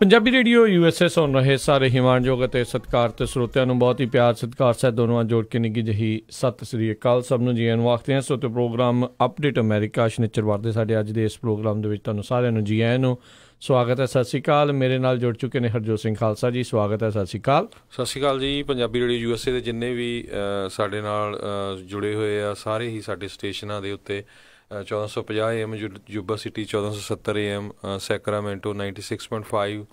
Punjabi radio USA ਸੁਣ ਰਹੇ ਸਾਰੇ ਹਿਮਾਨਯੋਗ ਅਤੇ ਸਤਿਕਾਰਤ ਸਰੋਤਿਆਂ ਨੂੰ ਬਹੁਤ ਹੀ ਪਿਆਰ ਸਤਿਕਾਰ ਸਹਿਤ ਦੋਨੋਂ ਜੋੜ ਕੇ ਨਿੱਘੀ ਜਿਹੀ ਸਤਿ ਸ੍ਰੀ ਅਕਾਲ। ਸਭ ਨੂੰ ਜੀ ਆਇਆਂ ਨੂੰ ਆਖਦੇ ਹਾਂ। ਸੋ ਤੇ ਪ੍ਰੋਗਰਾਮ ਅਪਡੇਟ ਅਮਰੀਕਾ ਸ਼ਨੀਚਰਵਾਰ ਦੇ ਸਾਡੇ ਅੱਜ ਦੇ ਇਸ ਪ੍ਰੋਗਰਾਮ ਦੇ ਵਿੱਚ ਤੁਹਾਨੂੰ ਸਾਰਿਆਂ ਨੂੰ ਜੀ ਆਇਆਂ ਨੂੰ ਸਵਾਗਤ ਹੈ। ਸਤਿ ਸ਼੍ਰੀ ਅਕਾਲ। ਮੇਰੇ ਨਾਲ ਜੁੜ ਚੁੱਕੇ ਨੇ ਹਰਜੋਤ ਸਿੰਘ ਖਾਲਸਾ ਜੀ, ਸਵਾਗਤ ਹੈ। ਸਤਿ ਸ਼੍ਰੀ ਅਕਾਲ। ਸਤਿ ਸ਼੍ਰੀ ਅਕਾਲ ਜੀ। ਪੰਜਾਬੀ ਰੇਡੀਓ USA ਦੇ ਜਿੰਨੇ ਵੀ ਸਾਡੇ ਨਾਲ ਜੁੜੇ ਹੋਏ ਆ ਸਾਰੇ ਹੀ ਸਾਡੇ ਸਟੇਸ਼ਨਾਂ ਦੇ ਉੱਤੇ 1450 AM Yuba city, 1470 AM Sacramento, 96.5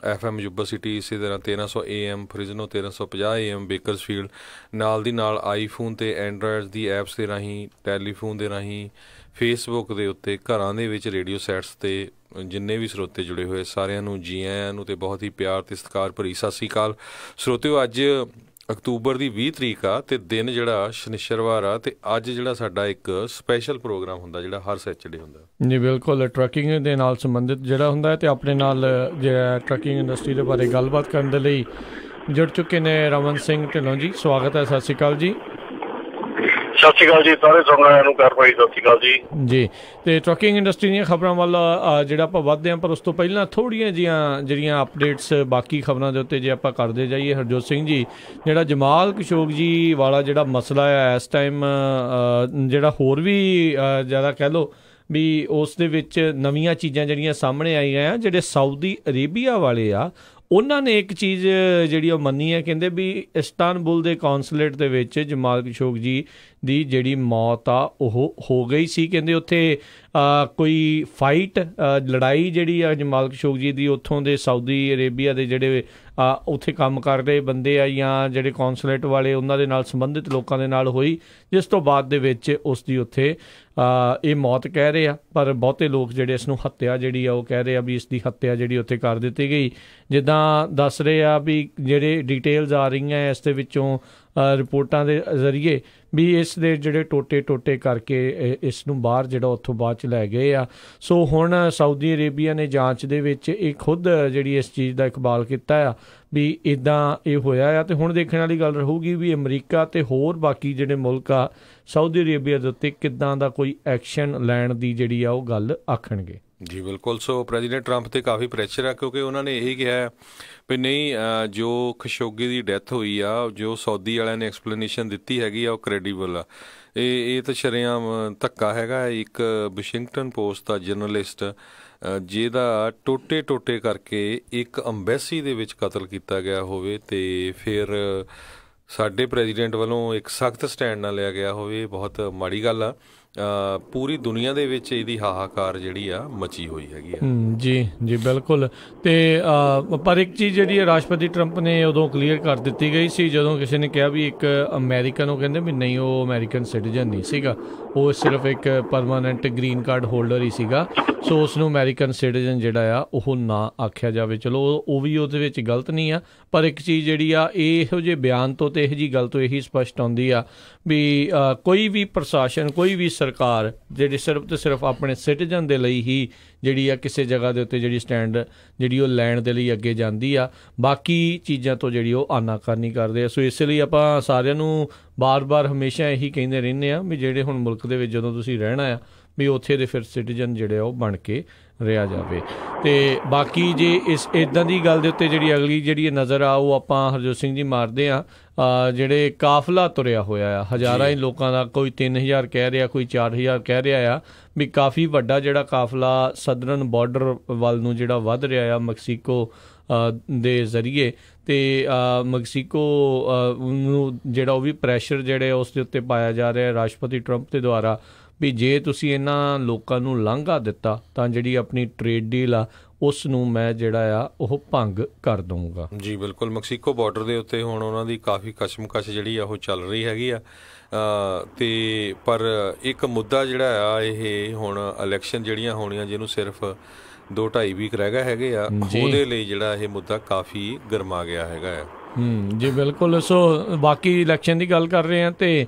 FM Yuba city, ਇਸੇ ਤਰ੍ਹਾਂ 1300 AM ਫਰਿਜ਼ਨੋ, 1350 AM ਬੇਕਰਸਫੀਲਡ। ਨਾਲ ਦੀ ਨਾਲ ਆਈਫੋਨ ਅਤੇ ਐਂਡਰਾਇਡ ਦੀ ਐਪਸ ਦੇ ਰਾਹੀਂ, ਟੈਲੀਫੋਨ ਦੇ ਰਾਹੀਂ, ਫੇਸਬੁੱਕ ਦੇ ਉੱਤੇ, ਘਰਾਂ ਦੇ ਵਿੱਚ ਰੇਡੀਓ ਸੈਟਸ 'ਤੇ ਜਿੰਨੇ ਵੀ ਸਰੋਤੇ ਜੁੜੇ ਹੋਏ ਸਾਰਿਆਂ ਨੂੰ ਜੀ ਆਇਆਂ ਨੂੰ ਅਤੇ ਬਹੁਤ ਹੀ ਪਿਆਰ ਅਤੇ ਸਤਿਕਾਰ ਭਰੀ ਸਤਿ ਸ਼੍ਰੀ ਅਕਾਲ। ਸਰੋਤਿਓ, ਅੱਜ ਅਕਤੂਬਰ ਦੀ 20 ਤਰੀਕ ਆ ਅਤੇ ਦਿਨ ਜਿਹੜਾ ਸ਼ਨੀਚਰਵਾਰ ਆ, ਅਤੇ ਅੱਜ ਜਿਹੜਾ ਸਾਡਾ ਇੱਕ ਸਪੈਸ਼ਲ ਪ੍ਰੋਗਰਾਮ ਹੁੰਦਾ ਜਿਹੜਾ ਹਰ ਸੈਚਰਡੇ ਹੁੰਦਾ ਜੀ। ਬਿਲਕੁਲ, ਟਰੱਕਿੰਗ ਦੇ ਨਾਲ ਸੰਬੰਧਿਤ ਜਿਹੜਾ ਹੁੰਦਾ ਅਤੇ ਆਪਣੇ ਨਾਲ ਜਿਹੜਾ ਟਰੱਕਿੰਗ ਇੰਡਸਟਰੀ ਦੇ ਬਾਰੇ ਗੱਲਬਾਤ ਕਰਨ ਦੇ ਲਈ ਜੁੜ ਚੁੱਕੇ ਨੇ ਰਮਨ ਸਿੰਘ ਢਿੱਲੋਂ ਜੀ, ਸਵਾਗਤ ਹੈ। ਸਤਿ ਸ਼੍ਰੀ ਅਕਾਲ ਜੀ। ਸਤਿ ਸ਼੍ਰੀ ਅਕਾਲ ਜੀ। ਸਾਰੇ ਸੁਣਨ ਨੂੰ ਕਰ ਭਾਈ, ਸਤਿ ਸ਼੍ਰੀ ਅਕਾਲ ਜੀ। ਜੀ, ਅਤੇ ਟਰੱਕਿੰਗ ਇੰਡਸਟਰੀ ਦੀਆਂ ਖਬਰਾਂ ਵੱਲ ਜਿਹੜਾ ਆਪਾਂ ਵੱਧਦੇ ਹਾਂ, ਪਰ ਉਸ ਤੋਂ ਪਹਿਲਾਂ ਥੋੜ੍ਹੀਆਂ ਜਿਹੀਆਂ ਜਿਹੜੀਆਂ ਅਪਡੇਟਸ ਬਾਕੀ ਖਬਰਾਂ ਦੇ ਉੱਤੇ ਜੇ ਆਪਾਂ ਕਰਦੇ ਜਾਈਏ ਹਰਜੋਤ ਸਿੰਘ ਜੀ, ਜਿਹੜਾ ਜਮਾਲ ਖਸ਼ੋਗੀ ਵਾਲਾ ਜਿਹੜਾ ਮਸਲਾ ਆ ਇਸ ਟਾਈਮ ਜਿਹੜਾ ਹੋਰ ਵੀ ਜ਼ਿਆਦਾ ਕਹਿ ਲਓ ਵੀ ਉਸ ਦੇ ਵਿੱਚ ਨਵੀਆਂ ਚੀਜ਼ਾਂ ਜਿਹੜੀਆਂ ਸਾਹਮਣੇ ਆਈਆਂ ਆ। ਜਿਹੜੇ ਸਾਊਦੀ ਅਰੇਬੀਆ ਵਾਲੇ ਆ ਉਹਨਾਂ ਨੇ ਇੱਕ ਚੀਜ਼ ਜਿਹੜੀ ਉਹ ਮੰਨੀ ਹੈ, ਕਹਿੰਦੇ ਵੀ ਇਸਤਾਨਬੁਲ ਦੇ ਕੌਂਸਲੇਟ ਦੇ ਵਿੱਚ ਜਮਾਲ ਖਸ਼ੋਗੀ ਦੀ ਜਿਹੜੀ ਮੌਤ ਆ ਉਹ ਹੋ ਗਈ ਸੀ। ਕਹਿੰਦੇ ਉੱਥੇ ਕੋਈ ਫਾਈਟ ਲੜਾਈ ਜਿਹੜੀ ਆ ਜਮਾਲ ਖਸ਼ੋਗੀ ਦੀ ਉੱਥੋਂ ਦੇ ਸਾਊਦੀ ਅਰੇਬੀਆ ਦੇ ਜਿਹੜੇ ਉੱਥੇ ਕੰਮ ਕਰ ਰਹੇ ਬੰਦੇ ਆ ਜਾਂ ਜਿਹੜੇ ਕੌਂਸਲੇਟ ਵਾਲੇ ਉਹਨਾਂ ਦੇ ਨਾਲ ਸੰਬੰਧਿਤ ਲੋਕਾਂ ਦੇ ਨਾਲ ਹੋਈ, ਜਿਸ ਤੋਂ ਬਾਅਦ ਦੇ ਵਿੱਚ ਉਸ ਦੀ ਉੱਥੇ ਇਹ ਮੌਤ ਕਹਿ ਰਹੇ ਆ। ਪਰ ਬਹੁਤੇ ਲੋਕ ਜਿਹੜੇ ਇਸ ਨੂੰ ਹੱਤਿਆ ਜਿਹੜੀ ਆ ਉਹ ਕਹਿ ਰਹੇ ਆ ਵੀ ਇਸ ਦੀ ਹੱਤਿਆ ਜਿਹੜੀ ਉੱਥੇ ਕਰ ਦਿੱਤੀ ਗਈ। ਜਿੱਦਾਂ ਦੱਸ ਰਹੇ ਆ ਵੀ ਜਿਹੜੇ ਡਿਟੇਲਸ ਆ ਰਹੀਆਂ ਇਸ ਦੇ ਵਿੱਚੋਂ ਰਿਪੋਰਟਾਂ ਦੇ ਜ਼ਰੀਏ ਵੀ ਇਸ ਦੇ ਜਿਹੜੇ ਟੋਟੇ ਕਰਕੇ ਇਸ ਨੂੰ ਬਾਹਰ ਜਿਹੜਾ ਉੱਥੋਂ ਬਾਅਦ 'ਚ ਲੈ ਗਏ ਆ। ਸੋ ਹੁਣ ਸਾਊਦੀ ਅਰੇਬੀਆ ਨੇ ਜਾਂਚ ਦੇ ਵਿੱਚ ਇਹ ਖੁਦ ਜਿਹੜੀ ਇਸ ਚੀਜ਼ ਦਾ ਇਕਬਾਲ ਕੀਤਾ ਆ ਵੀ ਇੱਦਾਂ ਇਹ ਹੋਇਆ ਆ। ਅਤੇ ਹੁਣ ਦੇਖਣ ਵਾਲੀ ਗੱਲ ਰਹੂਗੀ ਵੀ ਅਮਰੀਕਾ ਅਤੇ ਹੋਰ ਬਾਕੀ ਜਿਹੜੇ ਮੁਲਕ ਆ ਸਾਊਦੀ ਅਰੇਬੀਆ ਦੇ ਉੱਤੇ ਕਿੱਦਾਂ ਦਾ ਕੋਈ ਐਕਸ਼ਨ ਲੈਣ ਦੀ ਜਿਹੜੀ ਆ ਉਹ ਗੱਲ ਆਖਣਗੇ। ਜੀ ਬਿਲਕੁਲ। ਸੋ ਪ੍ਰੈਜ਼ੀਡੈਂਟ ਟਰੰਪ 'ਤੇ ਕਾਫੀ ਪ੍ਰੈਸ਼ਰ ਆ, ਕਿਉਂਕਿ ਉਹਨਾਂ ਨੇ ਇਹ ਕਿਹਾ ਵੀ ਨਹੀਂ, ਜੋ ਖਸ਼ੋਗੀ ਦੀ ਡੈਥ ਹੋਈ ਆ, ਜੋ ਸਾਊਦੀ ਵਾਲਿਆਂ ਨੇ ਐਕਸਪਲੇਨੇਸ਼ਨ ਦਿੱਤੀ ਹੈਗੀ ਆ ਉਹ ਕ੍ਰੈਡੀਬਲ ਆ। ਇਹ ਤਾਂ ਸ਼ਰੇਆਮ ਧੱਕਾ ਹੈਗਾ। ਇੱਕ ਵਾਸ਼ਿੰਗਟਨ ਪੋਸਟ ਦਾ ਜਰਨਲਿਸਟ ਜਿਹਦਾ ਟੋਟੇ ਕਰਕੇ ਇੱਕ ਅੰਬੈਸੀ ਦੇ ਵਿੱਚ ਕਤਲ ਕੀਤਾ ਗਿਆ ਹੋਵੇ ਅਤੇ ਫਿਰ ਸਾਡੇ ਪ੍ਰੈਜ਼ੀਡੈਂਟ ਵੱਲੋਂ ਇੱਕ ਸਖਤ ਸਟੈਂਡ ਨਾ ਲਿਆ ਗਿਆ ਹੋਵੇ, ਬਹੁਤ ਮਾੜੀ ਗੱਲ ਆ। ਪੂਰੀ ਦੁਨੀਆ ਦੇ ਵਿੱਚ ਇਹਦੀ ਹਾਹਾਕਾਰ ਜਿਹੜੀ ਆ ਮਚੀ ਹੋਈ ਹੈਗੀ ਆ। ਜੀ ਬਿਲਕੁਲ। ਅਤੇ ਪਰ ਇੱਕ ਚੀਜ਼ ਜਿਹੜੀ ਹੈ ਰਾਸ਼ਟਰਪਤੀ ਟਰੰਪ ਨੇ ਉਦੋਂ ਕਲੀਅਰ ਕਰ ਦਿੱਤੀ ਗਈ ਸੀ ਜਦੋਂ ਕਿਸੇ ਨੇ ਕਿਹਾ ਵੀ ਇੱਕ ਅਮਰੀਕਨ, ਉਹ ਕਹਿੰਦੇ ਵੀ ਨਹੀਂ, ਉਹ ਅਮਰੀਕਨ ਸਿਟੀਜ਼ਨ ਨਹੀਂ ਸੀਗਾ, ਉਹ ਸਿਰਫ ਇੱਕ ਪਰਮਾਨੈਂਟ ਗ੍ਰੀਨ ਕਾਰਡ ਹੋਲਡਰ ਹੀ ਸੀਗਾ। ਸੋ ਉਸ ਨੂੰ ਅਮਰੀਕਨ ਸਿਟੀਜ਼ਨ ਜਿਹੜਾ ਆ ਉਹ ਨਾ ਆਖਿਆ ਜਾਵੇ। ਚਲੋ ਉਹ ਵੀ ਉਹਦੇ ਵਿੱਚ ਗਲਤ ਨਹੀਂ ਆ, ਪਰ ਇੱਕ ਚੀਜ਼ ਜਿਹੜੀ ਆ ਇਹੋ ਜਿਹੇ ਬਿਆਨ ਤੋਂ ਅਤੇ ਇਹੋ ਜਿਹੀ ਗੱਲ ਤੋਂ ਇਹੀ ਸਪਸ਼ਟ ਆਉਂਦੀ ਆ ਵੀ ਕੋਈ ਵੀ ਪ੍ਰਸ਼ਾਸਨ, ਕੋਈ ਵੀ ਸਰਕਾਰ ਜਿਹੜੀ ਸਿਰਫ ਅਤੇ ਸਿਰਫ ਆਪਣੇ ਸਿਟੀਜ਼ਨ ਦੇ ਲਈ ਹੀ ਜਿਹੜੀ ਆ ਕਿਸੇ ਜਗ੍ਹਾ ਦੇ ਉੱਤੇ ਜਿਹੜੀ ਸਟੈਂਡ ਜਿਹੜੀ ਉਹ ਲੈਣ ਦੇ ਲਈ ਅੱਗੇ ਜਾਂਦੀ ਆ, ਬਾਕੀ ਚੀਜ਼ਾਂ ਤੋਂ ਜਿਹੜੀ ਉਹ ਆਨਾਕਾਨੀ ਕਰਦੇ ਆ। ਸੋ ਇਸ ਲਈ ਆਪਾਂ ਸਾਰਿਆਂ ਨੂੰ ਬਾਰ-ਬਾਰ ਹਮੇਸ਼ਾ ਇਹੀ ਕਹਿੰਦੇ ਰਹਿੰਦੇ ਹਾਂ ਵੀ ਜਿਹੜੇ ਹੁਣ ਮੁਲਕ ਦੇ ਵਿੱਚ ਜਦੋਂ ਤੁਸੀਂ ਰਹਿਣਾ ਆ ਵੀ ਉੱਥੇ ਦੇ ਫਿਰ ਸਿਟੀਜ਼ਨ ਜਿਹੜੇ ਆ ਉਹ ਬਣ ਕੇ ਰਿਹਾ ਜਾਵੇ। ਅਤੇ ਬਾਕੀ ਜੇ ਇਸ ਇੱਦਾਂ ਦੀ ਗੱਲ ਦੇ ਉੱਤੇ ਜਿਹੜੀ ਅਗਲੀ ਜਿਹੜੀ ਨਜ਼ਰ ਆ ਉਹ ਆਪਾਂ ਹਰਜੋਤ ਸਿੰਘ ਜੀ ਮਾਰਦੇ ਹਾਂ। ਜਿਹੜੇ ਕਾਫਲਾ ਤੁਰਿਆ ਹੋਇਆ ਆ ਹਜ਼ਾਰਾਂ ਹੀ ਲੋਕਾਂ ਦਾ, ਕੋਈ 3000 ਕਹਿ ਰਿਹਾ, ਕੋਈ 4000 ਕਹਿ ਰਿਹਾ ਆ ਵੀ ਕਾਫੀ ਵੱਡਾ ਜਿਹੜਾ ਕਾਫਲਾ ਸਦਰਨ ਬਾਰਡਰ ਵੱਲ ਨੂੰ ਜਿਹੜਾ ਵੱਧ ਰਿਹਾ ਆ ਮੈਕਸੀਕੋ ਦੇ ਜ਼ਰੀਏ। ਅਤੇ ਮੈਕਸੀਕੋ ਨੂੰ ਜਿਹੜਾ ਉਹ ਵੀ ਪ੍ਰੈਸ਼ਰ ਜਿਹੜੇ ਉਸ ਦੇ ਉੱਤੇ ਪਾਇਆ ਜਾ ਰਿਹਾ ਰਾਸ਼ਟਰਪਤੀ ਟਰੰਪ ਦੇ ਦੁਆਰਾ ਵੀ ਜੇ ਤੁਸੀਂ ਇਹਨਾਂ ਲੋਕਾਂ ਨੂੰ ਲਾਂਘਾ ਦਿੱਤਾ ਤਾਂ ਜਿਹੜੀ ਆਪਣੀ ਟਰੇਡ ਡੀਲ ਆ ਉਸ ਨੂੰ ਮੈਂ ਜਿਹੜਾ ਆ ਉਹ ਭੰਗ ਕਰ ਦਊਂਗਾ। ਜੀ ਬਿਲਕੁਲ। ਮੈਕਸੀਕੋ ਬਾਰਡਰ ਦੇ ਉੱਤੇ ਹੁਣ ਉਹਨਾਂ ਦੀ ਕਾਫੀ ਕਸ਼ਮਕਸ਼ ਜਿਹੜੀ ਆ ਉਹ ਚੱਲ ਰਹੀ ਹੈਗੀ ਆ। ਅਤੇ ਪਰ ਇੱਕ ਮੁੱਦਾ ਜਿਹੜਾ ਆ ਇਹ ਹੁਣ ਇਲੈਕਸ਼ਨ ਜਿਹੜੀਆਂ ਹੋਣੀਆਂ, ਜਿਹਨੂੰ ਸਿਰਫ 2-2.5 ਵੀਕ ਰਹਿ ਗਏ ਹੈਗੇ ਆ, ਉਹਦੇ ਲਈ ਜਿਹੜਾ ਇਹ ਮੁੱਦਾ ਕਾਫੀ ਗਰਮਾ ਗਿਆ ਹੈਗਾ ਆ। ਜੀ ਬਿਲਕੁਲ। ਸੋ ਬਾਕੀ ਇਲੈਕਸ਼ਨ ਦੀ ਗੱਲ ਕਰ ਰਹੇ ਹਾਂ ਅਤੇ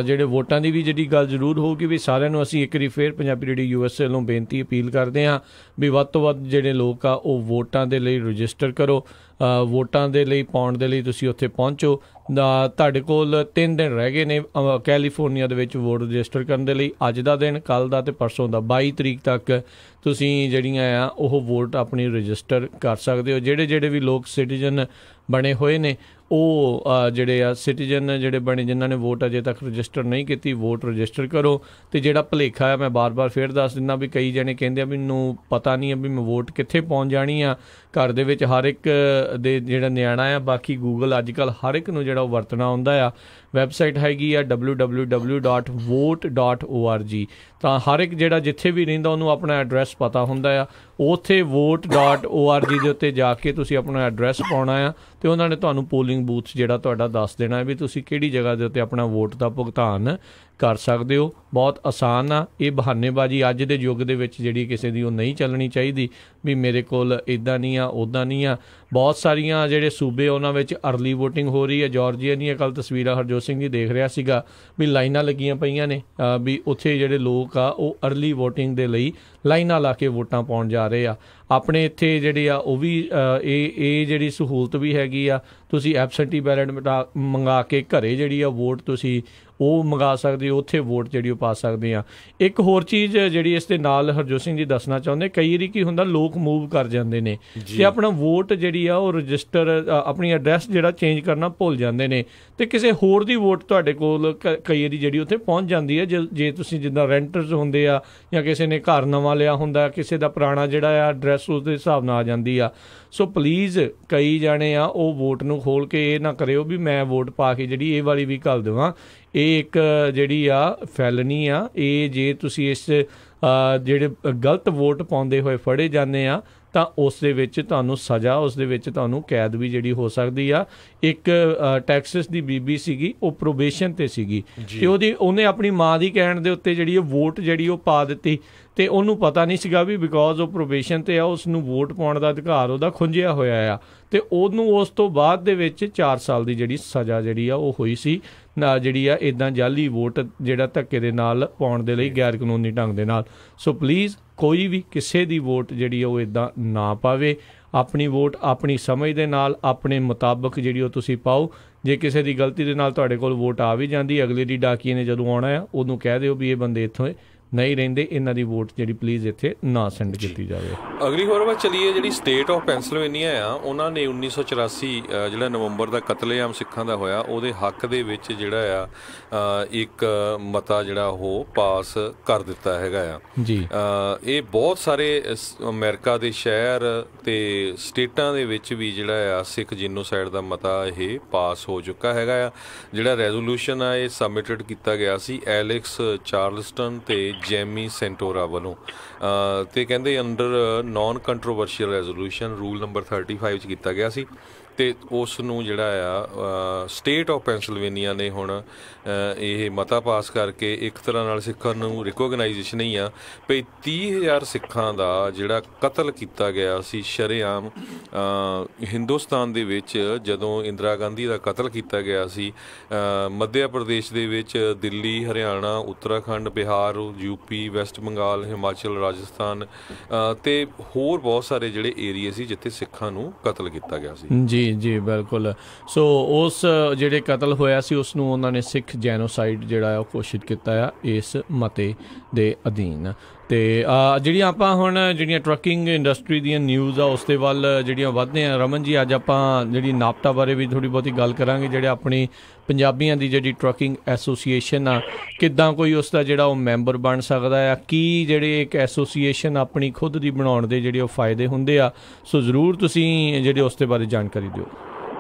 ਜਿਹੜੇ ਵੋਟਾਂ ਦੀ ਵੀ ਜਿਹੜੀ ਗੱਲ ਜ਼ਰੂਰ ਹੋਊਗੀ ਵੀ ਸਾਰਿਆਂ ਨੂੰ ਅਸੀਂ ਇੱਕ ਵਾਰੀ ਫਿਰ ਪੰਜਾਬੀ ਰੇਡੀਓ USA ਵੱਲੋਂ ਬੇਨਤੀ ਅਪੀਲ ਕਰਦੇ ਹਾਂ ਵੀ ਵੱਧ ਤੋਂ ਵੱਧ ਜਿਹੜੇ ਲੋਕ ਆ ਉਹ ਵੋਟਾਂ ਦੇ ਲਈ ਰਜਿਸਟਰ ਕਰੋ, ਵੋਟਾਂ ਦੇ ਲਈ ਪਾਉਣ ਦੇ ਲਈ ਤੁਸੀਂ ਉੱਥੇ ਪਹੁੰਚੋ ਤੁਹਾਡੇ ਕੋਲ 3 ਦਿਨ ਰਹਿ ਗਏ ਨੇ ਕੈਲੀਫੋਰਨੀਆ ਦੇ ਵਿੱਚ ਵੋਟ ਰਜਿਸਟਰ ਕਰਨ ਦੇ ਲਈ। ਅੱਜ ਦਾ ਦਿਨ, ਕੱਲ੍ਹ ਦਾ ਅਤੇ ਪਰਸੋਂ ਦਾ 22 ਤਰੀਕ ਤੱਕ ਤੁਸੀਂ ਜਿਹੜੀਆਂ ਆ ਉਹ ਵੋਟ ਆਪਣੀ ਰਜਿਸਟਰ ਕਰ ਸਕਦੇ ਹੋ। ਜਿਹੜੇ ਵੀ ਲੋਕ ਸਿਟੀਜ਼ਨ ਬਣੇ ਹੋਏ ਨੇ ਉਹ ਜਿਹੜੇ ਆ ਸਿਟੀਜ਼ਨ ਜਿਹੜੇ ਬਣੇ ਜਿਨ੍ਹਾਂ ਨੇ ਵੋਟ ਅਜੇ ਤੱਕ ਰਜਿਸਟਰ ਨਹੀਂ ਕੀਤੀ, ਵੋਟ ਰਜਿਸਟਰ ਕਰੋ। ਅਤੇ ਜਿਹੜਾ ਭੁਲੇਖਾ ਹੈ, ਮੈਂ ਬਾਰ-ਬਾਰ ਫਿਰ ਦੱਸ ਦਿੰਦਾ ਵੀ ਕਈ ਜਣੇ ਕਹਿੰਦੇ ਆ ਮੈਨੂੰ ਪਤਾ ਨਹੀਂ ਆ ਵੀ ਮੈਂ ਵੋਟ ਕਿੱਥੇ ਪਹੁੰਚ ਜਾਣੀ ਆ। ਘਰ ਦੇ ਵਿੱਚ ਹਰ ਇੱਕ ਦੇ ਜਿਹੜਾ ਨਿਆਣਾ ਆ, ਬਾਕੀ ਗੂਗਲ ਅੱਜ ਕੱਲ੍ਹ ਹਰ ਇੱਕ ਨੂੰ ਜਿਹੜਾ ਉਹ ਵਰਤਣਾ ਆਉਂਦਾ ਆ। ਵੈਬਸਾਈਟ ਹੈਗੀ ਆ www.vote.org। ਤਾਂ ਹਰ ਇੱਕ ਜਿਹੜਾ ਜਿੱਥੇ ਵੀ ਰਹਿੰਦਾ ਉਹਨੂੰ ਆਪਣਾ ਐਡਰੈਸ ਪਤਾ ਹੁੰਦਾ ਆ। ਉੱਥੇ vote.org ਦੇ ਉੱਤੇ ਜਾ ਕੇ ਤੁਸੀਂ ਆਪਣਾ ਐਡਰੈਸ ਪਾਉਣਾ ਆ ਅਤੇ ਉਹਨਾਂ ਨੇ ਤੁਹਾਨੂੰ ਪੋਲਿੰਗ ਬੂਥ ਜਿਹੜਾ ਤੁਹਾਡਾ ਦੱਸ ਦੇਣਾ ਹੈ ਵੀ ਤੁਸੀਂ ਕਿਹੜੀ ਜਗ੍ਹਾ ਦੇ ਉੱਤੇ ਆਪਣਾ ਵੋਟ ਦਾ ਭੁਗਤਾਨ ਕਰ ਸਕਦੇ ਹੋ। ਬਹੁਤ ਆਸਾਨ ਆ। ਇਹ ਬਹਾਨੇਬਾਜ਼ੀ ਅੱਜ ਦੇ ਯੁੱਗ ਦੇ ਵਿੱਚ ਜਿਹੜੀ ਕਿਸੇ ਦੀ ਉਹ ਨਹੀਂ ਚੱਲਣੀ ਚਾਹੀਦੀ ਵੀ ਮੇਰੇ ਕੋਲ ਇੱਦਾਂ ਨਹੀਂ ਆ, ਉੱਦਾਂ ਨਹੀਂ ਆ। ਬਹੁਤ ਸਾਰੀਆਂ ਜਿਹੜੇ ਸੂਬੇ ਉਹਨਾਂ ਵਿੱਚ ਅਰਲੀ ਵੋਟਿੰਗ ਹੋ ਰਹੀ ਹੈ। ਜਾਰਜੀਆ ਦੀਆਂ ਕੱਲ੍ਹ ਤਸਵੀਰਾਂ ਹਰਜੋਤ ਸਿੰਘ ਜੀ ਦੇਖ ਰਿਹਾ ਸੀਗਾ ਵੀ ਲਾਈਨਾਂ ਲੱਗੀਆਂ ਪਈਆਂ ਨੇ ਵੀ ਉੱਥੇ ਜਿਹੜੇ ਲੋਕ ਆ ਉਹ ਅਰਲੀ ਵੋਟਿੰਗ ਦੇ ਲਈ ਲਾਈਨਾਂ ਲਾ ਕੇ ਵੋਟਾਂ ਪਾਉਣ ਜਾ ਰਹੇ ਆ। ਆਪਣੇ ਇੱਥੇ ਜਿਹੜੇ ਆ ਉਹ ਵੀ ਇਹ ਜਿਹੜੀ ਸਹੂਲਤ ਵੀ ਹੈਗੀ ਆ। ਤੁਸੀਂ ਐਬਸੈਂਟੀ ਬੈਲਟ ਮੰਗਾ ਕੇ ਘਰੇ ਜਿਹੜੀ ਆ ਵੋਟ ਤੁਸੀਂ ਉਹ ਮੰਗਾ ਸਕਦੇ ਹੋ, ਉੱਥੇ ਵੋਟ ਜਿਹੜੀ ਉਹ ਪਾ ਸਕਦੇ ਆ। ਇੱਕ ਹੋਰ ਚੀਜ਼ ਜਿਹੜੀ ਇਸ ਦੇ ਨਾਲ ਹਰਜੋਤ ਸਿੰਘ ਜੀ ਦੱਸਣਾ ਚਾਹੁੰਦੇ, ਕਈ ਵਾਰੀ ਕੀ ਹੁੰਦਾ ਲੋਕ ਮੂਵ ਕਰ ਜਾਂਦੇ ਨੇ ਅਤੇ ਆਪਣਾ ਵੋਟ ਜਿਹੜੀ ਆ ਉਹ ਰਜਿਸਟਰ ਆਪਣੀ ਐਡਰੈਸ ਜਿਹੜਾ ਚੇਂਜ ਕਰਨਾ ਭੁੱਲ ਜਾਂਦੇ ਨੇ ਅਤੇ ਕਿਸੇ ਹੋਰ ਦੀ ਵੋਟ ਤੁਹਾਡੇ ਕੋਲ ਕਈ ਵਾਰੀ ਜਿਹੜੀ ਉੱਥੇ ਪਹੁੰਚ ਜਾਂਦੀ ਹੈ। ਜੇ ਤੁਸੀਂ ਜਿੱਦਾਂ ਰੈਂਟਰਸ ਹੁੰਦੇ ਆ ਜਾਂ ਕਿਸੇ ਨੇ ਘਰ ਨਵਾਂ ਲਿਆ ਹੁੰਦਾ, ਕਿਸੇ ਦਾ ਪੁਰਾਣਾ ਜਿਹੜਾ ਆ ਐਡਰੈਸ ਉਸਦੇ ਹਿਸਾਬ ਨਾਲ ਆ ਜਾਂਦੀ ਆ। ਸੋ ਪਲੀਜ਼ ਕਈ ਜਾਣੇ ਆ ਉਹ ਵੋਟ ਨੂੰ ਖੋਲ੍ਹ ਕੇ ਇਹ ਨਾ ਕਰਿਓ ਵੀ ਮੈਂ ਵੋਟ ਪਾ ਕੇ ਜਿਹੜੀ ਇਹ ਵਾਲੀ ਵੀ ਘੱਲ ਦੇਵਾਂ। ਇਹ ਇੱਕ ਜਿਹੜੀ ਆ ਫੈਲਨੀ ਆ। ਇਹ ਜੇ ਤੁਸੀਂ ਇਸ ਜਿਹੜੇ ਗਲਤ ਵੋਟ ਪਾਉਂਦੇ ਹੋਏ ਫੜੇ ਜਾਂਦੇ ਆ ਤਾਂ ਉਸ ਦੇ ਵਿੱਚ ਤੁਹਾਨੂੰ ਸਜ਼ਾ, ਉਸ ਦੇ ਵਿੱਚ ਤੁਹਾਨੂੰ ਕੈਦ ਵੀ ਜਿਹੜੀ ਹੋ ਸਕਦੀ ਆ। ਇੱਕ ਟੈਕਸਸ ਦੀ ਬੀਬੀ ਸੀਗੀ, ਉਹ ਪ੍ਰੋਬੇਸ਼ਨ 'ਤੇ ਸੀਗੀ ਅਤੇ ਉਹਨੇ ਆਪਣੀ ਮਾਂ ਦੀ ਕਹਿਣ ਦੇ ਉੱਤੇ ਜਿਹੜੀ ਉਹ ਵੋਟ ਜਿਹੜੀ ਉਹ ਪਾ ਦਿੱਤੀ ਅਤੇ ਉਹਨੂੰ ਪਤਾ ਨਹੀਂ ਸੀਗਾ ਵੀ ਬਿਕੋਜ਼ ਉਹ ਪ੍ਰੋਬੇਸ਼ਨ 'ਤੇ ਆ ਉਸ ਨੂੰ ਵੋਟ ਪਾਉਣ ਦਾ ਅਧਿਕਾਰ ਉਹਦਾ ਖੁੰਝਿਆ ਹੋਇਆ ਆ ਅਤੇ ਉਹਨੂੰ ਉਸ ਤੋਂ ਬਾਅਦ ਦੇ ਵਿੱਚ 4 ਸਾਲ ਦੀ ਜਿਹੜੀ ਸਜ਼ਾ ਜਿਹੜੀ ਆ ਉਹ ਹੋਈ ਸੀ ਨਾ ਜਿਹੜੀ ਆ ਇੱਦਾਂ ਜਾਲੀ ਵੋਟ ਜਿਹੜਾ ਧੱਕੇ ਦੇ ਨਾਲ ਪਾਉਣ ਦੇ ਲਈ ਗੈਰ ਕਾਨੂੰਨੀ ਢੰਗ ਦੇ ਨਾਲ। ਸੋ ਪਲੀਜ਼ ਕੋਈ ਵੀ ਕਿਸੇ ਦੀ ਵੋਟ ਜਿਹੜੀ ਉਹ ਇੱਦਾਂ ਨਾ ਪਾਵੇ। ਆਪਣੀ ਵੋਟ ਆਪਣੀ ਸਮਝ ਦੇ ਨਾਲ ਆਪਣੇ ਮੁਤਾਬਕ ਜਿਹੜੀ ਉਹ ਤੁਸੀਂ ਪਾਓ। ਜੇ ਕਿਸੇ ਦੀ ਗਲਤੀ ਦੇ ਨਾਲ ਤੁਹਾਡੇ ਕੋਲ ਵੋਟ ਆ ਵੀ ਜਾਂਦੀ, ਅਗਲੇ ਦੀ ਡਾਕੀਏ ਨੇ ਜਦੋਂ ਆਉਣਾ ਆ ਉਹਨੂੰ ਕਹਿ ਦਿਓ ਵੀ ਇਹ ਬੰਦੇ ਇੱਥੋਂ ਨਹੀਂ ਰਹਿੰਦੇ, ਇਹਨਾਂ ਦੀ ਵੋਟ ਜਿਹੜੀ ਪਲੀਜ਼ ਇੱਥੇ ਨਾ ਸੈਂਡ ਕੀਤੀ ਜਾਵੇ। ਅਗਲੀ ਖਬਰ ਵੱਲ ਚੱਲੀਏ। ਜਿਹੜੀ ਸਟੇਟ ਆਫ ਪੈਂਸਿਲਵੇਨੀਆ ਆ, ਉਹਨਾਂ ਨੇ 1984 ਜਿਹੜਾ ਨਵੰਬਰ ਦਾ ਕਤਲੇਆਮ ਸਿੱਖਾਂ ਦਾ ਹੋਇਆ ਉਹਦੇ ਹੱਕ ਦੇ ਵਿੱਚ ਜਿਹੜਾ ਆ ਇੱਕ ਮਤਾ ਜਿਹੜਾ ਉਹ ਪਾਸ ਕਰ ਦਿੱਤਾ ਹੈਗਾ ਆ ਜੀ। ਇਹ ਬਹੁਤ ਸਾਰੇ ਅਮਰੀਕਾ ਦੇ ਸ਼ਹਿਰ ਤੇ ਸਟੇਟਾਂ ਦੇ ਵਿੱਚ ਵੀ ਜਿਹੜਾ ਆ ਸਿੱਖ ਜੀਨੋਸਾਈਡ ਦਾ ਮਤਾ ਇਹ ਪਾਸ ਹੋ ਚੁੱਕਾ ਹੈਗਾ ਆ। ਜਿਹੜਾ ਰੈਜ਼ੋਲੂਸ਼ਨ ਆ ਇਹ ਸਬਮਿਟਡ ਕੀਤਾ ਗਿਆ ਸੀ ਐਲੈਕਸ ਚਾਰਲਸਟਨ ਤੇ ਜੈਮੀ ਸੈਂਟੋਰਾ ਵੱਲੋਂ ਅਤੇ ਕਹਿੰਦੇ under non controversial resolution rule number 35 'ਚ ਕੀਤਾ ਗਿਆ ਸੀ ਅਤੇ ਉਸ ਨੂੰ ਜਿਹੜਾ ਆ ਸਟੇਟ ਆਫ ਪੈਂਸਿਲਵੇਨੀਆ ਨੇ ਹੁਣ ਇਹ ਮਤਾ ਪਾਸ ਕਰਕੇ ਇੱਕ ਤਰ੍ਹਾਂ ਨਾਲ ਸਿੱਖਾਂ ਨੂੰ ਰਿਕੋਗਨਾਈਜੇਸ਼ਨ ਹੀ ਆ ਵੀ 30,000 ਸਿੱਖਾਂ ਦਾ ਜਿਹੜਾ ਕਤਲ ਕੀਤਾ ਗਿਆ ਸੀ ਸ਼ਰੇਆਮ ਹਿੰਦੁਸਤਾਨ ਦੇ ਵਿੱਚ ਜਦੋਂ ਇੰਦਰਾ ਗਾਂਧੀ ਦਾ ਕਤਲ ਕੀਤਾ ਗਿਆ ਸੀ। ਮੱਧ ਪ੍ਰਦੇਸ਼ ਦੇ ਵਿੱਚ, ਦਿੱਲੀ, ਹਰਿਆਣਾ, ਉੱਤਰਾਖੰਡ, ਬਿਹਾਰ, ਯੂਪੀ, ਵੈਸਟ ਬੰਗਾਲ, ਹਿਮਾਚਲ, ਰਾਜਸਥਾਨ ਅਤੇ ਹੋਰ ਬਹੁਤ ਸਾਰੇ ਜਿਹੜੇ ਏਰੀਏ ਸੀ ਜਿੱਥੇ ਸਿੱਖਾਂ ਨੂੰ ਕਤਲ ਕੀਤਾ ਗਿਆ ਸੀ। ਜੀ ਬਿਲਕੁਲ। ਸੋ ਉਸ ਜਿਹੜੇ ਕਤਲ ਹੋਇਆ ਸੀ ਉਸ ਨੂੰ ਉਹਨਾਂ ਨੇ ਸਿੱਖ ਜੈਨੋਸਾਈਡ ਜਿਹੜਾ ਉਹ ਘੋਸ਼ਿਤ ਕੀਤਾ ਆ ਇਸ ਮਤੇ ਦੇ ਅਧੀਨ। ਅਤੇ ਜਿਹੜੀਆਂ ਆਪਾਂ ਹੁਣ ਜਿਹੜੀਆਂ ਟਰੱਕਿੰਗ ਇੰਡਸਟਰੀ ਦੀਆਂ ਨਿਊਜ਼ ਆ ਉਸ ਦੇ ਵੱਲ ਜਿਹੜੀਆਂ ਵੱਧਦੇ ਆ। ਰਮਨ ਜੀ, ਅੱਜ ਆਪਾਂ ਜਿਹੜੀ ਨਾਪਟਾ ਬਾਰੇ ਵੀ ਥੋੜ੍ਹੀ ਬਹੁਤੀ ਗੱਲ ਕਰਾਂਗੇ। ਜਿਹੜੇ ਆਪਣੀ ਪੰਜਾਬੀਆਂ ਦੀ ਜਿਹੜੀ ਟਰੱਕਿੰਗ ਐਸੋਸੀਏਸ਼ਨ ਆ, ਕਿੱਦਾਂ ਕੋਈ ਉਸ ਦਾ ਜਿਹੜਾ ਉਹ ਮੈਂਬਰ ਬਣ ਸਕਦਾ ਆ, ਕੀ ਜਿਹੜੇ ਇੱਕ ਐਸੋਸੀਏਸ਼ਨ ਆਪਣੀ ਖੁਦ ਦੀ ਬਣਾਉਣ ਦੇ ਜਿਹੜੇ ਉਹ ਫਾਇਦੇ ਹੁੰਦੇ ਆ। ਸੋ ਜ਼ਰੂਰ ਤੁਸੀਂ ਜਿਹੜੇ ਉਸ ਦੇ ਬਾਰੇ ਜਾਣਕਾਰੀ ਦਿਓ।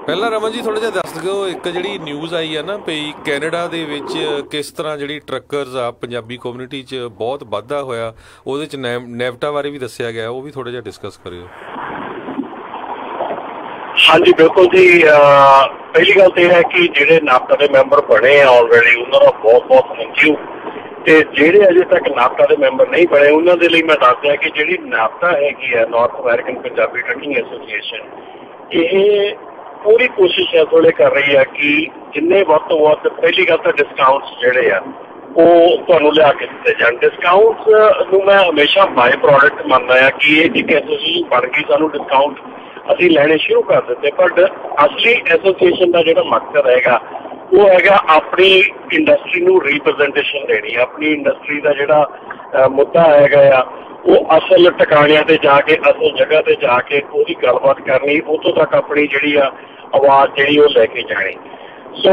ਪਹਿਲਾਂ ਰਮਨ ਜੀ ਥੋੜ੍ਹਾ ਜਿਹਾ ਦੱਸ ਦਿਓ, ਇੱਕ ਜਿਹੜੀ ਨਿਊਜ਼ ਆਈ ਆ ਨਾ ਵੀ ਕੈਨੇਡਾ ਦੇ ਵਿੱਚ ਕਿਸ ਤਰ੍ਹਾਂ ਜਿਹੜੀ ਟਰੱਕਰਸ ਆ ਪੰਜਾਬੀ ਕਮਿਊਨਿਟੀ 'ਚ ਬਹੁਤ ਵਾਧਾ ਹੋਇਆ, ਉਹਦੇ 'ਚ ਨੈਵਟਾ ਬਾਰੇ ਵੀ ਦੱਸਿਆ ਗਿਆ, ਉਹ ਵੀ ਥੋੜ੍ਹਾ ਜਿਹਾ ਡਿਸਕਸ ਕਰਿਓ। ਹਾਂਜੀ ਬਿਲਕੁਲ ਜੀ। ਪਹਿਲੀ ਗੱਲ ਤਾਂ ਇਹ ਹੈ ਕਿ ਜਿਹੜੇ ਨਾਪਟਾ ਦੇ ਮੈਂਬਰ ਬਣੇ ਆ ਆਲਰੇਡੀ ਉਹਨਾਂ ਦਾ ਬਹੁਤ ਬਹੁਤ ਥੈਂਕ ਯੂ। ਤੇ ਜਿਹੜੇ ਅਜੇ ਤੱਕ ਨਾਪਟਾ ਦੇ ਮੈਂਬਰ ਨਹੀਂ ਬਣੇ ਉਹਨਾਂ ਦੇ ਲਈ ਮੈਂ ਦੱਸ ਦਿਆਂ ਕਿ ਜਿਹੜੀ ਨਾਪਟਾ ਹੈਗੀ ਆ north American Punjabi trucking association, ਇਹ ਪੂਰੀ ਕੋਸ਼ਿਸ਼ ਇਸ ਵੇਲੇ ਕਰ ਰਹੀ ਹੈ ਕਿ ਜਿੰਨੇ ਵੱਧ ਤੋਂ ਵੱਧ ਪਹਿਲੀ ਗੱਲ ਤਾਂ ਡਿਸਕਾਊਂਟਸ ਜਿਹੜੇ ਆ ਉਹ ਤੁਹਾਨੂੰ ਲਿਆ ਕੇ ਦਿੱਤੇ ਜਾਣ। ਡਿਸਕਾਊਂਟਸ ਨੂੰ ਮੈਂ ਹਮੇਸ਼ਾ ਬਾਏ ਪ੍ਰੋਡਕਟ ਮੰਨਦਾ ਆ ਕਿ ਇਹ ਇੱਕ ਐਸੋਸੀਏਸ਼ਨ ਬਣ ਗਈ, ਸਾਨੂੰ ਡਿਸਕਾਊਂਟ ਅਸੀਂ ਲੈਣੇ ਸ਼ੁਰੂ ਕਰ ਦਿੱਤੇ। ਬਟ ਅਸਲੀ ਐਸੋਸੀਏਸ਼ਨ ਦਾ ਜਿਹੜਾ ਮਕਸਦ ਹੈਗਾ ਉਹ ਹੈਗਾ ਆਪਣੀ ਇੰਡਸਟਰੀ ਨੂੰ ਰੀਪ੍ਰਜ਼ੈਂਟੇਸ਼ਨ ਦੇਣੀ, ਆਪਣੀ ਇੰਡਸਟਰੀ ਦਾ ਜਿਹੜਾ ਮੁੱਦਾ ਹੈਗਾ ਆ ਉਹ ਅਸਲ ਟਿਕਾਣਿਆਂ ਤੇ ਜਾ ਕੇ, ਅਸਲ ਜਗ੍ਹਾ ਤੇ ਜਾ ਕੇ ਉਹਦੀ ਗੱਲਬਾਤ ਕਰਨੀ, ਉੱਥੋਂ ਤੱਕ ਆਪਣੀ ਜਿਹੜੀ ਆ ਆਵਾਜ਼ ਜਿਹੜੀ ਉਹ ਲੈ ਕੇ ਜਾਣੀ। ਸੋ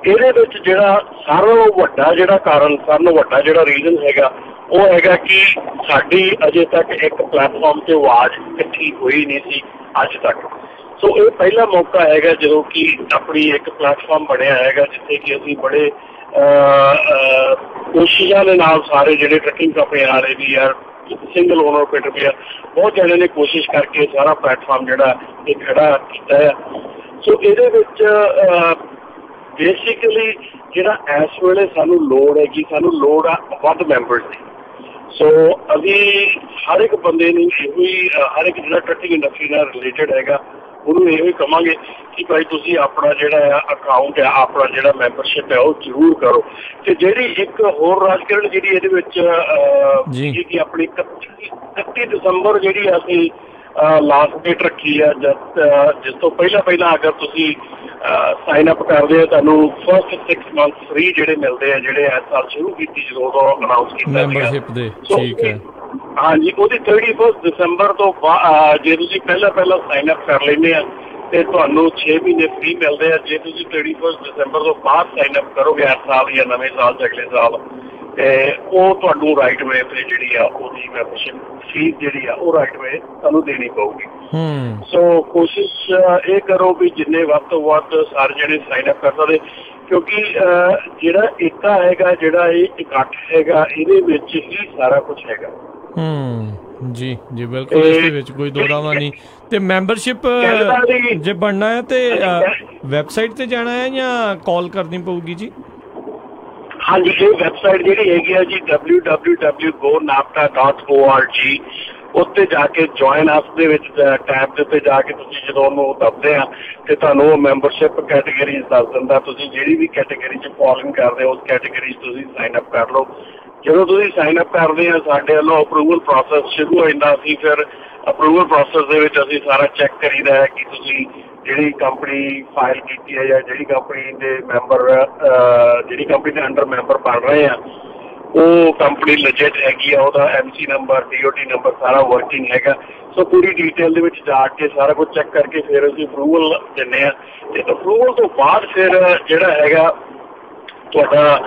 ਇਹਦੇ ਵਿੱਚ ਜਿਹੜਾ ਸਾਰਿਆਂ ਨਾਲੋਂ ਵੱਡਾ ਜਿਹੜਾ ਕਾਰਨ, ਸਾਰਿਆਂ ਨਾਲੋਂ ਵੱਡਾ ਜਿਹੜਾ ਰੀਜ਼ਨ ਹੈਗਾ ਉਹ ਹੈਗਾ ਕਿ ਸਾਡੀ ਅਜੇ ਤੱਕ ਇੱਕ ਪਲੇਟਫਾਰਮ ਤੇ ਆਵਾਜ਼ ਇਕੱਠੀ ਹੋਈ ਨਹੀਂ ਸੀ ਅੱਜ ਤੱਕ। ਸੋ ਇਹ ਪਹਿਲਾ ਮੌਕਾ ਹੈਗਾ ਜਦੋਂ ਕਿ ਆਪਣੀ ਇੱਕ ਪਲੇਟਫਾਰਮ ਬਣਿਆ ਹੈਗਾ ਜਿੱਥੇ ਕਿ ਅਸੀਂ ਬੜੇ ਕੋਸ਼ਿਸ਼ਾਂ ਦੇ ਨਾਲ ਸਾਰੇ ਜਿਹੜੇ ਟਰੱਕਿੰਗ ਕੰਪਨੀ ਵਾਲੇ ਵੀ ਆ, ਸਿੰਗਲ ਓਨਰ ਆਪਰੇਟਰ ਵੀ ਆ, ਬਹੁਤ ਜਣਿਆਂ ਨੇ ਕੋਸ਼ਿਸ਼ ਕਰਕੇ ਸਾਰਾ ਪਲੇਟਫਾਰਮ ਜਿਹੜਾ ਇਹ ਖੜਾ ਕੀਤਾ ਹੈ। ਸੋ ਇਹਦੇ ਵਿੱਚ ਬੇਸਿਕਲੀ ਜਿਹੜਾ ਇਸ ਵੇਲੇ ਸਾਨੂੰ ਲੋੜ ਹੈਗੀ, ਸਾਨੂੰ ਲੋੜ ਆ ਵੱਧ ਮੈਂਬਰਸ ਦੀ। ਸੋ ਅਸੀਂ ਹਰ ਇੱਕ ਬੰਦੇ ਨੂੰ ਇਹੋ ਹੀ, ਹਰ ਇੱਕ ਜਿਹੜਾ ਟਰੱਕਿੰਗ ਇੰਡਸਟਰੀ ਨਾਲ ਰਿਲੇਟਡ ਹੈਗਾ ਉਹਨੂੰ ਇਹੋ ਹੀ ਕਹਾਂਗੇ ਕਿ ਭਾਈ ਤੁਸੀਂ ਆਪਣਾ ਜਿਹੜਾ ਆ ਅਕਾਊਂਟ ਆ, ਆਪਣਾ ਜਿਹੜਾ ਮੈਂਬਰਸ਼ਿਪ ਹੈ ਉਹ ਜ਼ਰੂਰ ਕਰੋ। ਤੇ ਜਿਹੜੀ ਇੱਕ ਹੋਰ ਰਾਜਕਰਨ ਜਿਹੜੀ ਇਹਦੇ ਵਿੱਚ ਕਿ ਆਪਣੀ 31 ਦਸੰਬਰ ਜਿਹੜੀ ਅਸੀਂ ਲਾਸਟ ਡੇਟ ਰੱਖੀ ਆ, ਜਿਸ ਤੋਂ ਪਹਿਲਾਂ ਅਗਰ ਤੁਸੀਂ ਸਾਈਨ ਅਪ ਕਰਦੇ ਹੋ ਤੁਹਾਨੂੰ ਫਸਟ 6 ਮੰਥ ਫ੍ਰੀ ਜਿਹੜੇ ਮਿਲਦੇ ਆ, ਜਿਹੜੇ ਇਸ ਸਾਲ ਸ਼ੁਰੂ ਕੀਤੀ ਜਦੋਂ ਅਨਾਉਂਸ ਕੀਤਾ ਮੈਂਬਰਸ਼ਿਪ ਦੇ। ਠੀਕ ਹੈ, ਹਾਂਜੀ, ਉਹਦੀ 31 ਦਸੰਬਰ ਤੋਂ ਬਾਅਦ ਜੇ ਤੁਸੀਂ ਪਹਿਲਾਂ ਸਾਈਨ ਅਪ ਕਰ ਲੈਂਦੇ ਆ ਤੇ ਤੁਹਾਨੂੰ 6 ਮਹੀਨੇ ਫ੍ਰੀ ਮਿਲਦੇ ਆ। ਜੇ ਤੁਸੀਂ 31 ਦਸੰਬਰ ਤੋਂ ਬਾਅਦ ਸਾਈਨ ਅਪ ਕਰੋਗੇ ਇਸ ਸਾਲ ਜਾਂ ਨਵੇਂ ਸਾਲ ਚ ਅਗਲੇ ਸਾਲ, ਤੇ ਉਹ ਤੁਹਾਨੂੰ ਰਾਈਟ ਵੇ ਤੇ ਜਿਹੜੀ ਆ ਉਹਦੀ ਮੈਂਬਰਸ਼ਿਪ ਫੀਸ ਜਿਹੜੀ ਆ ਉਹ ਰਾਈਟ ਵੇ ਤੁਹਾਨੂੰ ਦੇਣੀ ਪਊਗੀ। ਸੋ ਕੋਸ਼ਿਸ਼ ਇਹ ਕਰੋ ਵੀ ਜਿੰਨੇ ਵੱਧ ਤੋਂ ਵੱਧ ਸਾਰੇ ਜਿਹੜੇ ਸਾਈਨ ਅਪ ਕਰ ਸਕਦੇ, ਕਿਉਂਕਿ ਜਿਹੜਾ ਏਕਤਾ ਹੈਗਾ, ਜਿਹੜਾ ਇਹ ਇਕੱਠ ਹੈਗਾ, ਇਹਦੇ ਵਿੱਚ ਹੀ ਸਾਰਾ ਕੁਝ ਹੈਗਾ। ਜੀ ਜੀ ਬਿਲਕੁਲ, ਇਸ ਦੇ ਵਿੱਚ ਕੋਈ ਦੋ ਰਾਵਾਂ ਨਹੀਂ। ਤੇ ਮੈਂਬਰਸ਼ਿਪ ਜੇ ਬਣਨਾ ਹੈ ਤੇ ਵੈਬਸਾਈਟ ਤੇ ਜਾਣਾ ਹੈ ਜਾਂ ਕਾਲ ਕਰਨੀ ਪਊਗੀ ਜੀ? ਹਾਂਜੀ, ਇਹ ਵੈਬਸਾਈਟ ਜਿਹੜੀ ਹੈਗੀ ਆ ਜੀ www.gonapta.org, ਉੱਤੇ ਜਾ ਕੇ ਜੁਆਇਨ ਅਸ ਦੇ ਵਿੱਚ ਟੈਬ ਦੇ ਉੱਤੇ ਜਾ ਕੇ ਤੁਸੀਂ ਜਦੋਂ ਉਹਨੂੰ ਦੱਬਦੇ ਆ ਤੇ ਤੁਹਾਨੂੰ ਉਹ ਮੈਂਬਰਸ਼ਿਪ ਕੈਟੇਗਰੀਜ਼ ਦੱਸ ਦਿੰਦਾ। ਤੁਸੀਂ ਜਿਹੜੀ ਵੀ ਕੈਟੇਗਰੀ 'ਚ ਫੋਲੋਇੰਗ ਕਰਦੇ ਹੋ ਉਸ ਕੈਟੇਗਰੀ 'ਚ ਤੁਸੀਂ ਸਾਈਨ ਅਪ ਕਰ ਲਓ। ਜਦੋਂ ਤੁਸੀਂ ਸਾਈਨ ਅਪ ਕਰਦੇ ਆ ਸਾਡੇ ਵੱਲੋਂ ਅਪਰੂਵਲ ਪ੍ਰੋਸੈਸ ਸ਼ੁਰੂ ਹੋ ਜਾਂਦਾ। ਅਸੀਂ ਫਿਰ ਅਪਰੂਵਲ ਪ੍ਰੋਸੈਸ ਦੇ ਵਿੱਚ ਅਸੀਂ ਸਾਰਾ ਚੈੱਕ ਕਰੀਦਾ ਹੈ ਕਿ ਤੁਸੀਂ ਜਿਹੜੀ ਕੰਪਨੀ ਫਾਈਲ ਕੀਤੀ ਹੈ ਜਾਂ ਜਿਹੜੀ ਕੰਪਨੀ ਦੇ ਮੈਂਬਰ, ਜਿਹੜੀ ਕੰਪਨੀ ਦੇ ਅੰਡਰ ਮੈਂਬਰ ਬਣ ਰਹੇ ਆ ਉਹ ਕੰਪਨੀ ਲੈਜਿਟ ਹੈਗੀ ਆ, ਉਹਦਾ MC ਨੰਬਰ, DOT ਨੰਬਰ ਸਾਰਾ ਵਰਕਿੰਗ ਹੈਗਾ। ਸੋ ਪੂਰੀ ਡਿਟੇਲ ਦੇ ਵਿੱਚ ਜਾ ਕੇ ਸਾਰਾ ਕੁਝ ਚੈੱਕ ਕਰਕੇ ਫਿਰ ਅਸੀਂ ਅਪਰੂਵਲ ਦਿੰਦੇ ਆ। ਤੇ ਅਪਰੂਵਲ ਤੋਂ ਬਾਅਦ ਫਿਰ ਜਿਹੜਾ ਹੈਗਾ ਤੁਹਾਡਾ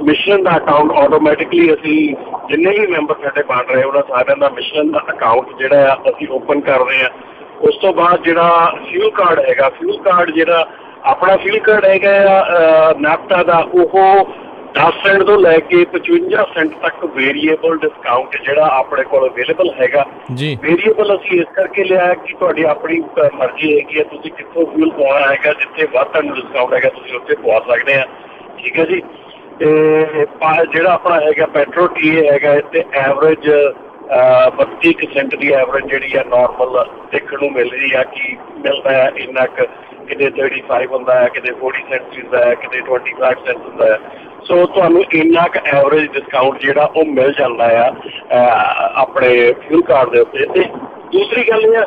ਮਿਸ਼ਨ ਦਾ ਅਕਾਊਂਟ ਆਟੋਮੈਟਿਕਲੀ, ਅਸੀਂ ਜਿੰਨੇ ਵੀ ਮੈਂਬਰ ਸਾਡੇ ਬਣ ਰਹੇ ਉਹਨਾਂ ਸਾਰਿਆਂ ਦਾ ਮਿਸ਼ਨ ਦਾ ਅਕਾਊਂਟ ਜਿਹੜਾ ਆ ਅਸੀਂ ਓਪਨ ਕਰਦੇ ਆ। ਉਸ ਤੋਂ ਬਾਅਦ ਜਿਹੜਾ ਫਿਊਲ ਕਾਰਡ ਹੈਗਾ, ਫਿਊਲ ਕਾਰਡ ਜਿਹੜਾ ਆਪਣਾ ਫਿਊਲ ਕਾਰਡ ਹੈਗਾ ਨਾਪਟਾ ਦਾ, ਉਹ 10 ਸੈਂਟ ਤੋਂ ਲੈ ਕੇ 55 ਸੈਂਟ ਤੱਕ ਵੇਰੀਏਬਲ ਡਿਸਕਾਊਂਟ ਜਿਹੜਾ ਆਪਣੇ ਕੋਲ ਅਵੇਲੇਬਲ ਹੈਗਾ। ਵੇਰੀਏਬਲ ਅਸੀਂ ਇਸ ਕਰਕੇ ਲਿਆ ਕਿ ਤੁਹਾਡੀ ਆਪਣੀ ਮਰਜ਼ੀ ਹੈਗੀ ਹੈ, ਤੁਸੀਂ ਕਿੱਥੋਂ ਫਿਊਲ ਪਵਾਉਣਾ ਹੈਗਾ, ਜਿੱਥੇ ਵੱਧ ਤੁਹਾਨੂੰ ਡਿਸਕਾਊਂਟ ਹੈਗਾ ਤੁਸੀਂ ਉੱਥੇ ਪਵਾ ਸਕਦੇ ਆ। ਠੀਕ ਹੈ ਜੀ। ਤੇ ਜਿਹੜਾ ਆਪਣਾ ਹੈਗਾ ਪੈਟਰੋਲ TA ਹੈਗਾ, ਇੱਥੇ ਐਵਰੇਜ 32 ਸੈਂਟ ਦੀ ਐਵਰੇਜ ਜਿਹੜੀ ਆ ਨੋਰਮਲ ਦੇਖਣ ਨੂੰ ਮਿਲ ਰਹੀ ਆ ਕਿ ਮਿਲਦਾ ਹੈ ਇੰਨਾ ਕੁ, ਕਿਤੇ 35 ਹੁੰਦਾ ਹੈ, ਕਿਤੇ 40 ਸੈਂਟ ਹੁੰਦਾ ਹੈ, ਕਿਤੇ 25 ਸੈਂਟ ਹੁੰਦਾ ਹੈ। ਸੋ ਤੁਹਾਨੂੰ ਇੰਨਾ ਕੁ ਐਵਰੇਜ ਡਿਸਕਾਊਂਟ ਜਿਹੜਾ ਉਹ ਮਿਲ ਜਾਂਦਾ ਆ ਆਪਣੇ ਫਿਊਲ ਕਾਰਡ ਦੇ ਉੱਤੇ। ਤੇ ਦੂਸਰੀ ਗੱਲ ਇਹ ਆ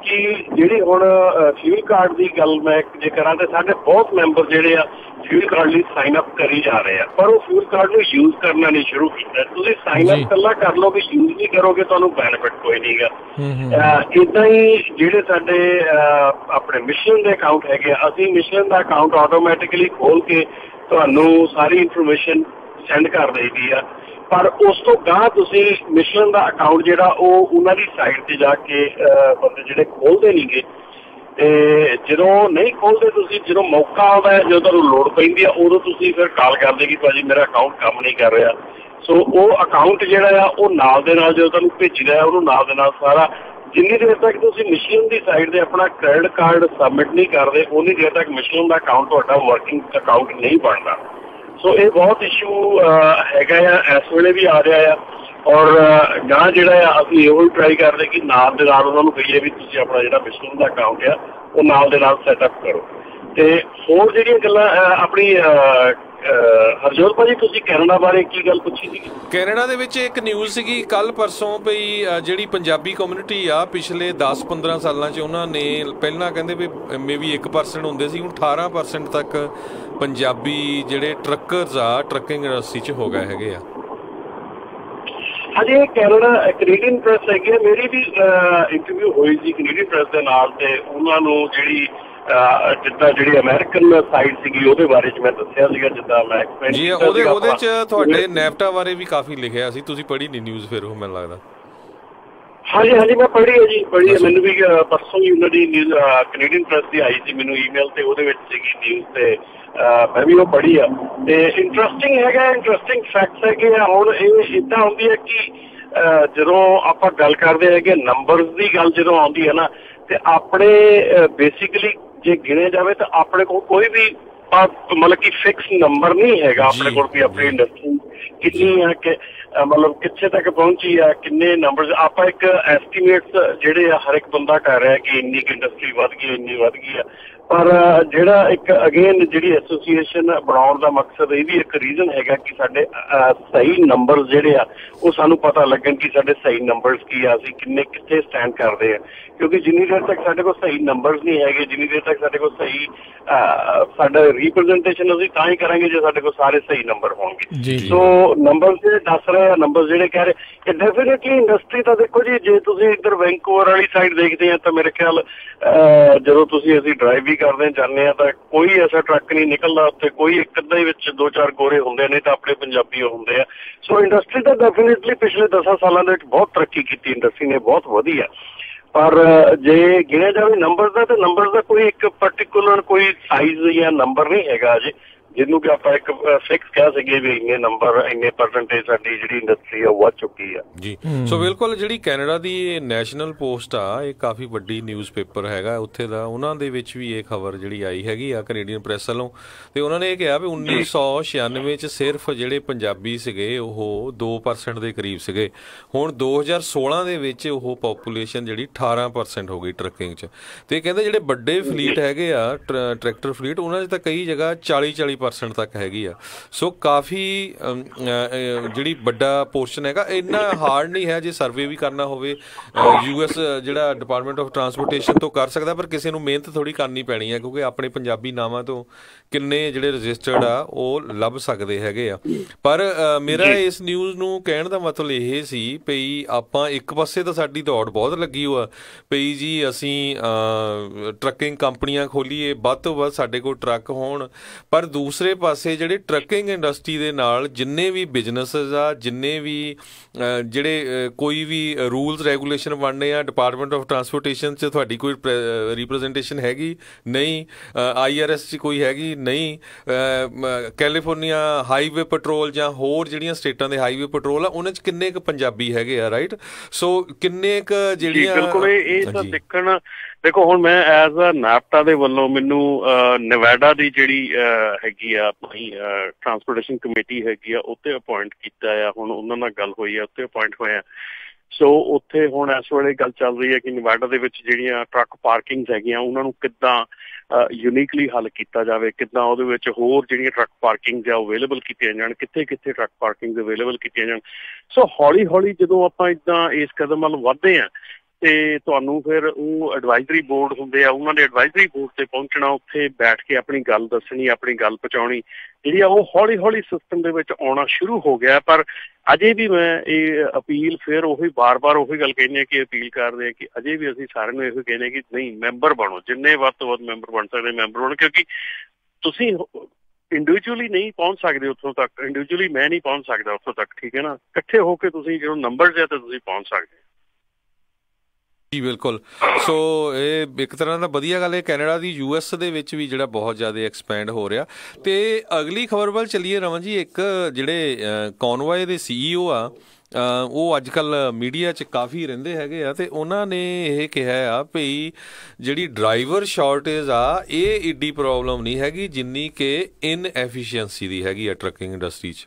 ਕਿ ਜਿਹੜੀ ਹੁਣ ਫਿਊਲ ਕਾਰਡ ਦੀ ਗੱਲ ਮੈਂ ਜੇ ਕਰਾਂ ਤੇ ਸਾਡੇ ਬਹੁਤ ਮੈਂਬਰ ਜਿਹੜੇ ਆ ਫਿਊਲ ਕਾਰਡ ਲਈ ਸਾਈਨ ਅਪ ਕਰੀ ਜਾ ਰਹੇ ਆ, ਪਰ ਉਹ ਫਿਊਲ ਕਾਰਡ ਨੂੰ ਯੂਜ਼ ਕਰਨਾ ਨਹੀਂ ਸ਼ੁਰੂ ਕੀਤਾ। ਤੁਸੀਂ ਸਾਈਨ ਅਪ ਇਕੱਲਾ ਕਰ ਲਓਗੇ, ਯੂਜ਼ ਨਹੀਂ ਕਰੋਗੇ, ਤੁਹਾਨੂੰ ਬੈਨੀਫਿਟ ਕੋਈ ਨਹੀਂ ਗਾ। ਇੱਦਾਂ ਹੀ ਜਿਹੜੇ ਸਾਡੇ ਆਪਣੇ ਮਿਸ਼ਨ ਦੇ ਅਕਾਊਂਟ ਹੈਗੇ ਆ, ਅਸੀਂ ਮਿਸ਼ਨ ਦਾ ਅਕਾਊਂਟ ਆਟੋਮੈਟਿਕਲੀ ਖੋਲ ਕੇ ਤੁਹਾਨੂੰ ਸਾਰੀ ਇਨਫੋਰਮੇਸ਼ਨ ਸੈਂਡ ਕਰ ਦੇਈਦੀ ਆ। ਪਰ ਉਸ ਤੋਂ ਗਾਂ ਤੁਸੀਂ ਮਿਸ਼ਨ ਦਾ ਅਕਾਊਂਟ ਜਿਹੜਾ ਉਹ ਉਹਨਾਂ ਦੀ ਸਾਈਟ ਤੇ ਜਾ ਕੇ ਬੰਦੇ ਜਿਹੜੇ ਖੋਲਦੇ ਨਹੀਂਗੇ, ਤੇ ਜਦੋਂ ਨਹੀਂ ਖੋਲਦੇ ਤੁਸੀਂ, ਜਦੋਂ ਮੌਕਾ ਆਉਂਦਾ ਹੈ, ਜਦੋਂ ਤੁਹਾਨੂੰ ਲੋੜ ਪੈਂਦੀ ਆ, ਉਦੋਂ ਤੁਸੀਂ ਫਿਰ ਕਾਲ ਕਰਦੇ ਕਿ ਭਾਜੀ ਮੇਰਾ ਅਕਾਊਂਟ ਕੰਮ ਨਹੀਂ ਕਰ ਰਿਹਾ। ਸੋ ਉਹ ਅਕਾਊਂਟ ਜਿਹੜਾ ਆ ਉਹ ਨਾਲ ਦੇ ਨਾਲ ਜਦੋਂ ਤੁਹਾਨੂੰ ਭੇਜਦਾ ਉਹਨੂੰ ਨਾਲ ਦੇ ਨਾਲ ਸਾਰਾ, ਜਿੰਨੀ ਦੇਰ ਤੱਕ ਤੁਸੀਂ ਮਿਸ਼ਨ ਦੀ ਸਾਈਡ ਤੇ ਆਪਣਾ ਕ੍ਰੈਡਿਟ ਕਾਰਡ ਸਬਮਿਟ ਨਹੀਂ ਕਰਦੇ ਉਨੀ ਦੇਰ ਤੱਕ ਮਿਸ਼ਨ ਦਾ ਅਕਾਊਂਟ ਤੁਹਾਡਾ ਵਰਕਿੰਗ ਅਕਾਊਂਟ ਨਹੀਂ ਬਣਦਾ। ਸੋ ਇਹ ਬਹੁਤ ਇਸ਼ੂ ਹੈਗਾ ਆ, ਇਸ ਵੇਲੇ ਵੀ ਆ ਰਿਹਾ ਆ। ਔਰ ਗਾਂ ਜਿਹੜਾ ਆ ਅਸੀਂ ਇਹੋ ਹੀ ਟਰਾਈ ਕਰਦੇ ਕਿ ਨਾਲ ਦੇ ਨਾਲ ਉਹਨਾਂ ਨੂੰ ਕਹੀਏ ਵੀ ਤੁਸੀਂ ਆਪਣਾ ਜਿਹੜਾ ਮਿਸ਼ਨ ਦਾ ਅਕਾਊਂਟ ਆ ਉਹ ਨਾਲ ਦੇ ਨਾਲ ਸੈਟਅਪ ਕਰੋ। ਤੇ ਹੋਰ ਜਿਹੜੀਆਂ ਗੱਲਾਂ ਆਪਣੀ ਹਰਜੋਤ ਭਾਜੀ ਤੁਸੀਂ ਕੈਨੇਡਾ ਬਾਰੇ ਕੀ ਗੱਲ ਪੁੱਛੀ ਸੀ? ਕੈਨੇਡਾ ਦੇ ਵਿੱਚ ਇੱਕ ਨਿਊਜ਼ ਸੀਗੀ ਕੱਲ ਪਰਸੋਂ ਵੀ ਜਿਹੜੀ ਪੰਜਾਬੀ ਕਮਿਊਨਿਟੀ ਆ ਪਿਛਲੇ 10-15 ਸਾਲਾਂ 'ਚ ਉਹਨਾਂ ਨੇ ਪਹਿਲਾਂ ਕਹਿੰਦੇ ਵੀ ਮੇਬੀ 1% ਹੁੰਦੇ ਸੀ, ਹੁਣ 18% ਤੱਕ ਪੰਜਾਬੀ ਜਿਹੜੇ ਟਰੱਕਰਸ ਆ ਟਰੱਕਿੰਗ ਇੰਡਸਟਰੀ 'ਚ ਹੋ ਗਏ ਹੈਗੇ ਆ। ਹਾਂਜੀ, ਇਹ ਕੈਨੇਡੀਅਨ ਪ੍ਰੈਸ ਹੈਗੀ ਆ। ਮੇਰੀ ਵੀ ਇੰਟਰਵਿਊ ਹੋਈ ਸੀ ਕੈਨੇਡੀਅਨ ਪ੍ਰੈਸ ਦੇ ਨਾਲ, ਤੇ ਉਹਨਾਂ ਨੂੰ ਜਿੱਦਾਂ ਜਿਹੜੀ ਅਮਰੀਕਨ ਸਾਈਡ ਸੀਗੀ ਉਹਦੇ ਬਾਰੇ 'ਚ ਮੈਂ ਦੱਸਿਆ ਸੀਗਾ, ਜਿੱਦਾਂ ਮੈਂ ਐਕਸਪਲੇਨ ਜੀ ਉਹਦੇ 'ਚ ਤੁਹਾਡੇ ਨੈਫਟਾ ਬਾਰੇ ਵੀ ਕਾਫੀ ਲਿਖਿਆ ਸੀ, ਤੁਸੀਂ ਪੜ੍ਹੀ ਨਹੀਂ ਨਿਊਜ਼ ਫਿਰ ਉਹ ਮੈਨੂੰ ਲੱਗਦਾ? ਹਾਂਜੀ ਮੈਂ ਪੜ੍ਹੀ ਹੈ ਜੀ, ਪੜ੍ਹੀ ਹੈ। ਮੈਨੂੰ ਵੀ ਪਰਸੋਂ ਹੀ ਉਹਨਾਂ ਦੀ ਨਿਊਜ਼ ਕੈਨੇਡੀਅਨ ਪ੍ਰੈਸ ਦੀ ਆਈ ਸੀ ਮੈਨੂੰ ਈਮੇਲ ਤੇ, ਉਹਦੇ ਵਿੱਚ ਸੀਗੀ ਨਿਊਜ਼, ਤੇ ਮੈਂ ਵੀ ਉਹ ਪੜ੍ਹੀ ਆ। ਤੇ ਇੰਟਰਸਟਿੰਗ ਹੈਗਾ, ਇੰਟਰਸਟਿੰਗ ਫੈਕਟਸ ਹੈਗੇ ਆ। ਹੁਣ ਇਹ ਇੱਦਾਂ ਹੁੰਦੀ ਹੈ ਕਿ ਜਦੋਂ ਆਪਾਂ ਗੱਲ ਕਰਦੇ ਹੈਗੇ ਨੰਬਰਸ ਦੀ ਗੱਲ ਜਦੋਂ ਆਉਂਦੀ ਹੈ ਨਾ, ਤੇ ਆਪਣੇ ਬੇਸਿਕਲੀ ਜੇ ਗਿਣਿਆ ਜਾਵੇ ਤਾਂ ਆਪਣੇ ਕੋਲ ਕੋਈ ਵੀ ਮਤਲਬ ਕਿ ਫਿਕਸ ਨੰਬਰ ਨਹੀਂ ਹੈਗਾ ਆਪਣੇ ਕੋਲ ਵੀ ਆਪਣੀ ਇੰਡਸਟਰੀ ਕਿੰਨੀ ਆ, ਕਿ ਮਤਲਬ ਕਿੱਥੇ ਤੱਕ ਪਹੁੰਚੀ ਆ, ਕਿੰਨੇ ਨੰਬਰ। ਆਪਾਂ ਇੱਕ ਐਸਟੀਮੇਟਸ ਜਿਹੜੇ ਆ ਹਰ ਇੱਕ ਬੰਦਾ ਕਰ ਰਿਹਾ ਕਿ ਇੰਨੀ ਕੁ ਇੰਡਸਟਰੀ ਵੱਧ ਗਈ, ਇੰਨੀ ਵੱਧ ਗਈ ਆ, ਪਰ ਜਿਹੜਾ ਇੱਕ ਅਗੇਨ ਜਿਹੜੀ ਐਸੋਸੀਏਸ਼ਨ ਬਣਾਉਣ ਦਾ ਮਕਸਦ ਇਹ ਵੀ ਇੱਕ ਰੀਜ਼ਨ ਹੈਗਾ ਕਿ ਸਾਡੇ ਸਹੀ ਨੰਬਰ ਜਿਹੜੇ ਆ ਉਹ ਸਾਨੂੰ ਪਤਾ ਲੱਗਣ ਕਿ ਸਾਡੇ ਸਹੀ ਨੰਬਰਸ ਕੀ ਆ, ਅਸੀਂ ਕਿੱਥੇ ਸਟੈਂਡ ਕਰਦੇ ਆ। ਕਿਉਂਕਿ ਜਿੰਨੀ ਦੇਰ ਤੱਕ ਸਾਡੇ ਕੋਲ ਸਹੀ ਨੰਬਰਸ ਨਹੀਂ ਹੈਗੇ, ਜਿੰਨੀ ਦੇਰ ਤੱਕ ਸਾਡੇ ਕੋਲ ਸਹੀ ਸਾਡਾ ਰੀਪ੍ਰਜੈਂਟੇਸ਼ਨ ਅਸੀਂ ਤਾਂ ਹੀ ਕਰਾਂਗੇ ਜੇ ਸਾਡੇ ਕੋਲ ਸਾਰੇ ਸਹੀ ਨੰਬਰ ਹੋਣਗੇ। ਸੋ ਨੰਬਰ ਜਿਹੜੇ ਦੱਸ ਰਹੇ ਆ, ਨੰਬਰ ਜਿਹੜੇ ਕਹਿ ਰਹੇ, ਇਹ ਡੈਫੀਨੇਟਲੀ ਇੰਡਸਟਰੀ ਤਾਂ ਦੇਖੋ ਜੀ, ਜੇ ਤੁਸੀਂ ਇੱਧਰ ਵੈਂਕੂਵਰ ਵਾਲੀ ਸਾਈਡ ਦੇਖਦੇ ਆ ਤਾਂ ਮੇਰੇ ਖਿਆਲ ਜਦੋਂ ਅਸੀਂ ਡਰਾਈਵ ਕਰਦੇ ਜਾਂਦੇ ਆ ਤਾਂ ਕੋਈ ਐਸਾ ਟਰੱਕ ਨਹੀਂ ਨਿਕਲਦਾ ਉੱਥੇ, ਕੋਈ ਇੱਕ ਅੱਧਾ ਹੀ ਵਿੱਚ 2-4 ਗੋਰੇ ਹੁੰਦੇ ਨੇ ਤਾਂ ਆਪਣੇ ਪੰਜਾਬੀ ਹੁੰਦੇ ਆ। ਸੋ ਇੰਡਸਟਰੀ ਤਾਂ ਡੈਫੀਨੇਟਲੀ ਪਿਛਲੇ 10 ਸਾਲਾਂ ਦੇ ਵਿੱਚ ਬਹੁਤ ਤਰੱਕੀ ਕੀਤੀ, ਇੰਡਸਟਰੀ ਨੇ ਬਹੁਤ ਵਧੀਆ। ਪਰ ਜੇ ਗਿਣਿਆ ਜਾਵੇ ਨੰਬਰ ਦਾ, ਤਾਂ ਨੰਬਰ ਦਾ ਕੋਈ ਇੱਕ ਪਰਟੀਕੂਲਰ ਕੋਈ ਸਾਈਜ਼ ਜਾਂ ਨੰਬਰ ਨਹੀਂ ਹੈਗਾ ਅਜੇ ਜਿਹਨੂੰ ਕਿ ਆਪਾਂ ਇੱਕ ਫਿਕਸ ਕਹਿ ਸਕੀਏ ਵੀ ਇੰਨੇ ਨੰਬਰ, ਇੰਨੇ ਪਰਸੈਂਟੇਜ ਸਾਡੀ ਜਿਹੜੀ ਇੰਡਸਟਰੀ ਆ ਉਹ ਵੱਧ ਚੁੱਕੀ ਆ ਜੀ। ਸੋ ਬਿਲਕੁਲ ਜਿਹੜੀ ਕੈਨੇਡਾ ਦੀ ਨੈਸ਼ਨਲ ਪੋਸਟ ਆ, ਇਹ ਕਾਫੀ ਵੱਡੀ ਨਿਊਜ਼ ਪੇਪਰ ਹੈਗਾ ਉੱਥੇ ਦਾ, ਉਹਨਾਂ ਦੇ ਵਿੱਚ ਵੀ ਇਹ ਖਬਰ ਜਿਹੜੀ ਆਈ ਹੈਗੀ ਆ ਕੈਨੇਡੀਅਨ ਪ੍ਰੈਸ ਵੱਲੋਂ, ਤੇ ਉਹਨਾਂ ਨੇ ਇਹ ਕਿਹਾ ਵੀ 1996 'ਚ ਸਿਰਫ ਜਿਹੜੇ ਪੰਜਾਬੀ ਸੀਗੇ ਉਹ 2% ਦੇ ਕਰੀਬ ਸੀਗੇ, ਹੁਣ 2016 ਦੇ ਵਿੱਚ ਉਹ ਪਾਪੂਲੇਸ਼ਨ ਜਿਹੜੀ 18% ਹੋ ਗਈ ਟਰੱਕਿੰਗ 'ਚ। ਤੇ ਕਹਿੰਦੇ ਜਿਹੜੇ ਵੱਡੇ ਫਲੀਟ ਹੈਗੇ ਆ ਟਰੈਕਟਰ ਫਲੀਟ, ਉਹਨਾਂ 'ਚ ਤਾਂ ਕਈ ਜਗ੍ਹਾ 40% ਤੱਕ ਹੈਗੀ ਆ। ਸੋ ਕਾਫੀ ਜਿਹੜੀ ਵੱਡਾ ਪੋਰਸ਼ਨ ਹੈਗਾ, ਇੰਨਾ ਹਾਰਡ ਨਹੀਂ ਹੈ ਜੇ ਸਰਵੇ ਵੀ ਕਰਨਾ ਹੋਵੇ। US ਜਿਹੜਾ ਡਿਪਾਰਟਮੈਂਟ ਆਫ ਟਰਾਂਸਪੋਰਟੇਸ਼ਨ ਤੋਂ ਕਰ ਸਕਦਾ, ਪਰ ਕਿਸੇ ਨੂੰ ਮਿਹਨਤ ਥੋੜ੍ਹੀ ਕਰਨੀ ਪੈਣੀ ਹੈ, ਕਿਉਂਕਿ ਆਪਣੇ ਪੰਜਾਬੀ ਨਾਵਾਂ ਤੋਂ ਕਿੰਨੇ ਜਿਹੜੇ ਰਜਿਸਟਰਡ ਆ ਉਹ ਲੱਭ ਸਕਦੇ ਹੈਗੇ ਆ। ਪਰ ਮੇਰਾ ਇਸ ਨਿਊਜ਼ ਨੂੰ ਕਹਿਣ ਦਾ ਮਤਲਬ ਇਹ ਸੀ ਪਈ ਆਪਾਂ ਇੱਕ ਪਾਸੇ ਤਾਂ ਸਾਡੀ ਦੌੜ ਬਹੁਤ ਲੱਗੀ ਹੋਆ ਪਈ ਜੀ, ਅਸੀਂ ਟਰੱਕਿੰਗ ਕੰਪਨੀਆਂ ਖੋਲੀਏ, ਵੱਧ ਤੋਂ ਵੱਧ ਸਾਡੇ ਕੋਲ ਟਰੱਕ ਹੋਣ, ਪਰ ਦੂਸਰੇ ਪਾਸੇ ਜਿਹੜੇ ਟਰੱਕਿੰਗ ਇੰਡਸਟਰੀ ਦੇ ਨਾਲ ਜਿੰਨੇ ਵੀ ਬਿਜ਼ਨਸਿਸ ਆ, ਜਿੰਨੇ ਵੀ ਜਿਹੜੇ ਕੋਈ ਵੀ ਰੂਲਸ ਰੈਗੂਲੇਸ਼ਨ ਬਣਨੇ ਆ, ਡਿਪਾਰਟਮੈਂਟ ਆਫ ਟਰਾਂਸਪੋਰਟੇਸ਼ਨ 'ਚ ਤੁਹਾਡੀ ਕੋਈ ਰਿਪਰੈਜ਼ੈਂਟੇਸ਼ਨ ਹੈਗੀ ਨਹੀਂ, IRS 'ਚ ਕੋਈ ਹੈਗੀ ਨਹੀਂ, ਕੈਲੀਫੋਰਨੀਆ ਹਾਈਵੇ ਪੈਟਰੋਲ ਜਾਂ ਹੋਰ ਜਿਹੜੀਆਂ ਸਟੇਟਾਂ ਦੇ ਹਾਈਵੇ ਪੈਟਰੋਲ ਆ ਉਹਨਾਂ 'ਚ ਕਿੰਨੇ ਕੁ ਪੰਜਾਬੀ ਹੈਗੇ ਆ, ਰਾਈਟ? ਸੋ ਕਿੰਨੇ ਕੁ ਜਿਹੜੀਆਂ ਬਿਲਕੁਲ ਇਹ ਤਾਂ ਦੇਖਣ, ਦੇਖੋ ਹੁਣ ਮੈਂ ਐਜ਼ ਅ ਨਾਪਟਾ ਦੇ ਵੱਲੋਂ ਮੈਨੂੰ ਨੇਵਾਡਾ ਦੀ ਜਿਹੜੀ ਹੈਗੀ ਆ ਆਪਣੀ ਟਰਾਂਸਪੋਰਟੇਸ਼ਨ ਕਮੇਟੀ ਹੈਗੀ ਆ ਉੱਥੇ ਅਪੁਆਇੰਟ ਕੀਤਾ ਆ, ਹੁਣ ਉਹਨਾਂ ਨਾਲ ਗੱਲ ਹੋਈ ਆ, ਉੱਥੇ ਅਪੁਆਇੰਟ ਹੋਇਆ। ਸੋ ਉੱਥੇ ਹੁਣ ਇਸ ਵੇਲੇ ਗੱਲ ਚੱਲ ਰਹੀ ਹੈ ਕਿ ਨੇਵਾਡਾ ਦੇ ਵਿੱਚ ਜਿਹੜੀਆਂ ਟਰੱਕ ਪਾਰਕਿੰਗਸ ਹੈਗੀਆਂ ਉਹਨਾਂ ਨੂੰ ਕਿੱਦਾਂ ਯੂਨੀਕਲੀ ਹੱਲ ਕੀਤਾ ਜਾਵੇ, ਕਿੱਦਾਂ ਉਹਦੇ ਵਿੱਚ ਹੋਰ ਜਿਹੜੀਆਂ ਟਰੱਕ ਪਾਰਕਿੰਗਸ ਆ ਅਵੇਲੇਬਲ ਕੀਤੀਆਂ ਜਾਣ, ਕਿੱਥੇ ਟਰੱਕ ਪਾਰਕਿੰਗਸ ਅਵੇਲੇਬਲ ਕੀਤੀਆਂ ਜਾਣ। ਸੋ ਹੌਲੀ ਹੌਲੀ ਜਦੋਂ ਆਪਾਂ ਇੱਦਾਂ ਇਸ ਕਦਮ ਵੱਲ ਵੱਧਦੇ ਹਾਂ ਤੇ ਤੁਹਾਨੂੰ ਫਿਰ ਉਹ ਐਡਵਾਈਜ਼ਰੀ ਬੋਰਡ ਹੁੰਦੇ ਆ, ਉਹਨਾਂ ਦੇ ਐਡਵਾਈਜ਼ਰੀ ਬੋਰਡ ਤੇ ਪਹੁੰਚਣਾ, ਉੱਥੇ ਬੈਠ ਕੇ ਆਪਣੀ ਗੱਲ ਦੱਸਣੀ, ਆਪਣੀ ਗੱਲ ਪਹੁੰਚਾਉਣੀ ਜਿਹੜੀ ਆ ਉਹ ਹੌਲੀ ਹੌਲੀ ਸਿਸਟਮ ਦੇ ਵਿੱਚ ਆਉਣਾ ਸ਼ੁਰੂ ਹੋ ਗਿਆ। ਪਰ ਅਜੇ ਵੀ ਮੈਂ ਇਹ ਅਪੀਲ ਫਿਰ ਉਹੀ ਬਾਰ-ਬਾਰ ਉਹੀ ਗੱਲ ਕਹਿੰਦੇ ਕਿ ਅਪੀਲ ਕਰਦੇ ਹਾਂ ਕਿ ਅਜੇ ਵੀ ਅਸੀਂ ਸਾਰਿਆਂ ਨੂੰ ਇਹੋ ਕਹਿੰਦੇ ਕਿ ਨਹੀਂ, ਮੈਂਬਰ ਬਣੋ, ਜਿੰਨੇ ਵੱਧ ਤੋਂ ਵੱਧ ਮੈਂਬਰ ਬਣ ਸਕਦੇ ਮੈਂਬਰ ਬਣੋ, ਕਿਉਂਕਿ ਤੁਸੀਂ ਇੰਡੀਵਿਜੂਅਲੀ ਨਹੀਂ ਪਹੁੰਚ ਸਕਦੇ ਉੱਥੋਂ ਤੱਕ, ਇੰਡੀਵਿਜੂਅਲੀ ਮੈਂ ਨਹੀਂ ਪਹੁੰਚ ਸਕਦਾ ਉੱਥੋਂ ਤੱਕ, ਠੀਕ ਹੈ ਨਾ, ਇਕੱਠੇ ਹੋ ਕੇ ਤੁਸੀਂ ਜਦੋਂ ਨੰਬਰਸ ਆ ਤਾਂ ਤੁਸੀਂ ਪਹੁੰਚ ਸਕਦੇ ਜੀ। ਬਿਲਕੁਲ। ਸੋ ਇਹ ਇੱਕ ਤਰ੍ਹਾਂ ਦਾ ਵਧੀਆ ਗੱਲ ਹੈ, ਕੈਨੇਡਾ ਦੀ US ਦੇ ਵਿੱਚ ਵੀ ਜਿਹੜਾ ਬਹੁਤ ਜ਼ਿਆਦਾ ਐਕਸਪੈਂਡ ਹੋ ਰਿਹਾ। ਤੇ ਅਗਲੀ ਖਬਰ ਵੱਲ ਚੱਲੀਏ ਰਮਨ ਜੀ, ਇੱਕ ਜਿਹੜੇ ਕੌਨਵਾਏ ਦੇ CEO ਆ ਉਹ ਅੱਜ ਕੱਲ੍ਹ ਮੀਡੀਆ 'ਚ ਕਾਫੀ ਰਹਿੰਦੇ ਹੈਗੇ ਆ, ਤੇ ਉਹਨਾਂ ਨੇ ਇਹ ਕਿਹਾ ਆ ਭਈ ਜਿਹੜੀ ਡਰਾਈਵਰ ਸ਼ਾਰਟੇਜ ਆ ਇਹ ਏਡੀ ਪ੍ਰੋਬਲਮ ਨਹੀਂ ਹੈਗੀ ਜਿੰਨੀ ਕਿ ਇਨਐਫੀਸ਼ੀਐਂਸੀ ਦੀ ਹੈਗੀ ਆ ਟਰੱਕਿੰਗ ਇੰਡਸਟਰੀ 'ਚ।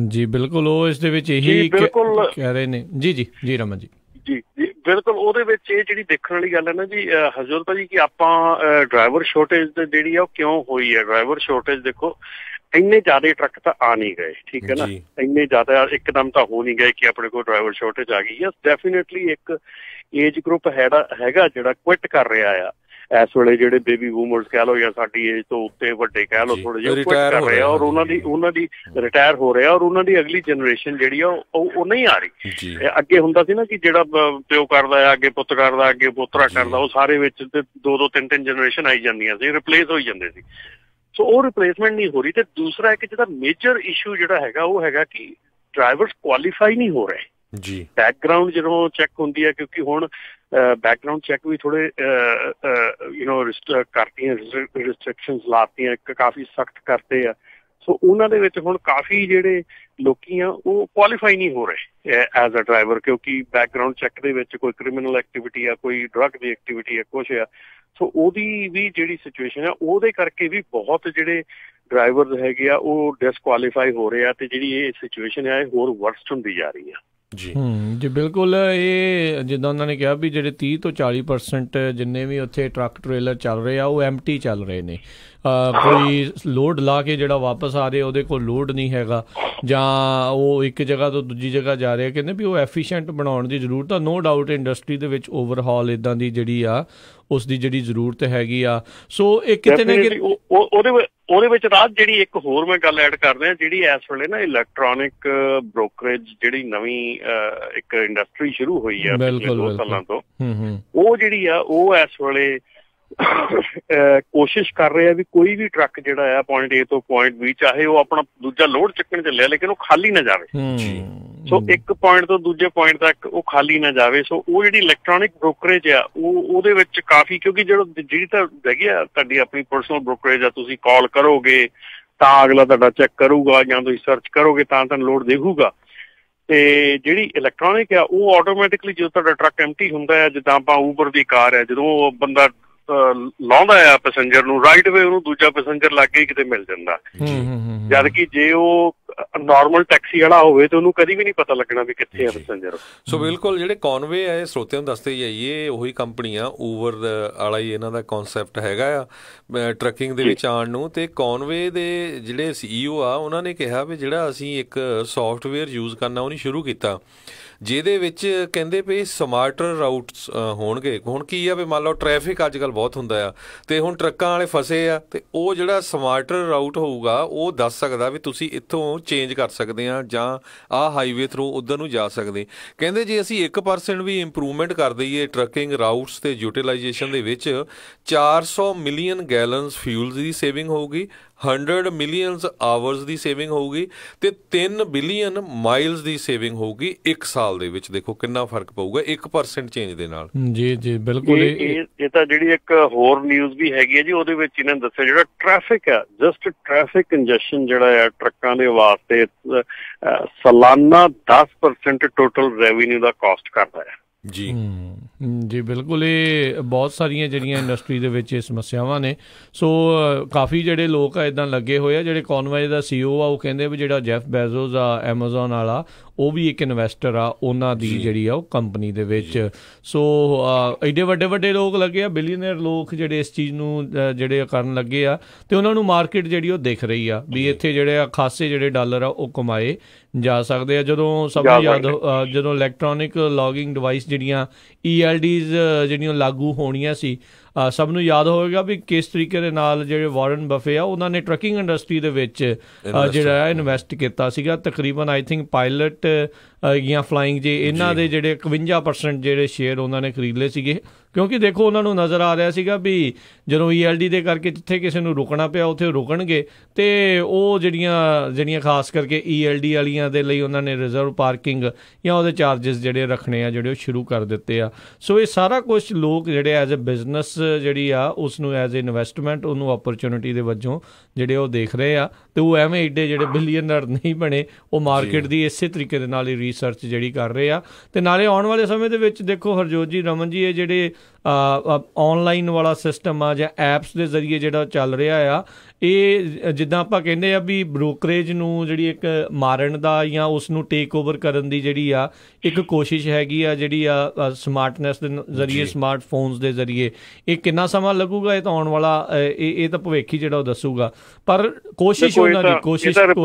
ਜੀ ਬਿਲਕੁਲ, ਉਹ ਇਸ ਦੇ ਵਿੱਚ ਇਹੀ ਕਹਿ ਰਹੇ ਨੇ। ਜੀ ਰਮਨ ਜੀ। ਜੀ ਬਿਲਕੁਲ, ਉਹਦੇ ਵਿੱਚ ਇਹ ਜਿਹੜੀ ਦੇਖਣ ਵਾਲੀ ਗੱਲ ਹੈ ਨਾ ਜੀ ਹਰਜੋਤ ਭਾਜੀ, ਕਿ ਆਪਾਂ ਡਰਾਈਵਰ ਸ਼ੋਰਟੇਜ ਜਿਹੜੀ ਆ ਉਹ ਕਿਉਂ ਹੋਈ ਹੈ। ਡਰਾਈਵਰ ਸ਼ੋਰਟੇਜ ਦੇਖੋ ਇੰਨੇ ਜ਼ਿਆਦਾ ਟਰੱਕ ਤਾਂ ਆ ਨਹੀਂ ਗਏ, ਠੀਕ ਹੈ ਨਾ, ਇੰਨੇ ਜ਼ਿਆਦਾ ਇੱਕਦਮ ਤਾਂ ਹੋ ਨਹੀਂ ਗਏ ਕਿ ਆਪਣੇ ਕੋਲ ਡਰਾਈਵਰ ਸ਼ੋਰਟੇਜ ਆ ਗਈ। ਯਸ ਡੈਫੀਨੇਟਲੀ ਇੱਕ ਏਜ ਗਰੁੱਪ ਹੈਗਾ ਜਿਹੜਾ ਕੁਇਟ ਕਰ ਰਿਹਾ ਆ ਇਸ ਵੇਲੇ, ਜਿਹੜੇ ਬੇਬੀ ਬੂਮਰਸ ਕਹਿ ਲਓ ਜਾਂ ਸਾਡੀ ਏਜ ਤੋਂ ਉੱਤੇ ਵੱਡੇ ਕਹਿ ਲਓ, ਥੋੜੇ ਜਿਹੇ ਕੁਇਟ ਕਰ ਰਹੇ ਆ ਔਰ ਉਹਨਾਂ ਦੀ ਰਿਟਾਇਰ ਹੋ ਰਿਹਾ ਔਰ ਉਹਨਾਂ ਦੀ ਅਗਲੀ ਜਨਰੇਸ਼ਨ ਜਿਹੜੀ ਆ ਉਹ ਨਹੀਂ ਆ ਰਹੀ। ਅੱਗੇ ਹੁੰਦਾ ਸੀ ਨਾ ਕਿ ਜਿਹੜਾ ਪਿਓ ਕਰਦਾ ਆ ਅੱਗੇ ਪੁੱਤ ਕਰਦਾ, ਅੱਗੇ ਪੋਤਰਾ ਕਰਦਾ, ਉਹ ਸਾਰੇ ਵਿੱਚ ਤੇ 2-2 3-3 ਜਨਰੇਸ਼ਨ ਆਈ ਜਾਂਦੀਆਂ ਸੀ, ਰਿਪਲੇਸ ਹੋਈ ਜਾਂਦੇ ਸੀ। ਸੋ ਉਹ ਰਿਪਲੇਸਮੈਂਟ ਨਹੀਂ ਹੋ ਰਹੀ। ਤੇ ਦੂਸਰਾ ਇੱਕ ਜਿਹੜਾ ਮੇਜਰ ਇਸ਼ੂ ਜਿਹੜਾ ਹੈਗਾ ਉਹ ਹੈਗਾ ਕਿ ਡਰਾਈਵਰਸ ਕੁਆਲੀਫਾਈ ਨਹੀਂ ਹੋ ਰਹੇ ਜੀ। ਬੈਕਗਰਾਊਂਡ ਜਦੋਂ ਚੈੱਕ ਹੁੰਦੀ ਹੈ, ਕਿਉਂਕਿ ਹੁਣ ਬੈਕਗਰਾਊਂਡ ਚੈੱਕ ਵੀ ਥੋੜੇ ਕਰਤੀਆਂ, ਰਿਸਟ੍ਰਿਕਸ਼ਨਸ ਲਾਤੀਆਂ, ਕਾਫੀ ਸਖਤ ਕਰਤੇ ਆ। ਸੋ ਉਹਨਾਂ ਦੇ ਵਿੱਚ ਹੁਣ ਕਾਫੀ ਜਿਹੜੇ ਲੋਕੀ ਆ ਉਹ ਕੁਆਲੀਫਾਈ ਨਹੀਂ ਹੋ ਰਹੇ ਐਜ਼ ਅ ਡਰਾਈਵਰ, ਕਿਉਂਕਿ ਬੈਕਗਰਾਊਂਡ ਚੈੱਕ ਦੇ ਵਿੱਚ ਕੋਈ ਕ੍ਰਿਮੀਨਲ ਐਕਟੀਵਿਟੀ ਆ, ਕੋਈ ਡਰੱਗ ਦੀ ਐਕਟੀਵਿਟੀ ਆ, ਕੁਛ ਆ। ਸੋ ਉਹਦੀ ਵੀ ਜਿਹੜੀ ਸਿਚੁਏਸ਼ਨ ਆ ਉਹਦੇ ਕਰਕੇ ਵੀ ਬਹੁਤ ਜਿਹੜੇ ਡਰਾਈਵਰਸ ਹੈਗੇ ਆ ਉਹ ਡਿਸਕੁਆਲੀਫਾਈ ਹੋ ਰਹੇ ਆ, ਤੇ ਜਿਹੜੀ ਇਹ ਸਿਚੁਏਸ਼ਨ ਆ ਇਹ ਹੋਰ ਵਰਸਟ ਹੁੰਦੀ ਜਾ ਰਹੀ ਆ ਜੀ। ਜੀ ਬਿਲਕੁਲ। ਇਹ ਜਿੱਦਾਂ ਉਹਨਾਂ ਨੇ ਕਿਹਾ ਵੀ ਜਿਹੜੇ 30 ਤੋਂ 40% ਜਿੰਨੇ ਵੀ ਉੱਥੇ ਟਰੱਕ ਟ੍ਰੇਲਰ ਚੱਲ ਰਹੇ ਆ ਉਹ ਐਮਟੀ ਚੱਲ ਰਹੇ ਨੇ, ਕੋਈ ਲੋਡ ਲਾ ਕੇ ਜਿਹੜਾ ਵਾਪਸ ਆ ਰਿਹਾ ਉਹਦੇ ਕੋਲ ਲੋਡ ਨਹੀਂ ਹੈਗਾ, ਜਾਂ ਉਹ ਇੱਕ ਜਗ੍ਹਾ ਤੋਂ ਦੂਜੀ ਜਗ੍ਹਾ ਜਾ ਰਿਹਾ। ਕਹਿੰਦੇ ਵੀ ਉਹ ਐਫੀਸ਼ੀਐਂਟ ਬਣਾਉਣ ਦੀ ਜ਼ਰੂਰਤ ਆ। ਨੋ ਡਾਊਟ ਇੰਡਸਟਰੀ ਦੇ ਵਿੱਚ ਓਵਰਹਾਲ ਇੱਦਾਂ ਦੀ ਜਿਹੜੀ ਆ ਉਸ ਦੀ ਜਿਹੜੀ ਜ਼ਰੂਰਤ ਹੈਗੀ ਆ। ਸੋ ਇਹ ਕਿਤੇ ਨਾ ਕਿਤੇ ਉਹਦੇ ਵਿੱਚ ਰਾਜ ਜਿਹੜੀ ਇੱਕ ਹੋਰ ਮੈਂ ਗੱਲ ਐਡ ਕਰ ਰਿਹਾ, ਜਿਹੜੀ ਇਸ ਵੇਲੇ ਨਾ ਇਲੈਕਟ੍ਰੋਨਿਕ ਬ੍ਰੋਕਰੇਜ ਜਿਹੜੀ ਨਵੀਂ ਇੱਕ ਇੰਡਸਟਰੀ ਸ਼ੁਰੂ ਹੋਈ ਆ ਪਿਛਲੇ 2 ਸਾਲਾਂ ਤੋਂ, ਉਹ ਜਿਹੜੀ ਆ ਉਹ ਇਸ ਵੇਲੇ ਕੋਸ਼ਿਸ਼ ਕਰ ਰਹੇ ਆ ਵੀ ਕੋਈ ਵੀ ਟਰੱਕ ਜਿਹੜਾ ਆ ਪੁਆਇੰਟ A ਤੋਂ ਪੁਆਇੰਟ B, ਚਾਹੇ ਉਹ ਆਪਣਾ ਦੂਜਾ ਲੋਡ ਚੱਕਣ ਚੱਲਿਆ, ਲੇਕਿਨ ਉਹ ਖਾਲੀ ਨਾ ਜਾਵੇ। ਸੋ ਇੱਕ ਪੁਆਇੰਟ ਤੋਂ ਦੂਜੇ ਪੁਆਇੰਟ ਤੱਕ ਉਹ ਖਾਲੀ ਨਾ ਜਾਵੇ। ਸੋ ਉਹ ਜਿਹੜੀ ਇਲੈਕਟ੍ਰੋਨਿਕ ਬ੍ਰੋਕਰੇਜ ਆ ਉਹਦੇ ਵਿੱਚ ਕਾਫੀ, ਕਿਉਂਕਿ ਜਿਹੜੀ ਤਾਂ ਹੈਗੀ ਆ ਤੁਹਾਡੀ ਆਪਣੀ ਪਰਸਨਲ ਬ੍ਰੋਕਰੇਜ ਆ, ਤੁਸੀਂ ਕਾਲ ਕਰੋਗੇ ਤਾਂ ਅਗਲਾ ਤੁਹਾਡਾ ਚੈੱਕ ਕਰੂਗਾ, ਜਾਂ ਤੁਸੀਂ ਸਰਚ ਕਰੋਗੇ ਤਾਂ ਤੁਹਾਨੂੰ ਲੋਡ ਦੇਖੂਗਾ। ਤੇ ਜਿਹੜੀ ਇਲੈਕਟ੍ਰੋਨਿਕ ਆ ਉਹ ਆਟੋਮੈਟਿਕਲੀ ਜਦੋਂ ਤੁਹਾਡਾ ਟਰੱਕ ਐਮਟੀ ਹੁੰਦਾ ਹੈ, ਜਿੱਦਾਂ ਆਪਾਂ ਊਬਰ ਦੀ ਕਾਰ ਹੈ, ਜਦੋਂ ਉਹ ਬੰਦਾ ਲਾਉਂਦਾ ਆ ਪੈਸੇਂਜਰ ਨੂੰ, ਰਾਈਟ ਵੇ ਉਹਨੂੰ ਦੂਜਾ ਪੈਸੇਂਜਰ ਲੱਗ ਕੇ ਕਿਤੇ ਮਿਲ ਜਾਂਦਾ, ਜਦ ਕਿ ਜੇ ਉਹ ਨਾਰਮਲ ਟੈਕਸੀ ਵਾਲਾ ਹੋਵੇ ਤੇ ਉਹਨੂੰ ਕਦੀ ਵੀ ਨਹੀਂ ਪਤਾ ਲੱਗਣਾ ਵੀ ਕਿੱਥੇ ਆ ਪੈਸੇਂਜਰ। ਸੋ ਬਿਲਕੁਲ ਜਿਹੜੇ ਕੌਨਵੇ ਆ, ਇਹ ਸਰੋਤਿਆਂ ਨੂੰ ਦੱਸਦੇ ਜਾਈਏ, ਉਹੀ ਕੰਪਨੀ ਆ, ਊਬਰ ਵਾਲਾ ਹੀ ਇਹਨਾਂ ਦਾ ਕੌਨਸੈਪਟ ਹੈਗਾ ਆ ਟਰੱਕਿੰਗ ਦੇ ਵਿੱਚ ਆਉਣ ਨੂੰ। ਤੇ ਕੌਨਵੇ ਦੇ ਜਿਹੜੇ CEO ਆ ਉਹਨਾਂ ਨੇ ਕਿਹਾ ਵੀ ਜਿਹੜਾ ਅਸੀਂ ਇੱਕ ਸੌਫਟਵੇਅਰ ਯੂਜ਼ ਕਰਨਾ ਉਹ ਨਹੀਂ ਸ਼ੁਰੂ ਕੀਤਾ, ਜਿਹਦੇ ਵਿੱਚ ਕਹਿੰਦੇ ਵੀ ਸਮਾਰਟਰ ਰਾਊਟਸ ਹੋਣਗੇ। ਹੁਣ ਕੀ ਆ ਵੀ ਮੰਨ ਲਓ ਟ੍ਰੈਫਿਕ ਅੱਜ ਕੱਲ੍ਹ ਬਹੁਤ ਹੁੰਦਾ ਆ, ਤੇ ਹੁਣ ਟਰੱਕਾਂ ਵਾਲੇ ਫਸੇ ਆ, ਤੇ ਉਹ ਜਿਹੜਾ ਸਮਾਰਟਰ ਰਾਊਟ ਹੋਊਗਾ ਉਹ ਦੱਸ ਸਕਦਾ ਵੀ ਤੁਸੀਂ ਇੱਥੋਂ ਚੇਂਜ ਕਰ ਸਕਦੇ ਆ, ਜਾਂ ਆਹ ਹਾਈਵੇ ਥਰੂ ਉੱਧਰ ਨੂੰ ਜਾ ਸਕਦੇ। ਕਹਿੰਦੇ ਜੇ ਅਸੀਂ 1% ਵੀ ਇੰਪਰੂਵਮੈਂਟ ਕਰ ਦਈਏ ਟਰੱਕਿੰਗ ਰਾਊਟਸ ਤੇ ਯੂਟੀਲਾਈਜੇਸ਼ਨ ਦੇ ਵਿੱਚ, 400 ਮਿਲੀਅਨ ਗੈਲਨਸ ਫਿਊਲ ਦੀ ਸੇਵਿੰਗ ਹੋਊਗੀ, 100 ਮਿਲੀਅਨਸ ਆਵਰਸ ਦੀ ਸੇਵਿੰਗ ਹੋਊਗੀ, ਤੇ 3 ਬਿਲੀਅਨ ਮਾਈਲਸ ਦੀ ਸੇਵਿੰਗ ਹੋਊਗੀ ਇੱਕ ਸਾਲ ਦੇ ਵਿੱਚ। ਦੇਖੋ ਕਿੰਨਾ ਫਰਕ ਪਊਗਾ 1% ਚੇਂਜ ਦੇ ਨਾਲ। ਜੀ ਜੀ ਬਿਲਕੁਲ। ਇਹ ਤਾਂ ਜਿਹੜੀ ਇੱਕ ਹੋਰ ਨਿਊਜ਼ ਵੀ ਹੈਗੀ ਹੈ ਜੀ, ਉਹਦੇ ਵਿੱਚ ਇਹਨਾਂ ਨੇ ਦੱਸਿਆ ਜਿਹੜਾ ਟ੍ਰੈਫਿਕ ਆ, ਜਸਟ ਟ੍ਰੈਫਿਕ ਕੰਜੈਸ਼ਨ ਜਿਹੜਾ ਆ ਟਰੱਕਾਂ ਦੇ ਵਾਸਤੇ ਸਾਲਾਨਾ 10% ਟੋਟਲ ਰੈਵਨਿਊ ਦਾ ਕਾਸਟ ਕਰਦਾ ਹੈ ਜੀ। ਜੀ ਬਿਲਕੁਲ। ਇਹ ਬਹੁਤ ਸਾਰੀਆਂ ਜਿਹੜੀਆਂ ਇੰਡਸਟਰੀ ਦੇ ਵਿੱਚ ਇਹ ਸਮੱਸਿਆਵਾਂ ਨੇ। ਸੋ ਕਾਫੀ ਜਿਹੜੇ ਲੋਕ ਆ ਇੱਦਾਂ ਲੱਗੇ ਹੋਏ ਆ। ਜਿਹੜੇ ਕੌਨਵੇ ਦਾ CEO ਆ ਉਹ ਕਹਿੰਦੇ ਵੀ ਜਿਹੜਾ ਜੈਫ ਬੈਜ਼ੋਸ ਆ ਐਮਾਜ਼ੋਨ ਵਾਲਾ, ਉਹ ਵੀ ਇੱਕ ਇਨਵੈਸਟਰ ਆ ਉਹਨਾਂ ਦੀ ਜਿਹੜੀ ਆ ਉਹ ਕੰਪਨੀ ਦੇ ਵਿੱਚ। ਸੋ ਐਡੇ ਵੱਡੇ ਵੱਡੇ ਲੋਕ ਲੱਗੇ ਆ, ਬਿਲੀਅਨਰ ਲੋਕ ਜਿਹੜੇ ਇਸ ਚੀਜ਼ ਨੂੰ ਜਿਹੜੇ ਕਰਨ ਲੱਗੇ ਆ, ਤੇ ਉਹਨਾਂ ਨੂੰ ਮਾਰਕੀਟ ਜਿਹੜੀ ਉਹ ਦਿਖ ਰਹੀ ਆ ਵੀ ਇੱਥੇ ਜਿਹੜੇ ਆ ਖਾਸੇ ਜਿਹੜੇ ਡਾਲਰ ਆ ਉਹ ਕਮਾਏ ਜਾ ਸਕਦੇ ਆ। ਜਦੋਂ ਸਭ ਨੂੰ ਯਾਦ, ਜਦੋਂ ਇਲੈਕਟ੍ਰੋਨਿਕ ਲੌਗਿੰਗ ਡਿਵਾਈਸ ਜਿਹੜੀਆਂ ELDs ਜਿਹੜੀਆਂ ਲਾਗੂ ਹੋਣੀਆਂ ਸੀ, ਸਭ ਨੂੰ ਯਾਦ ਹੋਵੇਗਾ ਵੀ ਕਿਸ ਤਰੀਕੇ ਦੇ ਨਾਲ ਜਿਹੜੇ ਵਾਰਨ ਬਫੇ ਆ ਉਹਨਾਂ ਨੇ ਟਰੱਕਿੰਗ ਇੰਡਸਟਰੀ ਦੇ ਵਿੱਚ ਜਿਹੜਾ ਇਨਵੈਸਟ ਕੀਤਾ ਸੀਗਾ। ਤਕਰੀਬਨ ਆਈ ਥਿੰਕ ਪਾਇਲਟ ਜਾਂ ਫਲਾਈਂਗ ਜੇ ਇਹਨਾਂ ਦੇ ਜਿਹੜੇ 51% ਜਿਹੜੇ ਸ਼ੇਅਰ ਉਹਨਾਂ ਨੇ ਖਰੀਦ ਲਏ ਸੀਗੇ, ਕਿਉਂਕਿ ਦੇਖੋ ਉਹਨਾਂ ਨੂੰ ਨਜ਼ਰ ਆ ਰਿਹਾ ਸੀਗਾ ਵੀ ਜਦੋਂ ELD ਦੇ ਕਰਕੇ ਜਿੱਥੇ ਕਿਸੇ ਨੂੰ ਰੁਕਣਾ ਪਿਆ ਉੱਥੇ ਰੁਕਣਗੇ, ਤੇ ਉਹ ਜਿਹੜੀਆਂ ਖਾਸ ਕਰਕੇ ELD ਵਾਲੀਆਂ ਦੇ ਲਈ ਉਹਨਾਂ ਨੇ ਰਿਜ਼ਰਵ ਪਾਰਕਿੰਗ ਜਾਂ ਉਹਦੇ ਚਾਰਜਸ ਜਿਹੜੇ ਰੱਖਣੇ ਆ ਜਿਹੜੇ ਉਹ ਸ਼ੁਰੂ ਕਰ ਦਿੱਤੇ ਆ। ਸੋ ਇਹ ਸਾਰਾ ਕੁਝ ਲੋਕ ਜਿਹੜੇ ਐਜ਼ ਅ ਬਿਜ਼ਨਸ ਜਿਹੜੀ ਆ ਉਸ ਨੂੰ ਐਜ਼ ਇਨਵੈਸਟਮੈਂਟ, ਉਹਨੂੰ ਓਪਰਚੁਨਿਟੀ ਦੇ ਵਜੋਂ ਜਿਹੜੇ ਉਹ ਦੇਖ ਰਹੇ ਆ, ਤੇ ਉਹ ਐਵੇਂ ਏਡੇ ਜਿਹੜੇ ਬਿਲੀਅਨਰ ਨਹੀਂ ਬਣੇ, ਉਹ ਮਾਰਕੀਟ ਦੀ ਇਸੇ ਤਰੀਕੇ ਦੇ ਨਾਲ ਹੀ ਰਿਸਰਚ ਜਿਹੜੀ ਕਰ ਰਹੇ ਆ। ਤੇ ਨਾਲੇ ਆਉਣ ਵਾਲੇ ਸਮੇਂ ਦੇ ਵਿੱਚ ਦੇਖੋ ਹਰਜੋਤ ਜੀ, ਰਮਨ ਜੀ, ਇਹ ਜਿਹੜੇ ਆਨਲਾਈਨ ਵਾਲਾ ਸਿਸਟਮ ਆ ਜਾਂ ਐਪਸ ਦੇ ਜ਼ਰੀਏ ਜਿਹੜਾ ਚੱਲ ਰਿਹਾ ਆ, ਇਹ ਜਿੱਦਾਂ ਆਪਾਂ ਕਹਿੰਦੇ ਆ ਵੀ ਬ੍ਰੋਕਰੇਜ ਨੂੰ ਜਿਹੜੀ ਇੱਕ ਮਾਰਨ ਦਾ ਜਾਂ ਉਸ ਨੂੰ ਟੇਕ ਓਵਰ ਕਰਨ ਦੀ ਜਿਹੜੀ ਆ ਇੱਕ ਕੋਸ਼ਿਸ਼ ਹੈਗੀ ਆ ਜਿਹੜੀ ਆ ਸਮਾਰਟਨੈਸ ਦੇ ਜ਼ਰੀਏ, ਸਮਾਰਟਫੋਨਸ ਦੇ ਜ਼ਰੀਏ। ਇਹ ਕਿੰਨਾ ਸਮਾਂ ਲੱਗੂਗਾ ਇਹ ਤਾਂ ਆਉਣ ਵਾਲਾ ਇਹ ਤਾਂ ਭਵਿੱਖ ਹੀ ਜਿਹੜਾ ਉਹ ਦੱਸੂਗਾ, ਪਰ ਕੋਸ਼ਿਸ਼ ਉਹਨਾਂ ਦੀ ਕੋਸ਼ਿਸ਼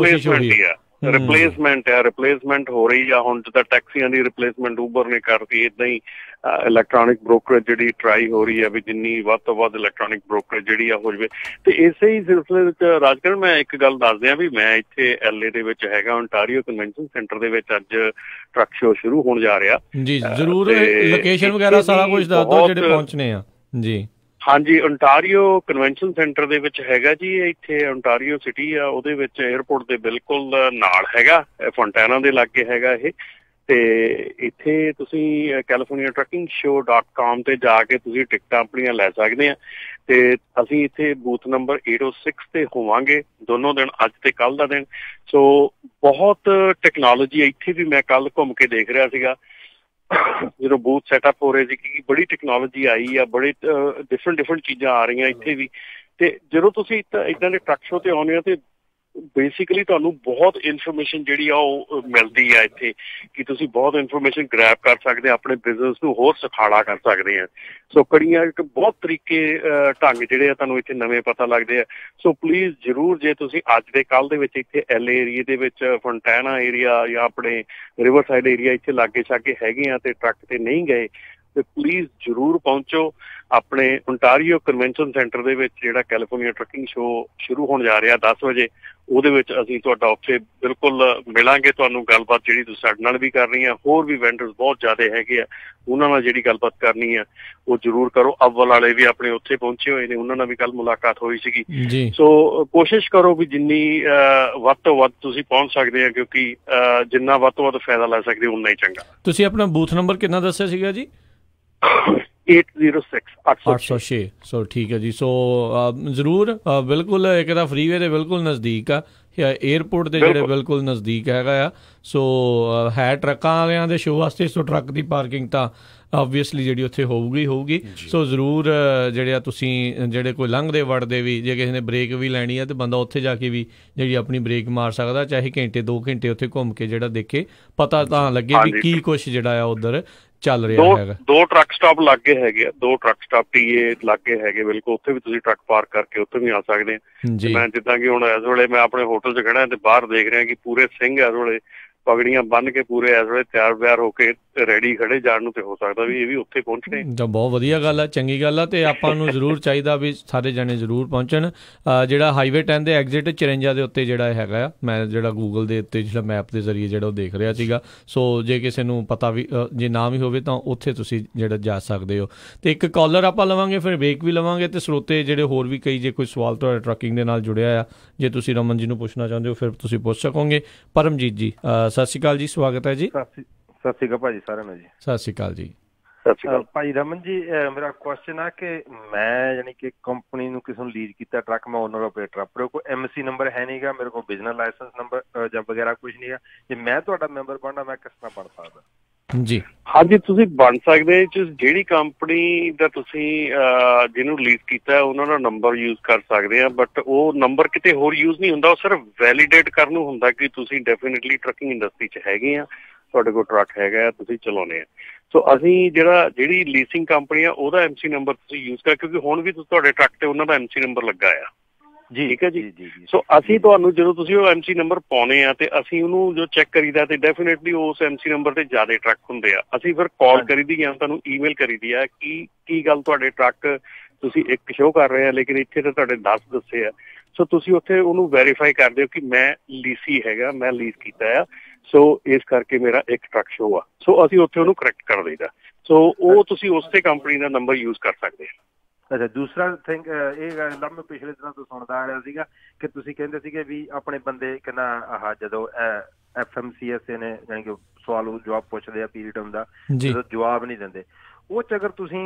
ਹੋ ਰਹੀ ਹੈ। ਰਿਪਲੇਸਮੈਂਟ ਹੋ ਰਹੀ ਆ। ਹੁਣ ਜਿੱਦਾਂ ਟੈਕਸੀਆਂ ਦੀ ਰਿਪਲੇਸਮੈਂਟ ਊਬਰ ਨੇ ਕਰਤੀ, ਏਦਾਂ ਹੀ ਇਲੈਕਟ੍ਰੋਨਿਕ ਬ੍ਰੋਕਰੇਜ ਜਿਹੜੀ ਟਰਾਈ ਹੋ ਰਹੀ ਹੈ ਵੀ ਜਿੰਨੀ ਵੱਧ ਤੋਂ ਵੱਧ ਇਲੈਕਟ੍ਰੋਨਿਕ ਬ੍ਰੋਕਰੇਜ ਜਿਹੜੀ ਆ ਹੋ ਜਾਵੇ। ਤੇ ਇਸੇ ਹੀ ਸਿਲਸਿਲੇ ਵਿੱਚ ਰਾਜਕਰਨ ਮੈਂ ਇੱਕ ਗੱਲ ਦੱਸਦਿਆਂ ਵੀ ਮੈਂ ਇੱਥੇ LA ਦੇ ਵਿੱਚ ਹੈਗਾ, ਓਨਟਾਰੀਓ ਕਨਵੈਨਸ਼ਨ ਸੈਂਟਰ ਦੇ ਵਿੱਚ ਅੱਜ ਟਰੱਕ ਸ਼ੋਅ ਸ਼ੁਰੂ ਹੋਣ ਜਾ ਰਿਹਾ। ਜੀ ਜ਼ਰੂਰ, ਲੋਕੇਸ਼ਨ ਵਗੈਰਾ ਸਾਰਾ ਕੁਝ ਦੱਸ ਦਿਓ ਜਿਹੜੇ ਪਹੁੰਚਣੇ ਆ ਜੀ। ਹਾਂਜੀ, ਓਨਟਾਰੀਓ ਕਨਵੈਨਸ਼ਨ ਸੈਂਟਰ ਦੇ ਵਿੱਚ ਹੈਗਾ ਜੀ। ਇੱਥੇ ਓਨਟਾਰੀਓ ਸਿਟੀ ਆ, ਉਹਦੇ ਵਿੱਚ 에ਅਰਪੋਰਟ ਦੇ ਬਿਲਕੁਲ ਨਾਲ ਹੈਗਾ, ਫੌਂਟੈਨਾ ਦੇ ਲਾਗੇ ਹੈਗਾ ਇਹ। ਤੇ ਇੱਥੇ ਤੁਸੀਂ californiatruckingshow.com ਤੇ ਜਾ ਕੇ ਤੁਸੀਂ ਟਿਕਟਾਂ ਆਪਣੀਆਂ ਲੈ ਸਕਦੇ ਆ। ਤੇ ਅਸੀਂ ਇੱਥੇ ਬੂਥ ਨੰਬਰ 806 ਤੇ ਹੋਵਾਂਗੇ ਦੋਨੋਂ ਦਿਨ, ਅੱਜ ਤੇ ਕੱਲ ਦਾ ਦਿਨ। ਸੋ ਬਹੁਤ ਟੈਕਨੋਲੋਜੀ ਇੱਥੇ ਵੀ, ਮੈਂ ਕੱਲ ਘੁੰਮ ਕੇ ਦੇਖ ਰਿਹਾ ਸੀਗਾ ਜਦੋਂ ਬੂਥ ਸੈਟਅਪ ਹੋ ਰਹੇ ਸੀ ਕਿ ਬੜੀ ਟੈਕਨੋਲੋਜੀ ਆਈ ਆ, ਬੜੇ ਡਿਫਰੈਂਟ ਚੀਜ਼ਾਂ ਆ ਰਹੀਆਂ ਇੱਥੇ ਵੀ। ਤੇ ਜਦੋਂ ਤੁਸੀਂ ਇੱਦਾਂ ਦੇ ਟਰੱਕ ਸ਼ੋਅ ਤੇ ਆਉਂਦੇ ਹੋ ਤੇ ਬੇਸਿਕਲੀ ਤੁਹਾਨੂੰ ਬਹੁਤ ਇਨਫੋਰਮੇਸ਼ਨ ਜਿਹੜੀ ਆ ਉਹ ਮਿਲਦੀ ਆ ਇੱਥੇ, ਕਿ ਤੁਸੀਂ ਬਹੁਤ ਇਨਫੋਰਮੇਸ਼ਨ ਗ੍ਰੈਬ ਕਰ ਸਕਦੇ ਆ, ਆਪਣੇ ਬਿਜ਼ਨਸ ਨੂੰ ਹੋਰ ਸੁਖਾਲਾ ਕਰ ਸਕਦੇ ਆ। ਸੋ ਕੜੀਆਂ ਇੱਕ ਬਹੁਤ ਤਰੀਕੇ ਢੰਗ ਜਿਹੜੇ ਆ ਤੁਹਾਨੂੰ ਇੱਥੇ ਨਵੇਂ ਪਤਾ ਲੱਗਦੇ ਆ। ਸੋ ਪਲੀਜ਼ ਜ਼ਰੂਰ, ਜੇ ਤੁਸੀਂ ਅੱਜ ਦੇ ਕੱਲ੍ਹ ਦੇ ਵਿੱਚ ਇੱਥੇ LA ਏਰੀਏ ਦੇ ਵਿੱਚ ਫੌਂਟੈਨਾ ਏਰੀਆ ਜਾਂ ਆਪਣੇ ਰਿਵਰ ਸਾਈਡ ਏਰੀਆ ਇੱਥੇ ਲਾਗੇ ਛਾਗੇ ਹੈਗੇ ਆ ਤੇ ਟਰੱਕ ਤੇ ਨਹੀਂ ਗਏ, ਤੇ ਪਲੀਜ਼ ਜ਼ਰੂਰ ਪਹੁੰਚੋ ਆਪਣੇ ਓਨਟਾਰੀਓ ਕਨਵੈਨਸ਼ਨ ਸੈਂਟਰ ਦੇ ਵਿੱਚ ਜਿਹੜਾ ਕੈਲੀਫੋਰਨੀਆ ਟਰੱਕਿੰਗ ਸ਼ੋਅ ਸ਼ੁਰੂ ਹੋਣ ਜਾ ਰਿਹਾ 10 ਵਜੇ। ਉਹਦੇ ਵਿੱਚ ਅਸੀਂ ਤੁਹਾਡਾ ਉੱਥੇ ਬਿਲਕੁਲ ਮਿਲਾਂਗੇ, ਤੁਹਾਨੂੰ ਗੱਲਬਾਤ ਜਿਹੜੀ ਤੁਸੀਂ ਸਾਡੇ ਨਾਲ ਵੀ ਕਰਨੀ ਆ, ਹੋਰ ਵੀ ਵੈਂਡਰਸ ਬਹੁਤ ਜ਼ਿਆਦਾ ਹੈਗੇ ਆ, ਉਹਨਾਂ ਨਾਲ ਜਿਹੜੀ ਗੱਲਬਾਤ ਕਰਨੀ ਆ ਉਹ ਜ਼ਰੂਰ ਕਰੋ। ਅਵਲ ਵਾਲੇ ਵੀ ਆਪਣੇ ਉੱਥੇ ਪਹੁੰਚੇ ਹੋਏ ਨੇ, ਉਹਨਾਂ ਨਾਲ ਵੀ ਕੱਲ ਮੁਲਾਕਾਤ ਹੋਈ ਸੀਗੀ। ਸੋ ਕੋਸ਼ਿਸ਼ ਕਰੋ ਵੀ ਜਿੰਨੀ ਵੱਧ ਤੋਂ ਵੱਧ ਤੁਸੀਂ ਪਹੁੰਚ ਸਕਦੇ ਆ, ਕਿਉਂਕਿ ਜਿੰਨਾ ਵੱਧ ਤੋਂ ਵੱਧ ਫਾਇਦਾ ਲੈ ਸਕਦੇ ਉਨਾ ਹੀ ਚੰਗਾ। ਤੁਸੀਂ ਆਪਣਾ ਬੂਥ ਨੰਬਰ ਕਿੰਨਾ ਦੱਸਿਆ ਸੀਗਾ ਜੀ? 806। ਸੋ ਠੀਕ ਹੈ ਜੀ। ਸੋ ਜ਼ਰੂਰ, ਬਿਲਕੁਲ ਇੱਕ ਤਾਂ ਫਰੀਵੇ ਦੇ ਬਿਲਕੁਲ ਨਜ਼ਦੀਕ ਆ, ਏਅਰਪੋਰਟ ਦੇ ਜਿਹੜੇ ਬਿਲਕੁਲ ਨਜ਼ਦੀਕ ਹੈਗਾ ਆ। ਸੋ ਹੈ ਟਰੱਕਾਂ ਵਾਲਿਆਂ ਦੇ ਸ਼ੋਅ ਵਾਸਤੇ, ਸੋ ਟਰੱਕ ਦੀ ਪਾਰਕਿੰਗ ਤਾਂ ਓਬਵੀਅਸਲੀ ਜਿਹੜੀ ਉੱਥੇ ਹੋਊਗੀ। ਸੋ ਜ਼ਰੂਰ ਜਿਹੜੇ ਆ ਤੁਸੀਂ ਜਿਹੜੇ ਕੋਈ ਲੰਘਦੇ ਵੜਦੇ ਵੀ, ਜੇ ਕਿਸੇ ਨੇ ਬ੍ਰੇਕ ਵੀ ਲੈਣੀ ਆ ਤੇ ਬੰਦਾ ਉੱਥੇ ਜਾ ਕੇ ਵੀ ਜਿਹੜੀ ਆਪਣੀ ਬ੍ਰੇਕ ਮਾਰ ਸਕਦਾ, ਚਾਹੇ ਘੰਟੇ 2 ਘੰਟੇ ਉੱਥੇ ਘੁੰਮ ਕੇ ਜਿਹੜਾ ਦੇਖੇ, ਪਤਾ ਤਾਂ ਲੱਗੇ ਵੀ ਕੀ ਕੁਛ ਜਿਹੜਾ ਆ ਉੱਧਰ ਚੱਲ ਰਿਹਾ ਹੈਗਾ। 2 ਟਰੱਕ ਸਟਾਪ ਲਾਗੇ ਹੈਗੇ ਆ, 2 ਟਰੱਕ ਸਟਾਪ ਟੀਏ ਲਾਗੇ ਹੈਗੇ ਬਿਲਕੁਲ, ਉੱਥੇ ਵੀ ਤੁਸੀਂ ਟਰੱਕ ਪਾਰਕ ਕਰਕੇ ਉੱਥੇ ਵੀ ਆ ਸਕਦੇ ਆ। ਮੈਂ ਜਿੱਦਾਂ ਕਿ ਹੁਣ ਇਸ ਵੇਲੇ ਮੈਂ ਆਪਣੇ ਹੋਟਲ 'ਚ ਖੜਾ ਤੇ ਬਾਹਰ ਦੇਖ ਰਿਹਾ ਕਿ ਪੂਰੇ ਸਿੰਘ ਇਸ ਵੇਲੇ ਪਗੜੀਆਂ ਬੰਨ ਕੇ ਪੂਰੇ ਇਸ ਵੇਲੇ ਤਿਆਰ ਬਿਆਰ ਹੋ ਕੇ ਰੈਡੀ ਖੜੇ ਜਾਣ ਨੂੰ, ਤੇ ਹੋ ਸਕਦਾ ਵੀ ਇਹ ਵੀ ਉੱਥੇ ਪਹੁੰਚਣੇ। ਤਾਂ ਬਹੁਤ ਵਧੀਆ ਗੱਲ ਆ, ਚੰਗੀ ਗੱਲ ਆ। ਤੇ ਆਪਾਂ ਨੂੰ ਜ਼ਰੂਰ ਚਾਹੀਦਾ ਵੀ ਸਾਰੇ ਜਣੇ ਜ਼ਰੂਰ ਪਹੁੰਚਣ। ਜਿਹੜਾ ਹਾਈਵੇ 10 ਦੇ ਐਗਜ਼ਿਟ 54 ਦੇ ਉੱਤੇ ਜਿਹੜਾ ਹੈਗਾ ਆ, ਮੈਂ ਜਿਹੜਾ ਗੂਗਲ ਦੇ ਉੱਤੇ ਜਿਹੜਾ ਮੈਪ ਦੇ ਜ਼ਰੀਏ ਜਿਹੜਾ ਉਹ ਦੇਖ ਰਿਹਾ ਸੀਗਾ। ਸੋ ਜੇ ਕਿਸੇ ਨੂੰ ਪਤਾ ਵੀ, ਜੇ ਨਾ ਵੀ ਹੋਵੇ ਤਾਂ ਉੱਥੇ ਤੁਸੀਂ ਜਿਹੜਾ ਜਾ ਸਕਦੇ ਹੋ। ਤੇ ਇੱਕ ਕਾਲਰ ਆਪਾਂ ਲਵਾਂਗੇ, ਫਿਰ ਬ੍ਰੇਕ ਵੀ ਲਵਾਂਗੇ, ਤੇ ਸਰੋਤੇ ਜਿਹੜੇ ਹੋਰ ਵੀ ਕਈ ਜੇ ਕੋਈ ਸਵਾਲ ਤੁਹਾਡੇ ਟਰੱਕਿੰਗ ਦੇ ਨਾਲ ਜੁੜਿਆ ਆ, ਜੇ ਤੁਸੀਂ ਰਮਨ ਜੀ ਨੂੰ ਪੁੱਛਣਾ ਚਾਹੁੰਦੇ ਹੋ ਫਿਰ ਤੁਸੀਂ ਪੁੱਛ ਸਕੋਗੇ। ਪਰਮਜੀਤ ਜੀ, ਸਤਿ ਸ਼੍ਰੀ ਅਕਾਲ ਜੀ, ਸਵਾਗਤ ਹੈ ਜੀ। ਸਤਿ ਸ਼੍ਰੀ ਅਕਾਲ ਭਾਜੀ ਸਾਰਿਆਂ ਨੂੰ ਜੀ। ਸਤਿ ਸ਼੍ਰੀ ਅਕਾਲ ਜੀ। ਭਾਈ ਰਮਨ ਜੀ, ਮੇਰਾ ਕੁਐਸਚਨ ਆ ਕਿ ਮੈਂ ਯਾਨੀ ਕਿ ਕੰਪਨੀ ਨੂੰ ਕਿਸੇ ਨੂੰ ਲੀਜ਼ ਕੀਤਾ ਟਰੱਕ, ਮੈਂ ਓਨਰ ਆਪਰੇਟਰ ਆ, ਪਰ ਕੋਈ MC ਨੰਬਰ ਹੈ ਨਹੀਂਗਾ ਮੇਰੇ ਕੋਲ, ਬਿਜ਼ਨਸ ਲਾਇਸੈਂਸ ਨੰਬਰ ਜਾਂ ਵਗੈਰਾ ਕੁਝ ਨਹੀਂ ਆ। ਜੇ ਮੈਂ ਤੁਹਾਡਾ ਮੈਂਬਰ ਬਣਨਾ, ਮੈਂ ਕਿਸ ਤਰ੍ਹਾਂ ਬਣ ਸਕਦਾ? ਜੀ ਹਾਂਜੀ, ਤੁਸੀਂ ਬਣ ਸਕਦੇ। ਜਿਹੜੀ ਕੰਪਨੀ ਦਾ ਤੁਸੀਂ ਜਿਹਨੂੰ ਲੀਜ਼ ਕੀਤਾ ਉਹਨਾਂ ਦਾ ਨੰਬਰ ਯੂਜ਼ ਕਰ ਸਕਦੇ ਆ, ਬਟ ਉਹ ਨੰਬਰ ਕਿਤੇ ਹੋਰ ਯੂਜ਼ ਨਹੀਂ ਹੁੰਦਾ, ਉਹ ਸਿਰਫ ਵੈਲੀਡੇਟ ਕਰਨ ਨੂੰ ਹੁੰਦਾ ਕਿ ਤੁਸੀਂ ਡੈਫੀਨੇਟਲੀ ਟਰੱਕਿੰਗ ਇੰਡਸਟਰੀ 'ਚ ਹੈਗੇ ਆ, ਤੁਹਾਡੇ ਕੋਲ ਟਰੱਕ ਹੈਗਾ, ਤੁਸੀਂ ਚਲਾਉਂਦੇ ਆ। ਸੋ ਅਸੀਂ ਜਿਹੜੀ ਲੀਸਿੰਗ ਕੰਪਨੀ ਆ ਉਹਦਾ MC ਨੰਬਰ ਤੁਸੀਂ ਯੂਜ਼ ਕਰ, ਕਿਉਂਕਿ ਹੁਣ ਵੀ ਤੁਹਾਡੇ ਟਰੱਕ ਤੇ ਉਹਨਾਂ ਦਾ MC ਨੰਬਰ ਲੱਗਾ ਆ। ਠੀਕ ਹੈ ਜੀ। ਸੋ ਅਸੀਂ ਤੁਹਾਨੂੰ ਜਦੋਂ ਤੁਸੀਂ ਉਹ MC ਨੰਬਰ ਪਾਉਣੇ ਆ ਤੇ ਅਸੀਂ ਉਹਨੂੰ ਜੋ ਚੈੱਕ ਕਰੀਦਾ ਤੇ ਡੈਫੀਨੇਟਲੀ ਉਸ MC ਨੰਬਰ ਤੇ ਜ਼ਿਆਦਾ ਟਰੱਕ ਹੁੰਦੇ ਆ। ਅਸੀਂ ਫਿਰ ਕਾਲ ਕਰੀਦੀ ਆ, ਤੁਹਾਨੂੰ ਈਮੇਲ ਕਰੀਦੀ ਆ ਕੀ ਗੱਲ ਤੁਹਾਡੇ ਟਰੱਕ ਤੁਸੀਂ ਇੱਕ ਸ਼ੋਅ ਕਰ ਰਹੇ ਆ ਲੇਕਿਨ ਇੱਥੇ ਤਾਂ ਤੁਹਾਡੇ 10 ਦੱਸੇ ਆ। ਸੋ ਤੁਸੀਂ ਉੱਥੇ ਉਹਨੂੰ ਵੈਰੀਫਾਈ ਕਰਦੇ ਹੋ ਕਿ ਮੈਂ ਲੀਸੀ ਹੈਗਾ, ਮੈਂ ਲੀਜ਼ ਕੀਤਾ ਆ, ਸੋ ਇਸ ਕਰਕੇ ਮੇਰਾ ਇੱਕ ਟਰੱਕ ਸ਼ੋਅ ਆ। ਸੋ ਅਸੀਂ ਉੱਥੇ ਉਹਨੂੰ ਕਰੈਕਟ ਕਰ ਦਈਦਾ। ਸੋ ਉਹ ਤੁਸੀਂ ਉਸੇ ਕੰਪਨੀ ਦਾ ਨੰਬਰ ਯੂਜ਼ ਕਰ ਸਕਦੇ ਆ। ਅੱਛਾ, ਦੂਸਰਾ ਥਿੰਗ ਇਹ ਗੱਲ ਮੈਂ ਪਿਛਲੇ ਦਿਨਾਂ ਤੋਂ ਸੁਣਦਾ ਆ ਰਿਹਾ ਸੀਗਾ ਕਿ ਤੁਸੀਂ ਕਹਿੰਦੇ ਸੀਗੇ ਵੀ ਆਪਣੇ ਬੰਦੇ ਕਹਿੰਦਾ ਆਹ ਜਦੋਂ FMCSA ਨੇ ਜਾਣੀ ਕਿ ਸਵਾਲ ਜਵਾਬ ਪੁੱਛਦੇ ਆ, ਪੀਰੀਅਡ ਹੁੰਦਾ, ਜਦੋਂ ਜਵਾਬ ਨਹੀਂ ਦਿੰਦੇ, ਉਹ 'ਚ ਅਗਰ ਤੁਸੀਂ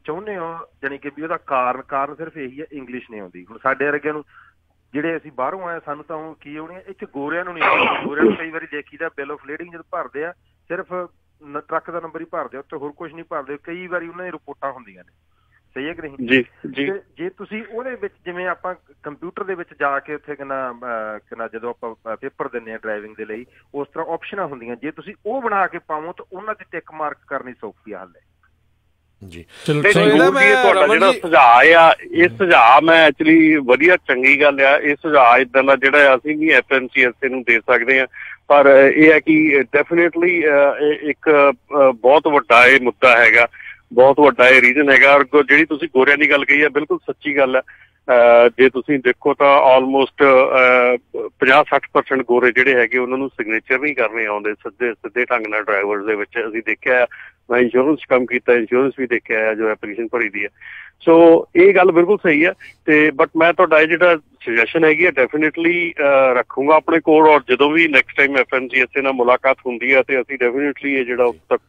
ਚਾਹੁੰਦੇ ਹੋ ਜਾਣੀ ਕਿ ਵੀ ਉਹਦਾ ਕਾਰਨ ਸਿਰਫ ਇਹੀ ਹੈ ਇੰਗਲਿਸ਼ ਨਹੀਂ ਆਉਂਦੀ। ਹੁਣ ਸਾਡੇ ਵਰਗਿਆਂ ਨੂੰ ਜਿਹੜੇ ਅਸੀਂ ਬਾਹਰੋਂ ਆਏ ਸਾਨੂੰ ਤਾਂ ਕੀ ਆਉਣੀ ਹੈ, ਇੱਥੇ ਗੋਰਿਆਂ ਨੂੰ ਨਹੀਂ ਆਉਂਦੀ। ਗੋਰਿਆਂ ਨੂੰ ਕਈ ਵਾਰੀ ਦੇਖੀਦਾ ਬਿੱਲ ਆਫ ਲੀਡਿੰਗ ਜਦੋਂ ਭਰਦੇ ਆ ਸਿਰਫ ਟਰੱਕ ਦਾ ਨੰਬਰ ਹੀ ਭਰਦੇ, ਉੱਤੇ ਹੋਰ ਕੁਝ ਨਹੀਂ ਭਰਦੇ। ਕਈ ਵਾਰੀ ਉਹਨਾਂ ਦੀਆਂ ਰਿਪੋਰਟਾਂ ਹੁੰਦੀਆਂ ਨੇ, ਸਹੀ ਹੈ ਕਿ ਨਹੀਂ ਜੀ ਜੀ। ਜੇ ਤੁਸੀਂ ਉਹਦੇ ਵਿੱਚ ਜਿਵੇਂ ਆਪਾਂ ਕੰਪਿਊਟਰ ਦੇ ਵਿੱਚ ਜਾ ਕੇ ਉੱਥੇ ਕਿੰਨਾ ਜਦੋਂ ਆਪਾਂ ਪੇਪਰ ਦਿੰਦੇ ਹਾਂ ਡਰਾਈਵਿੰਗ ਦੇ ਲਈ, ਉਸ ਤਰ੍ਹਾਂ ਆਪਸ਼ਨਾਂ ਹੁੰਦੀਆਂ, ਜੇ ਤੁਸੀਂ ਉਹ ਬਣਾ ਕੇ ਪਾਵੋ ਤਾਂ ਉਹਨਾਂ ਦੀ ਟਿਕ ਮਾਰਕ ਕਰਨੀ ਸੌਖੀ ਆ ਹਲੇ ਜੀ। ਤੁਹਾਡਾ ਜਿਹੜਾ ਸੁਝਾਅ ਆ, ਇਹ ਸੁਝਾਅ ਮੈਂ ਐਕਚੁਅਲੀ ਵਧੀਆ, ਚੰਗੀ ਗੱਲ ਆ। ਇਹ ਸੁਝਾਅ ਏਦਾਂ ਦਾ ਜਿਹੜਾ ਅਸੀਂ ਵੀ FMCSA ਨੂੰ ਦੇ ਸਕਦੇ ਹਾਂ, ਪਰ ਇਹ ਹੈ ਕਿ ਡੈਫੀਨੇਟਲੀ ਇੱਕ ਬਹੁਤ ਵੱਡਾ ਇਹ ਮੁੱਦਾ ਹੈਗਾ, ਬਹੁਤ ਵੱਡਾ ਇਹ ਰੀਜ਼ਨ ਹੈਗਾ। ਔਰ ਜਿਹੜੀ ਤੁਸੀਂ ਗੋਰਿਆਂ ਦੀ ਗੱਲ ਕਹੀ ਹੈ, ਬਿਲਕੁਲ ਸੱਚੀ ਗੱਲ ਹੈ। ਜੇ ਤੁਸੀਂ ਦੇਖੋ ਤਾਂ ਆਲਮੋਸਟ 50-60% ਗੋਰੇ ਜਿਹੜੇ ਹੈਗੇ ਉਹਨਾਂ ਨੂੰ ਸਿਗਨੇਚਰ ਨਹੀਂ ਕਰਨੇ ਆਉਂਦੇ ਸਿੱਧੇ ਢੰਗ ਨਾਲ ਡਰਾਈਵਰਸ ਦੇ ਵਿੱਚ। ਅਸੀਂ ਦੇਖਿਆ, ਮੈਂ ਇੰਸ਼ੋਰੈਂਸ 'ਚ ਕੰਮ ਕੀਤਾ, ਇੰਸ਼ੋਰੈਂਸ ਵੀ ਦੇਖਿਆ ਜੋ ਐਪਲੀਕੇਸ਼ਨ ਭਰੀ ਦੀ ਹੈ। ਸੋ ਇਹ ਗੱਲ ਬਿਲਕੁਲ ਸਹੀ ਹੈ। ਤੇ ਬਟ ਮੈਂ ਤੁਹਾਡਾ ਇਹ ਜਿਹੜਾ ਸੁਜੈਸ਼ਨ ਹੈਗੀ ਹੈ ਡੈਫੀਨੇਟਲੀ ਰੱਖੂੰਗਾ ਆਪਣੇ ਕੋਲ, ਔਰ ਜਦੋਂ ਵੀ ਨੈਕਸਟ ਟਾਈਮ FMCSA ਨਾਲ ਮੁਲਾਕਾਤ ਹੁੰਦੀ ਹੈ ਤੇ ਅਸੀਂ ਡੈਫੀਨੇਟਲੀ ਇਹ ਜਿਹੜਾ ਉਸ ਤੱਕ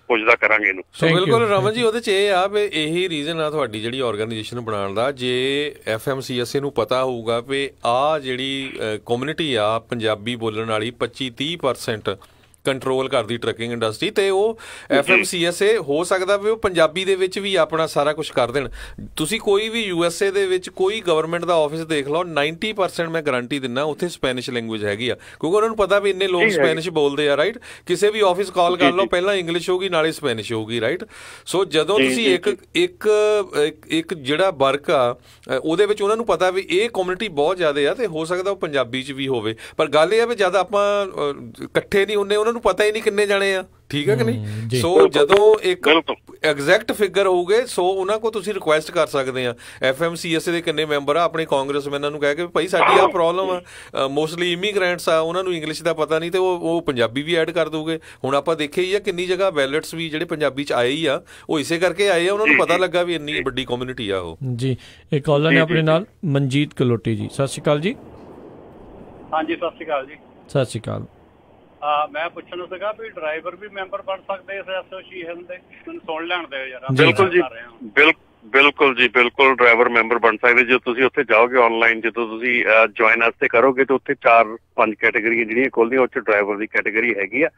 ਪੁੱਛਦਾ ਕਰਾਂਗੇ ਇਹਨੂੰ। ਬਿਲਕੁਲ ਰਮਨ ਜੀ, ਉਹਦੇ 'ਚ ਇਹ ਆ ਵੀ ਇਹੀ ਰੀਜ਼ਨ ਆ ਤੁਹਾਡੀ ਜਿਹੜੀ ਆਰਗੇਨਾਈਜੇਸ਼ਨ ਬਣਾਉਣ ਦਾ। ਜੇ FMCSA ਨੂੰ ਪਤਾ ਹੋਊਗਾ ਵੀ ਆਹ ਜਿਹੜੀ ਕਮਿਊਨਿਟੀ ਆ ਪੰਜਾਬੀ ਬੋਲਣ ਵਾਲੀ 25-30% ਕੰਟਰੋਲ ਕਰਦੀ ਟਰੱਕਿੰਗ ਇੰਡਸਟਰੀ, ਤੇ ਉਹ FMCSA ਹੋ ਸਕਦਾ ਵੀ ਉਹ ਪੰਜਾਬੀ ਦੇ ਵਿੱਚ ਵੀ ਆਪਣਾ ਸਾਰਾ ਕੁਝ ਕਰ ਦੇਣ। ਤੁਸੀਂ ਕੋਈ ਵੀ USA ਦੇ ਵਿੱਚ ਕੋਈ ਗਵਰਨਮੈਂਟ ਦਾ ਆਫਿਸ ਦੇਖ ਲਓ, 90% ਮੈਂ ਗਰੰਟੀ ਦਿੰਦਾ ਉੱਥੇ ਸਪੈਨਿਸ਼ ਲੈਂਗੁਏਜ ਹੈਗੀ ਆ, ਕਿਉਂਕਿ ਉਹਨਾਂ ਨੂੰ ਪਤਾ ਵੀ ਇੰਨੇ ਲੋਕ ਸਪੈਨਿਸ਼ ਬੋਲਦੇ ਆ, ਰਾਈਟ। ਕਿਸੇ ਵੀ ਆਫਿਸ ਕਾਲ ਕਰ ਲਓ, ਪਹਿਲਾਂ ਇੰਗਲਿਸ਼ ਹੋਊਗੀ ਨਾਲੇ ਸਪੈਨਿਸ਼ ਹੋਊਗੀ, ਰਾਈਟ। ਸੋ ਜਦੋਂ ਤੁਸੀਂ ਇੱਕ ਜਿਹੜਾ ਵਰਕ ਆ ਉਹਦੇ ਵਿੱਚ ਉਹਨਾਂ ਨੂੰ ਪਤਾ ਵੀ ਇਹ ਕਮਿਊਨਿਟੀ ਬਹੁਤ ਜ਼ਿਆਦਾ ਆ, ਤੇ ਹੋ ਸਕਦਾ ਉਹ ਪੰਜਾਬੀ 'ਚ ਵੀ ਹੋਵੇ। ਪਰ ਗੱਲ ਇਹ ਆ ਵੀ ਜਦ ਆਪਾਂ ਇਕੱਠੇ ਨਹੀਂ ਹੁੰਦੇ, ਉਹਨਾਂ ਨੂੰ ਪਤਾ ਹੀ ਨਹੀਂ ਕਿੰਨੇ ਜਾਣੇ ਆ, ਠੀਕ ਹੈ ਕਿ ਨਹੀਂ। ਸੋ ਜਦੋਂ ਇੱਕ ਐਗਜ਼ੈਕਟ ਫਿਗਰ ਹੋਊਗੇ, ਸੋ ਉਹਨਾਂ ਕੋਲ ਤੁਸੀਂ ਰਿਕੁਐਸਟ ਕਰ ਸਕਦੇ ਆ FMCSA ਦੇ ਕਿੰਨੇ ਮੈਂਬਰ ਆ, ਆਪਣੇ ਕਾਂਗਰਸਮੈਨਾਂ ਨੂੰ ਕਹਿ ਕੇ ਭਾਈ ਸਾਡੀ ਆਹ ਪ੍ਰੋਬਲਮ ਆ, ਮੋਸਟਲੀ ਇਮੀਗ੍ਰੈਂਟਸ ਆ, ਉਹਨਾਂ ਨੂੰ ਇੰਗਲਿਸ਼ ਦਾ ਪਤਾ ਨਹੀਂ, ਤੇ ਉਹ ਪੰਜਾਬੀ ਵੀ ਐਡ ਕਰ ਦੂਗੇ। ਹੁਣ ਆਪਾਂ ਦੇਖਿਆ ਹੀ ਆ ਕਿੰਨੀ ਜਗ੍ਹਾ ਬੈਲਟਸ ਵੀ ਜਿਹੜੇ ਪੰਜਾਬੀ 'ਚ ਆਏ ਹੀ ਆ, ਉਹ ਇਸੇ ਕਰਕੇ ਆਏ ਆ, ਉਹਨਾਂ ਨੂੰ ਪਤਾ ਲੱਗਾ ਵੀ ਇੰਨੀ ਵੱਡੀ ਕਮਿਊਨਿਟੀ ਆ ਉਹ। ਜੀ, ਇੱਕ ਕਾਲਰ ਨੇ ਆਪਣੇ ਨਾਲ, ਮਨਜੀਤ ਕਲੋਟੀ ਜੀ। ਸਤਿ ਸ਼੍ਰੀ ਅਕਾਲ ਜੀ। ਹਾਂਜੀ, ਸਤਿ ਸ਼੍ਰੀ ਅਕਾਲ ਜੀ। ਸਤਿ ਸ਼੍ਰੀ ਅਕਾਲ। ਮੈਂ ਪੁੱਛਣਾ ਸੀਗਾ ਵੀ ਡਰਾਈਵਰ ਵੀ ਮੈਂਬਰ ਬਣ ਸਕਦੇ ਇਸ ਐਸੋਸੀਏਸ਼ਨ ਦੇ? ਮੈਨੂੰ ਸੁਣ ਲੈਣ ਦਿਓ ਯਾਰ। ਬਿਲਕੁਲ ਜੀ, ਬਿਲਕੁਲ ਜੀ, ਬਿਲਕੁਲ ਡਰਾਈਵਰ ਮੈਂਬਰ ਬਣ ਸਕਦੇ। ਜਦੋਂ ਤੁਸੀਂ ਉੱਥੇ ਜਾਓਗੇ ਆਨਲਾਈਨ, ਜਦੋਂ ਤੁਸੀਂ ਜੁਆਇਨ ਵਾਸਤੇ ਕਰੋਗੇ ਤਾਂ ਉੱਥੇ 4-5 ਕੈਟੇਗਰੀਆਂ ਜਿਹੜੀਆਂ ਖੋਲ੍ਹਦੀਆਂ, ਉਹ 'ਚ ਡਰਾਈਵਰ ਦੀ ਕੈਟੇਗਰੀ ਹੈਗੀ ਆ।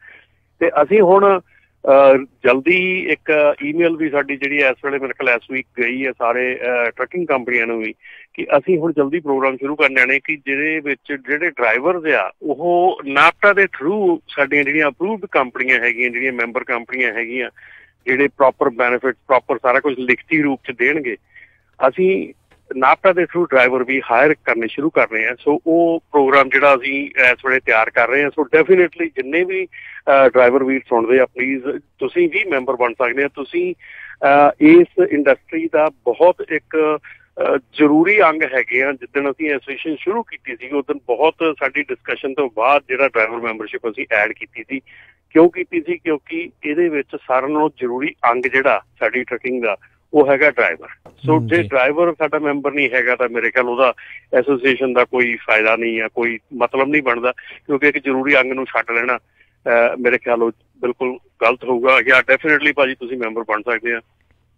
ਤੇ ਅਸੀਂ ਹੁਣ ਜਲਦੀ ਇੱਕ ਈਮੇਲ ਵੀ ਸਾਡੀ ਜਿਹੜੀ ਇਸ ਵੇਲੇ ਮੇਰੇ ਕੋਲ ਇਸ ਵੀਕ ਗਈ ਹੈ ਸਾਰੇ ਟਰੱਕਿੰਗ ਕੰਪਨੀਆਂ ਨੂੰ ਵੀ, ਕਿ ਅਸੀਂ ਹੁਣ ਜਲਦੀ ਪ੍ਰੋਗਰਾਮ ਸ਼ੁਰੂ ਕਰਨ ਜਾਣੇ ਕਿ ਜਿਹਦੇ ਵਿੱਚ ਜਿਹੜੇ ਡਰਾਈਵਰਸ ਆ ਉਹ ਨਾਪਟਾ ਦੇ ਥਰੂ ਸਾਡੀਆਂ ਜਿਹੜੀਆਂ ਅਪਰੂਵਡ ਕੰਪਨੀਆਂ ਹੈਗੀਆਂ, ਜਿਹੜੀਆਂ ਮੈਂਬਰ ਕੰਪਨੀਆਂ ਹੈਗੀਆਂ, ਜਿਹੜੇ ਪ੍ਰੋਪਰ ਬੈਨੀਫਿਟ, ਪ੍ਰੋਪਰ ਸਾਰਾ ਕੁਝ ਲਿਖਤੀ ਰੂਪ 'ਚ ਦੇਣਗੇ, ਅਸੀਂ ਨਾਪਟਾ ਦੇ ਥਰੂ ਡਰਾਈਵਰ ਵੀ ਹਾਇਰ ਕਰਨੇ ਸ਼ੁਰੂ ਕਰ ਰਹੇ ਹਾਂ। ਸੋ ਉਹ ਪ੍ਰੋਗਰਾਮ ਜਿਹੜਾ ਅਸੀਂ ਇਸ ਵੇਲੇ ਤਿਆਰ ਕਰ ਰਹੇ ਹਾਂ। ਸੋ ਡੈਫੀਨੇਟਲੀ ਜਿੰਨੇ ਵੀ ਡਰਾਈਵਰ ਵੀਰ ਸੁਣਦੇ ਆ, ਪਲੀਜ਼ ਤੁਸੀਂ ਵੀ ਮੈਂਬਰ ਬਣ ਸਕਦੇ ਆ। ਤੁਸੀਂ ਇਸ ਇੰਡਸਟਰੀ ਦਾ ਬਹੁਤ ਇੱਕ ਜ਼ਰੂਰੀ ਅੰਗ ਹੈਗੇ ਆ। ਜਿੱਦਣ ਅਸੀਂ ਐਸੋਸੀਏਸ਼ਨ ਸ਼ੁਰੂ ਕੀਤੀ ਸੀ, ਉਸ ਦਿਨ ਬਹੁਤ ਸਾਡੀ ਡਿਸਕਸ਼ਨ ਤੋਂ ਬਾਅਦ ਜਿਹੜਾ ਡਰਾਈਵਰ ਮੈਂਬਰਸ਼ਿਪ ਅਸੀਂ ਐਡ ਕੀਤੀ ਸੀ। ਕਿਉਂ ਕੀਤੀ ਸੀ? ਕਿਉਂਕਿ ਇਹਦੇ ਵਿੱਚ ਸਾਰਿਆਂ ਨਾਲੋਂ ਜ਼ਰੂਰੀ ਅੰਗ ਜਿਹੜਾ ਸਾਡੀ ਟਰੱਕਿੰਗ ਦਾ, ਉਹ ਹੈਗਾ ਡਰਾਈਵਰ। ਸੋ ਜੇ ਡਰਾਈਵਰ ਸਾਡਾ ਮੈਂਬਰ ਨਹੀਂ ਹੈਗਾ ਤਾਂ ਮੇਰੇ ਖਿਆਲ ਉਹਦਾ ਐਸੋਸੀਏਸ਼ਨ ਦਾ ਕੋਈ ਫਾਇਦਾ ਨਹੀਂ ਆ, ਕੋਈ ਮਤਲਬ ਨਹੀਂ ਬਣਦਾ, ਕਿਉਂਕਿ ਇੱਕ ਜ਼ਰੂਰੀ ਅੰਗ ਨੂੰ ਛੱਡ ਲੈਣਾ ਮੇਰੇ ਖਿਆਲ ਉਹ ਬਿਲਕੁਲ ਗਲਤ ਹੋਊਗਾ। ਜਾਂ ਡੈਫੀਨੇਟਲੀ ਭਾਜੀ ਤੁਸੀਂ ਮੈਂਬਰ ਬਣ ਸਕਦੇ ਆ।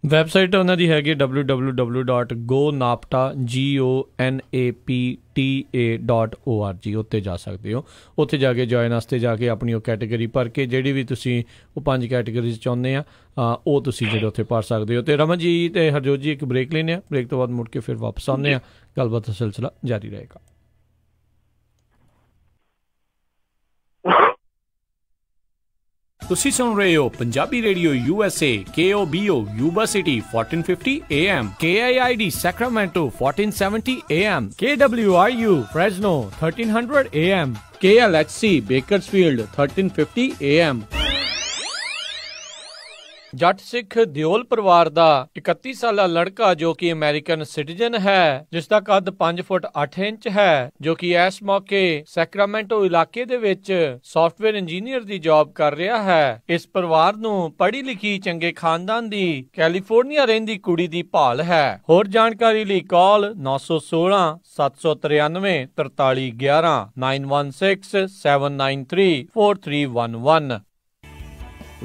ਵੈਬਸਾਈਟ ਉਹਨਾਂ ਦੀ ਹੈਗੀ www.gonapta.org। ਉੱਤੇ ਜਾ ਸਕਦੇ ਹੋ। ਉੱਥੇ ਜਾ ਕੇ ਜੁਆਇਨ ਵਾਸਤੇ ਜਾ ਕੇ ਆਪਣੀ ਉਹ ਕੈਟੇਗਰੀ ਭਰ ਕੇ, ਜਿਹੜੀ ਵੀ ਤੁਸੀਂ ਉਹ 5 ਕੈਟੇਗਰੀਜ਼ ਚਾਹੁੰਦੇ ਆ, ਉਹ ਤੁਸੀਂ ਜਿਹੜੇ ਉੱਥੇ ਭਰ ਸਕਦੇ ਹੋ। ਅਤੇ ਰਮਨ ਜੀ ਅਤੇ ਹਰਜੋਤ ਜੀ ਇੱਕ ਬ੍ਰੇਕ ਲੈਂਦੇ ਆ, ਬ੍ਰੇਕ ਤੋਂ ਬਾਅਦ ਮੁੜ ਕੇ ਫਿਰ ਵਾਪਸ ਆਉਂਦੇ ਆ, ਗੱਲਬਾਤ ਦਾ ਸਿਲਸਿਲਾ ਜਾਰੀ ਰਹੇਗਾ। ਤੁਸੀਂ ਸੁਣ ਰਹੇ ਹੋ Punjabi radio USA, KOBO Yuba City 1450 AM, KIID Sacramento 1470 AM, KWRU Fresno 1300 AM, KLHC Bakersfield 1350 AM। ਜੱਟ ਸਿੱਖ ਦਿਓਲ ਪਰਿਵਾਰ ਦਾ 31 ਸਾਲਾ ਲੜਕਾ ਜੋ ਕਿ ਅਮਰੀਕਨ ਸਿਟੀਜ਼ਨ ਹੈ, ਜਿਸ ਦਾ ਕੱਦ 5 ਫੁੱਟ 8 ਇੰਚ ਹੈ, ਜੋ ਕਿ ਇਸ ਮੌਕੇ ਸੈਕਰਾਮੈਂਟੋ ਇਲਾਕੇ ਦੇ ਵਿੱਚ ਸਾਫਟਵੇਅਰ ਇੰਜੀਨੀਅਰ ਦੀ ਜੌਬ ਕਰ ਰਿਹਾ ਹੈ। ਇਸ ਪਰਿਵਾਰ ਨੂੰ ਪੜ੍ਹੀ ਲਿਖੀ ਚੰਗੇ ਖਾਨਦਾਨ ਦੀ ਕੈਲੀਫੋਰਨੀਆ ਰਹਿੰਦੀ ਕੁੜੀ ਦੀ ਭਾਲ ਹੈ। ਹੋਰ ਜਾਣਕਾਰੀ ਲਈ ਕਾਲ 916 793 4311 916 793 4311।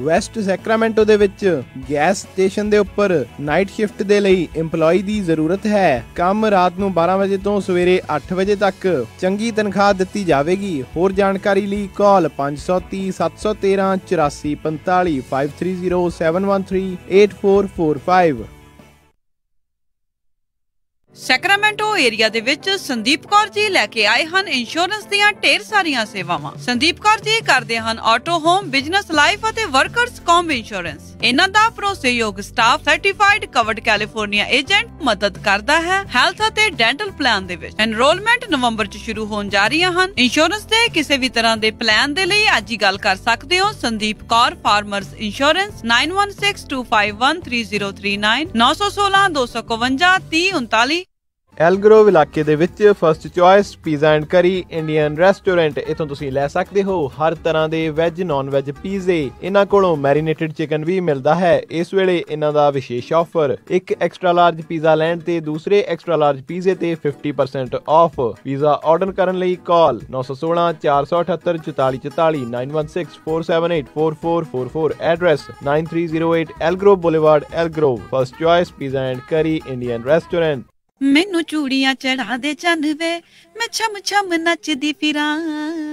ਵੈਸਟ ਸੈਕਰਾਮੈਂਟੋ ਦੇ ਵਿੱਚ ਗੈਸ ਸਟੇਸ਼ਨ ਦੇ ਉੱਪਰ ਨਾਈਟ ਸ਼ਿਫਟ ਦੇ ਲਈ EMPLOYEE ਦੀ ਜ਼ਰੂਰਤ ਹੈ। ਕੰਮ ਰਾਤ ਨੂੰ 12 ਵਜੇ ਤੋਂ ਸਵੇਰੇ 8 ਵਜੇ ਤੱਕ। ਚੰਗੀ ਤਨਖਾਹ ਦਿੱਤੀ ਜਾਵੇਗੀ। ਹੋਰ ਜਾਣਕਾਰੀ ਲਈ ਕਾਲ 530 713 8445 530 713 8445। ਸੈਕਰਾਮੈਂਟੋ ਏਰੀਆ ਦੇ ਵਿੱਚ ਸੰਦੀਪ ਕੌਰ ਜੀ ਲੈ ਕੇ ਆਏ ਹਨ ਇੰਸ਼ੋਰੈਂਸ ਦੀਆਂ ਢੇਰ ਸਾਰੀਆਂ ਸੇਵਾਵਾਂ। ਸੰਦੀਪ ਕੌਰ ਜੀ ਕਰਦੇ ਹਨ ਆਟੋ, ਹੋਮ, ਬਿਜ਼ਨਸ, ਲਾਈਫ ਅਤੇ ਵਰਕਰਸ ਕੌਮ ਇੰਸ਼ੋਰੈਂਸ। ਇਹਨਾਂ ਦਾ ਭਰੋਸੇਯੋਗ staff certified covered California agent ਮਦਦ ਕਰਦਾ ਹੈ ਹੈਲਥ ਅਤੇ ਡੈਂਟਲ ਪਲਾਨ ਦੇ ਵਿੱਚ। ਐਨਰੋਲਮੈਂਟ ਨਵੰਬਰ 'ਚ ਸ਼ੁਰੂ ਹੋਣ ਜਾ ਰਹੀਆਂ ਹਨ। ਇੰਸ਼ੋਰੈਂਸ ਦੇ ਕਿਸੇ ਵੀ ਤਰ੍ਹਾਂ ਦੇ ਪਲਾਨ ਦੇ ਲਈ ਅੱਜ ਹੀ ਗੱਲ ਕਰ ਸਕਦੇ ਹੋ। Sandeep Kaur farmers insurance 9162513039 916 251 3039। ਐਲਗਰੋਵ ਇਲਾਕੇ ਦੇ ਵਿੱਚ first choice pizza and curry Indian restaurant. ਇੱਥੋਂ ਤੁਸੀਂ ਲੈ ਸਕਦੇ ਹੋ ਹਰ ਤਰ੍ਹਾਂ ਦੇ ਵੈਜ ਨੌਨ ਵੈਜ ਪੀਜ਼ੇ। ਇਹਨਾਂ ਕੋਲੋਂ ਮੈਰੀਨੇਟਡ ਚਿਕਨ ਵੀ ਮਿਲਦਾ ਹੈ। ਇਸ ਵੇਲੇ ਇਹਨਾਂ ਦਾ ਵਿਸ਼ੇਸ਼ ਆਫਰ, ਇੱਕ ਐਕਸਟਰਾ ਲਾਰਜ ਪੀਜ਼ਾ ਲੈਣ ਤੇ ਦੂਸਰੇ ਐਕਸਟਰਾ ਲਾਰਜ ਪੀਜ਼ੇ ਤੇ 50% ਆਫ। ਪੀਜ਼ਾ ਆਰਡਰ ਕਰਨ ਲਈ call 916 478 4444 916 478 4444। Address 9308 Elk Grove boulevard, Elk Grove. First choice pizza and curry Indian restaurant. ਮੈਨੂੰ ਚੂੜੀਆਂ ਚੜਾ ਦੇ ਚੰਨ ਵੇ, ਮੈਂ ਛਮ ਛਮ ਨੱਚਦੀ ਫਿਰਾਂ।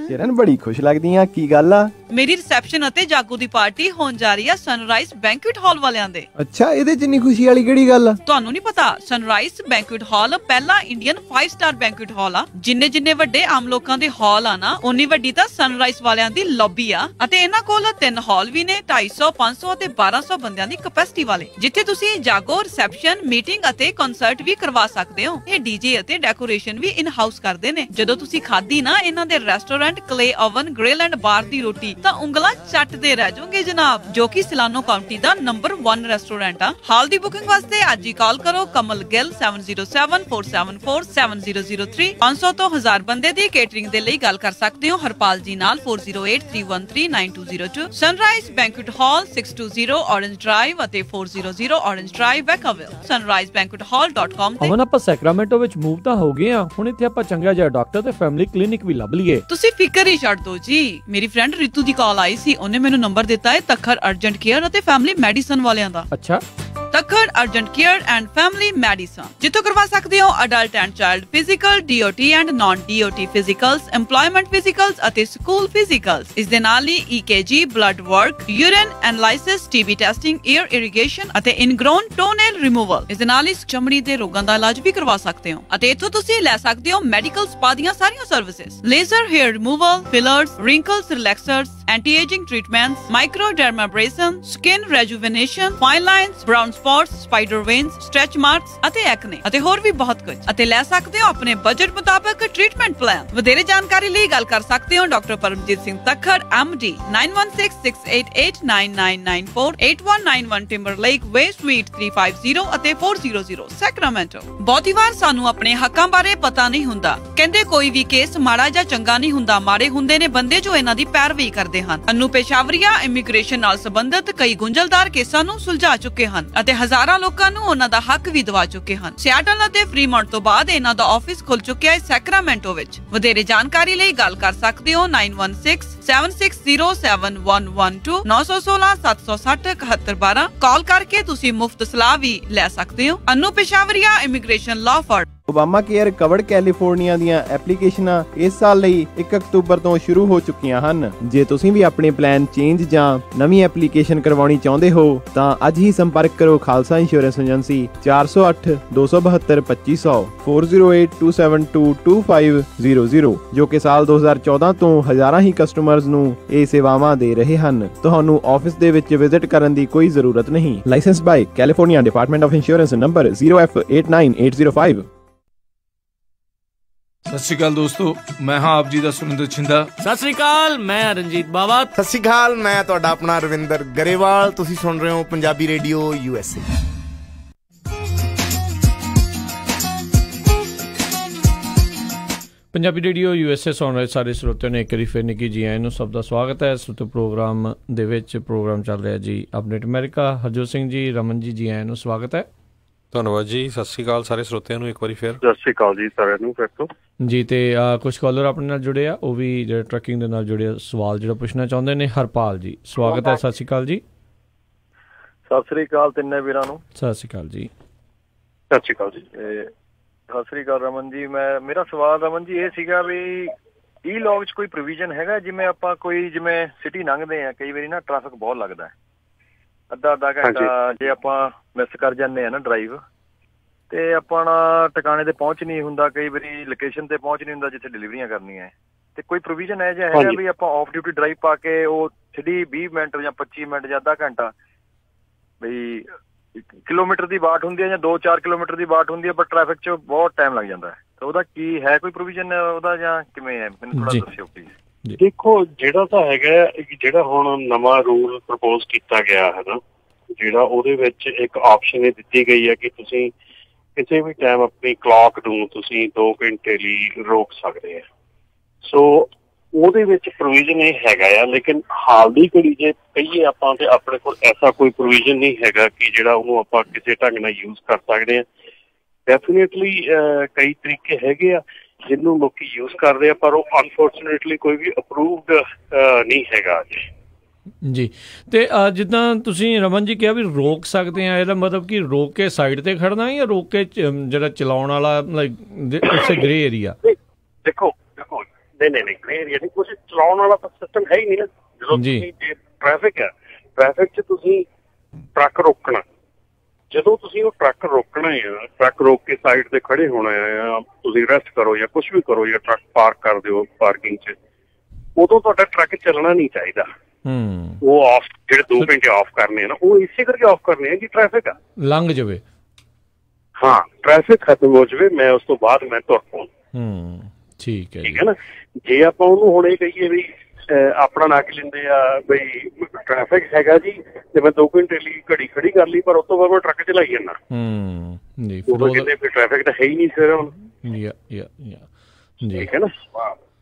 ਕਿਰਨ ਬੜੀ ਖੁਸ਼ ਲੱਗਦੀਆਂ, ਕੀ ਗੱਲ ਆ? ਮੇਰੀ ਰਿਸੈਪਸ਼ਨ ਅਤੇ ਜਾਗੋ ਦੀ ਪਾਰਟੀ ਹੋਣ ਜਾ ਰਹੀ ਆ ਸਨਰਾਈਜ਼ ਬੈਂਕੁਏਟ ਹਾਲ ਵਾਲਿਆਂ ਦੇ। ਅੱਛਾ, ਇਹਦੇ ਚ ਇੰਨੀ ਖੁਸ਼ੀ ਵਾਲੀ ਕਿਹੜੀ ਗੱਲ ਆ? ਤੁਹਾਨੂੰ ਨਹੀਂ ਪਤਾ, ਸਨਰਾਈਜ਼ ਬੈਂਕੁਏਟ ਹਾਲ ਪਹਿਲਾ ਇੰਡੀਅਨ 5 ਸਟਾਰ ਬੈਂਕੁਏਟ ਹਾਲ ਆ। ਜਿੰਨੇ ਵੱਡੇ ਆਮ ਲੋਕਾਂ ਦੇ ਹਾਲ ਆ ਨਾ, ਉਨੀ ਵੱਡੀ ਤਾਂ ਸਨਰਾਈਜ਼ ਵਾਲਿਆਂ ਦੀ ਲੌਬੀ ਆ। ਅਤੇ ਇਹਨਾਂ ਕੋਲ 3 ਹਾਲ ਵੀ ਨੇ, 250, 500 ਅਤੇ 1200 ਬੰਦਿਆਂ ਦੀ ਕੈਪੈਸਿਟੀ ਵਾਲੇ, ਜਿੱਥੇ ਤੁਸੀਂ ਜਾਗੋ, ਰਿਸੈਪਸ਼ਨ, ਮੀਟਿੰਗ ਅਤੇ ਕਨਸਰਟ ਵੀ ਕਰਵਾ ਸਕਦੇ ਹੋ। ਇਹ ਡੀਜੇ ਅਤੇ ਡੈਕੋਰੇਸ਼ਨ ਵੀ ਇਨ ਹਾਊਸ ਕਰਦੇ ਨੇ। ਜਦੋਂ ਤੁਸੀਂ ਖਾਧੀ ਨਾ ਇਹਨਾਂ ਦੇ restaurant clay oven grill and bar ਦੀ ਰੋਟੀ, ਤਾਂ ਉਂਗਲਾਂ ਚੱਟਦੇ ਰਹਿ ਜਾਓਗੇ ਜਨਾਬ, ਜੋ ਕਿ ਸਿਲਾਨੋ ਕਾਉਂਟੀ ਦਾ ਨੰਬਰ 1 ਰੈਸਟੋਰੈਂਟ ਆ। ਹਾਲ ਦੀ ਬੁਕਿੰਗ ਵਾਸਤੇ ਅੱਜ ਹੀ ਕਾਲ ਕਰੋ ਕਮਲ ਗਿੱਲ 7074747003। 500 ਤੋਂ 1000 ਬੰਦੇ ਦੀ ਕੇਟਰਿੰਗ ਦੇ ਲਈ ਗੱਲ ਕਰ ਸਕਦੇ ਹੋ ਹਰਪਾਲ ਜੀ ਨਾਲ 4083139202। ਸਨਰਾਈਜ਼ ਬੈਂਕੁਏਟ ਹਾਲ 620 ਔਰੰਜ ਡਰਾਈਵ ਅਤੇ 400 ਔਰੰਜ ਡਰਾਈਵ ਵੈਕਾਵਿਲ। sunrisebandquethall.com ਤੇ ਆਪਾਂ ਸੈਕਰਾਮੈਂਟੋ ਵਿੱਚ ਮੂਵ ਤਾਂ ਹੋ ਗਏ ਆ, ਹੁਣ ਇੱਥੇ ਆਪਾਂ ਚੰਗਾ ਜਿਹਾ ਡਾਕਟਰ ਤੇ ਫੈਮਿਲੀ ਕਲੀਨਿਕ ਵੀ ਲੱਭ ਲਈਏ। ਤੁਸੀਂ ਫਿਕਰ ਹੀ ਛੱਡ ਦਿਓ ਜੀ। ਮੇਰੀ ਫਰੈਂਡ ਰਿਤੂ ਦੀ ਕਾਲ ਆਈ ਸੀ, ਉਹਨੇ ਮੈਨੂੰ ਨੰਬਰ ਦਿੱਤਾ ਹੈ ਤੱਖਰ ਅਰਜੈਂਟ ਕੇਅਰ ਅਤੇ ਫੈਮਿਲੀ ਮੈਡੀਸਨ ਵਾਲਿਆਂ ਦਾ। ਅੱਛਾ, Takhar urgent care and family medicine, ਜਿੱਥੋਂ ਕਰਵਾ ਸਕਦੇ ਹੋ adult and child physical, DOT and naan DOT ਫਿਜ਼ੀਕਲਸ, EMPLOYMENT ਫਿਜ਼ੀਕਲਸ ਅਤੇ ਸਕੂਲ ਫਿਜ਼ੀਕਲਸ। ਇਸ ਦੇ ਨਾਲ ਹੀ EKG, blood work, urine analysis, TB testing, year irrigation ਅਤੇ ਇਨਗ੍ਰੋਨ ਟੋਨੇਲ ਰਿਮੂਵਲ। ਇਸ ਦੇ ਨਾਲ ਹੀ ਚਮੜੀ ਦੇ ਰੋਗਾਂ ਦਾ ਇਲਾਜ ਵੀ ਕਰਵਾ ਸਕਦੇ ਹੋ। ਅਤੇ ਇੱਥੋਂ ਤੁਸੀਂ ਲੈ ਸਕਦੇ ਹੋ ਮੈਡੀਕਲ ਸਪਾ ਦੀਆਂ ਸਾਰੀਆਂ services, laser hair removal, fillers, wrinkles relaxers, anti-ageing treatments, microdermabrasion, skin rejuvenation, fine lines, brown spots, spider veins, stretch marks ਅਤੇ ਐਕਨੇ ਅਤੇ ਹੋਰ ਵੀ ਬਹੁਤ ਕੁਝ। ਅਤੇ ਲੈ ਸਕਦੇ ਹੋ ਆਪਣੇ ਬਜਟ ਮੁਤਾਬਕ ਟ੍ਰੀਟਮੈਂਟ ਪਲਾਨ। ਵਧੇਰੇ ਜਾਣਕਾਰੀ ਲਈ ਗੱਲ ਕਰ ਸਕਦੇ ਹੋ ਡਾਕਟਰ ਪਰਮਜੀਤ ਸਿੰਘ ਤੱਖਰ MD 9166889994 8191 ਟਿੰਬਰਲੇਕ ਵੇ ਸਵੀਟ 350 ਅਤੇ 400 ਸੈਕਰਾਮੈਂਟੋ। ਬਹੁਤੀ ਵਾਰ ਸਾਨੂੰ ਆਪਣੇ ਹੱਕਾਂ ਬਾਰੇ ਪਤਾ ਨਹੀਂ ਹੁੰਦਾ। ਕਹਿੰਦੇ ਕੋਈ ਵੀ ਕੇਸ ਮਾੜਾ ਜਾਂ ਚੰਗਾ ਨਹੀਂ ਹੁੰਦਾ, ਮਾੜੇ ਹੁੰਦੇ ਨੇ ਬੰਦੇ ਜੋ ਇਹਨਾਂ ਦੀ ਪੈਰਵੀ ਕਰਦੇ ਹਨ। ਅਨੂ ਪੇਸ਼ਾਵਰੀਆ ਇਮੀਗ੍ਰੇਸ਼ਨ ਨਾਲ ਸੰਬੰਧਿਤ ਕਈ ਗੁੰਝਲਦਾਰ ਕੇਸਾਂ ਨੂੰ ਸੁਲਝਾ ਚੁੱਕੇ ਹਨ ਅਤੇ ਹਜ਼ਾਰਾਂ ਲੋਕਾਂ ਨੂੰ ਉਹਨਾਂ ਦਾ ਹੱਕ ਵੀ ਦਿਵਾ ਚੁੱਕੇ ਹਨ। ਸਿਆਟਲ ਅਤੇ ਫਰੀਮੌਂਟ ਤੋਂ ਬਾਅਦ ਇਹਨਾਂ ਦਾ ਆਫਿਸ ਖੁੱਲ ਚੁੱਕਿਆ ਹੈ ਸੈਕਰਾਮੈਂਟੋ ਵਿੱਚ। ਵਧੇਰੇ ਜਾਣਕਾਰੀ ਲਈ ਗੱਲ ਕਰ ਸਕਦੇ ਹੋ 9167607112 916 760 7112। ਕਾਲ ਕਰਕੇ ਤੁਸੀਂ ਮੁਫਤ ਸਲਾਹ ਵੀ ਲੈ ਸਕਦੇ ਹੋ। Anu Peshawaria immigration law firm. Obamacare covered California ਦੀਆਂ ਐਪਲੀਕੇਸ਼ਨਾਂ ਇਸ ਸਾਲ ਲਈ 1 ਅਕਤੂਬਰ ਤੋਂ ਸ਼ੁਰੂ ਹੋ ਚੁੱਕੀਆਂ ਹਨ। ਜੇ ਤੁਸੀਂ ਵੀ ਆਪਣੇ ਪਲਾਨ ਚੇਂਜ ਜਾਂ ਨਵੀਂ ਐਪਲੀਕੇਸ਼ਨ ਕਰਵਾਉਣੀ ਚਾਹੁੰਦੇ ਹੋ ਤਾਂ ਅੱਜ ਹੀ ਸੰਪਰਕ ਕਰੋ ਖਾਲਸਾ ਇੰਸ਼ੋਰੈਂਸ ਏਜੰਸੀ 408 272 2500 408 272 2500 ਜੋ ਕਿ ਸਾਲ 2014 ਤੋਂ ਹਜ਼ਾਰਾਂ ਹੀ ਕਸਟਮਰਜ਼ ਨੂੰ ਇਹ ਸੇਵਾਵਾਂ ਦੇ ਰਹੇ ਹਨ। ਤੁਹਾਨੂੰ ਆਫਿਸ ਦੇ ਵਿੱਚ ਵਿਜ਼ਿਟ ਕਰਨ ਦੀ ਕੋਈ ਜ਼ਰੂਰਤ ਨਹੀਂ। License by California Department of Insurance number 0F89805। ਸਤਿ ਸ਼੍ਰੀ ਅਕਾਲ ਦੋਸਤੋ, ਮੈਂ ਹਾਂ ਆਪ ਜੀ ਦਾ ਸੁਰਿੰਦਰ ਛਿੰਦਾ। ਸਤਿ ਸ਼੍ਰੀ ਅਕਾਲ, ਮੈਂ ਰਣਜੀਤ ਬਾਵਾ। ਸਤਿ ਸ਼੍ਰੀ ਅਕਾਲ, ਮੈਂ ਤੁਹਾਡਾ ਆਪਣਾ ਰਵਿੰਦਰ ਗਰੇਵਾਲ। ਤੁਸੀਂ ਸੁਣ ਰਹੇ ਹੋ Punjabi radio USA। Punjabi radio USA ਸੁਣ ਰਹੇ ਸਾਰੇ ਸਰੋਤਿਆਂ ਨੇ ਇੱਕ ਵਾਰੀ ਫਿਰ ਨਿੱਘੀ ਜੀ ਆਇਆਂ ਨੂੰ ਸਭ ਦਾ ਸਵਾਗਤ ਹੈ। ਇਸ ਪ੍ਰੋਗਰਾਮ ਦੇ ਵਿੱਚ ਪ੍ਰੋਗਰਾਮ ਚੱਲ ਰਿਹਾ ਜੀ ਅਪਡੇਟ ਅਮਰੀਕਾ। ਹਰਜੋਤ ਸਿੰਘ ਜੀ, ਰਮਨ ਜੀ, ਜੀ ਆਇਆਂ ਨੂੰ ਸਵਾਗਤ ਹੈ। ਧੰਨਵਾਦ ਜੀ। ਸਤਿ ਸ਼੍ਰੀ ਅਕਾਲ ਸਾਰੇ ਸਰੋਤਿਆਂ ਨੂੰ ਇੱਕ ਵਾਰੀ ਫਿਰ। ਸਤਿ ਸ਼੍ਰੀ ਅਕਾਲ ਜੀ ਸਾਰਿਆਂ ਨੂੰ ਫਿਰ ਤੋਂ ਜੀ। ਤੇ ਕੁਝ ਕਾਲਰ ਆਪਣੇ ਨਾਲ ਜੁੜੇ ਆ, ਉਹ ਵੀ ਜਿਹੜੇ ਟਰੱਕਿੰਗ ਦੇ ਨਾਲ ਜੁੜੇ ਸਵਾਲ ਜਿਹੜਾ ਪੁੱਛਣਾ ਚਾਹੁੰਦੇ ਨੇ। ਹਰਪਾਲ ਜੀ ਸਵਾਗਤ ਹੈ। ਸਤਿ ਸ਼੍ਰੀ ਅਕਾਲ ਜੀ। ਸਤਿ ਸ੍ਰੀ ਅਕਾਲ ਤਿੰਨੇ ਵੀਰਾਂ ਨੂੰ। ਸਤਿ ਸ਼੍ਰੀ ਅਕਾਲ ਜੀ। ਸਤਿ ਸ਼੍ਰੀ ਅਕਾਲ ਜੀ। ਸਤਿ ਸ੍ਰੀ ਅਕਾਲ ਰਮਨ ਜੀ। ਮੇਰਾ ਸਵਾਲ ਰਮਨ ਜੀ ਇਹ ਸੀਗਾ ਵੀ ਈ ਲੌਗ 'ਚ ਕੋਈ ਪ੍ਰੋਵੀਜ਼ਨ ਹੈਗਾ, ਜਿਵੇਂ ਆਪਾਂ ਕੋਈ ਜਿਵੇਂ ਸਿਟੀ ਲੰਘਦੇ ਆ, ਕਈ ਵਾਰੀ ਨਾ ਟ੍ਰੈਫਿਕ ਬਹੁਤ ਲੱਗਦਾ, ਅੱਧਾ ਘੰਟਾ ਜੇ ਆਪਾਂ ਮਿਸ ਕਰ ਜਾਂਦੇ ਆ ਨਾ ਡਰਾਈਵ, ਤੇ ਆਪਣਾ ਟਿਕਾਣੇ ਤੇ ਪਹੁੰਚ ਨਹੀਂ ਹੁੰਦਾ, ਕਈ ਵਾਰੀ ਲੋਕੇਸ਼ਨ ਤੇ ਪਹੁੰਚ ਨਹੀਂ ਹੁੰਦਾ ਜਿੱਥੇ ਡਿਲੀਵਰੀਆਂ ਕਰਨੀਆਂ, ਤੇ ਕੋਈ ਪ੍ਰੋਵੀਜ਼ਨ ਇਹ ਜਿਹਾ ਹੈਗਾ ਵੀ ਆਪਾਂ ਆਫ ਡਿਊਟੀ ਡਰਾਈਵ ਪਾ ਕੇ ਉਹ ਸਿੱਧੀ 20 ਮਿੰਟ ਜਾਂ 25 ਮਿੰਟ ਜਾਂ ਅੱਧਾ ਘੰਟਾ, ਬਈ ਕਿਲੋਮੀਟਰ ਦੀ ਵਾਟ ਹੁੰਦੀ ਹੈ ਜਾਂ 2-4 ਕਿਲੋਮੀਟਰ ਦੀ ਵਾਟ ਹੁੰਦੀ ਹੈ, ਪਰ ਟ੍ਰੈਫਿਕ 'ਚ ਬਹੁਤ ਟਾਈਮ ਲੱਗ ਜਾਂਦਾ ਹੈ, ਤਾਂ ਉਹਦਾ ਕੀ ਹੈ, ਕੋਈ ਪ੍ਰੋਵੀਜ਼ਨ ਉਹਦਾ ਜਾਂ ਕਿਵੇਂ ਹੈ, ਮੈਨੂੰ ਥੋੜਾ ਦੱਸਿਓ ਪਲੀਜ਼। ਦੇਖੋ ਜਿਹੜਾ ਤਾਂ ਹੈਗਾ, ਜਿਹੜਾ ਹੁਣ ਨਵਾਂ ਰੂਲ ਪ੍ਰਪੋਜ਼ ਕੀਤਾ ਗਿਆ ਹੈ ਨਾ, ਜਿਹੜਾ ਉਹਦੇ ਵਿੱਚ ਇੱਕ ਆਪਸ਼ਨ ਇਹ ਦਿੱਤੀ ਗਈ ਹੈ ਕਿ ਤੁਸੀਂ ਕਿਸੇ ਵੀ ਟਾਈਮ ਆਪਣੀ ਕਲੌਕ ਨੂੰ ਤੁਸੀਂ 2 ਘੰਟੇ ਲਈ ਰੋਕ ਸਕਦੇ ਆ। ਸੋ ਉਹਦੇ ਵਿੱਚ ਪ੍ਰੋਵੀਜ਼ਨ ਇਹ ਹੈਗਾ ਆ, ਲੇਕਿਨ ਹਾਲ ਦੀ ਘੜੀ ਜੇ ਕਹੀਏ ਆਪਾਂ ਤੇ ਆਪਣੇ ਕੋਲ ਐਸਾ ਕੋਈ ਪ੍ਰੋਵੀਜ਼ਨ ਨਹੀਂ ਹੈਗਾ ਕਿ ਜਿਹੜਾ ਉਹਨੂੰ ਆਪਾਂ ਕਿਸੇ ਢੰਗ ਨਾਲ ਯੂਜ਼ ਕਰ ਸਕਦੇ ਹਾਂ। ਡੈਫੀਨੇਟਲੀ ਕਈ ਤਰੀਕੇ ਹੈਗੇ ਆ ਜਿਹਨੂੰ ਲੋਕੀ ਯੂਜ਼ ਕਰਦੇ ਆ, ਪਰ ਉਹ ਅਨਫੋਰਚੂਨੇਟਲੀ ਕੋਈ ਵੀ ਅਪਰੂਵਡ ਨਹੀਂ ਹੈਗਾ ਜੀ। ਤੇ ਜਿੱਦਾਂ ਤੁਸੀਂ ਰਮਨ ਜੀ ਕਿਹਾ ਵੀ ਰੋਕ ਸਕਦੇ ਆ, ਇਹਦਾ ਮਤਲਬ ਕਿ ਰੋਕ ਕੇ ਸਾਈਡ ਤੇ ਖੜਨਾ ਜਾਂ ਰੋਕ ਕੇ ਜਿਹੜਾ ਚਲਾਉਣ ਵਾਲਾ ਇਟਸ ਅ ਗ੍ਰੇ ਏਰੀਆ? ਦੇਖੋ ਨਹੀਂ ਗ੍ਰੇ ਏਰੀਆ ਨਹੀਂ, ਕੁਛ ਚਲਾਉਣ ਵਾਲਾ ਤਾਂ ਸਿਸਟਮ ਹੈ ਹੀ ਨਹੀਂ ਨਾ। ਜਦੋਂ ਤੁਸੀਂ ਟ੍ਰੈਫਿਕ ਹੈ, ਟ੍ਰੈਫਿਕ 'ਚ ਤੁਸੀਂ ਟਰੱਕ ਰੋਕਣਾ, ਜਦੋਂ ਤੁਸੀਂ ਉਹ ਟਰੱਕ ਰੋਕਣਾ ਆ, ਟਰੱਕ ਰੋਕ ਕੇ ਸਾਈਡ ਤੇ ਖੜੇ ਹੋਣਾ ਆ, ਤੁਸੀਂ ਰੈਸਟ ਕਰੋ ਜਾਂ ਕੁਛ ਵੀ ਕਰੋ ਜਾਂ ਟਰੱਕ ਪਾਰਕ ਕਰ ਦਿਓ ਪਾਰਕਿੰਗ 'ਚ, ਉਦੋਂ ਤੁਹਾਡਾ ਟਰੱਕ ਚੱਲਣਾ ਨਹੀਂ ਚਾਹੀਦਾ। ਉਹ ਆਫ ਜਿਹੜੇ 2 ਘੰਟੇ ਆਫ ਕਰਨੇ ਆ ਨਾ, ਉਹ ਇਸੇ ਕਰਕੇ ਆਫ ਕਰਨੇ ਆ ਕਿ ਟ੍ਰੈਫਿਕ ਆ ਲੰਘ ਜਾਵੇ। ਹਾਂ, ਟ੍ਰੈਫਿਕ ਖਤਮ ਹੋ ਜਾਵੇ, ਮੈਂ ਉਸ ਤੋਂ ਬਾਅਦ ਮੈਂ ਤੁਰ ਪਾਉਂ। ਠੀਕ ਹੈ ਨਾ। ਜੇ ਆਪਾਂ ਉਹਨੂੰ ਹੁਣ ਇਹ ਕਹੀਏ ਵੀ ਆਪਣਾ ਨੱਕ ਲੈਂਦੇ ਆ ਬਈ ਟ੍ਰੈਫਿਕ ਹੈਗਾ ਜੀ ਤੇ ਮੈਂ 2 ਘੰਟੇ ਲਈ ਘੜੀ ਖੜੀ ਕਰ ਲਈ, ਪਰ ਉਸ ਤੋਂ ਬਾਅਦ ਮੈਂ ਟਰੱਕ ਚਲਾਈ ਜਾਂਦਾ, ਉਹ ਕਹਿੰਦੇ ਫਿਰ ਟ੍ਰੈਫਿਕ ਤਾਂ ਹੈ ਹੀ ਨਹੀਂ ਸਰ ਹੁਣ। ਠੀਕ ਹੈ ਨਾ।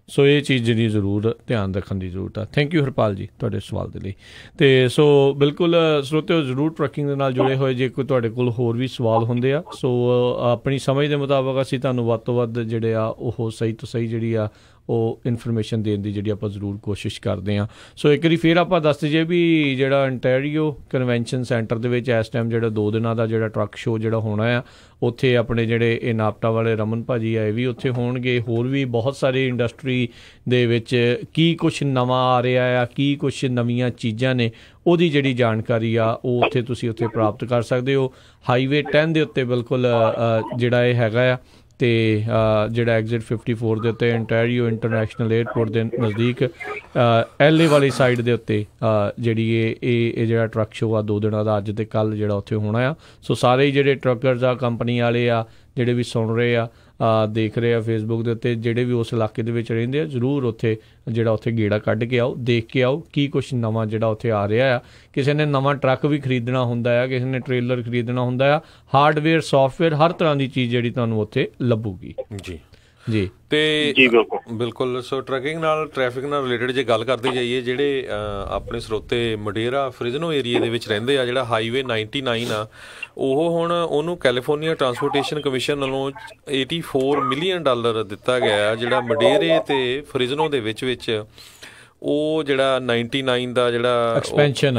ਸੋ ਇਹ ਚੀਜ਼ ਜਿਹੜੀ ਜ਼ਰੂਰ ਧਿਆਨ ਰੱਖਣ ਦੀ ਜ਼ਰੂਰਤ ਆ। ਥੈਂਕ ਯੂ ਹਰਪਾਲ ਜੀ ਤੁਹਾਡੇ ਸਵਾਲ ਦੇ ਲਈ। ਅਤੇ ਸੋ ਬਿਲਕੁਲ ਸਰੋਤਿਓ ਜ਼ਰੂਰ ਟਰੱਕਿੰਗ ਦੇ ਨਾਲ ਜੁੜੇ ਹੋਏ, ਜੇ ਕੋਈ ਤੁਹਾਡੇ ਕੋਲ ਹੋਰ ਵੀ ਸਵਾਲ ਹੁੰਦੇ ਆ, ਸੋ ਆਪਣੀ ਸਮਝ ਦੇ ਮੁਤਾਬਕ ਅਸੀਂ ਤੁਹਾਨੂੰ ਵੱਧ ਤੋਂ ਵੱਧ ਜਿਹੜੇ ਆ ਉਹ ਸਹੀ ਤੋਂ ਸਹੀ ਜਿਹੜੀ ਆ ਉਹ ਇਨਫੋਰਮੇਸ਼ਨ ਦੇਣ ਦੀ ਜਿਹੜੀ ਆਪਾਂ ਜ਼ਰੂਰ ਕੋਸ਼ਿਸ਼ ਕਰਦੇ ਹਾਂ। ਸੋ ਇੱਕ ਵਾਰੀ ਫਿਰ ਆਪਾਂ ਦੱਸ ਦਈਏ ਵੀ ਜਿਹੜਾ ਅੰਟੈਰੀਓ ਕਨਵੈਨਸ਼ਨ ਸੈਂਟਰ ਦੇ ਵਿੱਚ ਇਸ ਟਾਈਮ ਜਿਹੜਾ 2 ਦਿਨਾਂ ਦਾ ਜਿਹੜਾ ਟਰੱਕ ਸ਼ੋਅ ਜਿਹੜਾ ਹੋਣਾ ਆ, ਉੱਥੇ ਆਪਣੇ ਜਿਹੜੇ ਇਹ ਨਾਪਟਾ ਵਾਲੇ ਰਮਨ ਭਾਜੀ ਆਏ ਵੀ ਉੱਥੇ ਹੋਣਗੇ। ਹੋਰ ਵੀ ਬਹੁਤ ਸਾਰੇ ਇੰਡਸਟਰੀ ਦੇ ਵਿੱਚ ਕੀ ਕੁਛ ਨਵਾਂ ਆ ਰਿਹਾ ਆ, ਕੀ ਕੁਛ ਨਵੀਆਂ ਚੀਜ਼ਾਂ ਨੇ, ਉਹਦੀ ਜਿਹੜੀ ਜਾਣਕਾਰੀ ਆ ਉਹ ਉੱਥੇ ਤੁਸੀਂ ਉੱਥੇ ਪ੍ਰਾਪਤ ਕਰ ਸਕਦੇ ਹੋ। ਹਾਈਵੇ 10 ਦੇ ਉੱਤੇ ਬਿਲਕੁਲ ਜਿਹੜਾ ਇਹ ਹੈਗਾ ਆ, ਅਤੇ ਜਿਹੜਾ ਐਗਜ਼ਿਟ 54 ਦੇ ਉੱਤੇ ਅੰਟੈਰੀਓ ਇੰਟਰਨੈਸ਼ਨਲ ਏਅਰਪੋਰਟ ਦੇ ਨਜ਼ਦੀਕ LA ਵਾਲੀ ਸਾਈਡ ਦੇ ਉੱਤੇ ਜਿਹੜੀ ਇਹ ਜਿਹੜਾ ਟਰੱਕ ਸ਼ੋਅ ਆ 2 ਦਿਨਾਂ ਦਾ ਅੱਜ ਅਤੇ ਕੱਲ੍ਹ ਜਿਹੜਾ ਉੱਥੇ ਹੋਣਾ ਆ। ਸੋ ਸਾਰੇ ਹੀ ਜਿਹੜੇ ਟਰੱਕਰਜ਼ ਆ, ਕੰਪਨੀ ਵਾਲੇ ਆ, ਜਿਹੜੇ ਵੀ ਸੁਣ ਰਹੇ ਆ, ਦੇਖ ਰਹੇ ਆ ਫੇਸਬੁੱਕ ਦੇ ਉੱਤੇ, ਜਿਹੜੇ ਵੀ ਉਸ ਇਲਾਕੇ ਦੇ ਵਿੱਚ ਰਹਿੰਦੇ ਆ, ਜ਼ਰੂਰ ਉੱਥੇ ਜਿਹੜਾ ਉੱਥੇ ਗੇੜਾ ਕੱਢ ਕੇ ਆਓ, ਦੇਖ ਕੇ ਆਓ ਕੀ ਕੁਛ ਨਵਾਂ ਜਿਹੜਾ ਉੱਥੇ ਆ ਰਿਹਾ ਆ। ਕਿਸੇ ਨੇ ਨਵਾਂ ਟਰੱਕ ਵੀ ਖਰੀਦਣਾ ਹੁੰਦਾ ਆ, ਕਿਸੇ ਨੇ ਟ੍ਰੇਲਰ ਖਰੀਦਣਾ ਹੁੰਦਾ ਆ, ਹਾਰਡਵੇਅਰ ਸੌਫਟਵੇਅਰ ਹਰ ਤਰ੍ਹਾਂ ਦੀ ਚੀਜ਼ ਜਿਹੜੀ ਤੁਹਾਨੂੰ ਉੱਥੇ ਲੱਭੂਗੀ। ਜੀ ਤੇ ਬਿਲਕੁਲ। ਸੋ ਟਰੱਕਿੰਗ ਨਾਲ ਟ੍ਰੈਫਿਕ ਨਾਲ ਰਿਲੇਟਡ ਜੇ ਗੱਲ ਕਰਦੇ ਜਾਈਏ, ਜਿਹੜੇ ਆਪਣੇ ਸਰੋਤੇ ਮਡੇਰਾ ਫ੍ਰਿਜ਼ਨੋ ਏਰੀਏ ਦੇ ਵਿੱਚ ਰਹਿੰਦੇ ਆ, ਜਿਹੜਾ ਹਾਈਵੇ 99 ਆ, ਉਹ ਹੁਣ ਉਹਨੂੰ ਕੈਲੀਫੋਰਨੀਆ ਟਰਾਂਸਪੋਰਟੇਸ਼ਨ ਕਮਿਸ਼ਨ ਵੱਲੋਂ $84 ਮਿਲੀਅਨ ਦਿੱਤਾ ਗਿਆ, ਜਿਹੜਾ ਮਡੇਰੇ ਤੇ ਫ੍ਰਿਜ਼ਨੋ ਦੇ ਵਿੱਚ ਉਹ ਜਿਹੜਾ 99 ਦਾ ਜਿਹੜਾ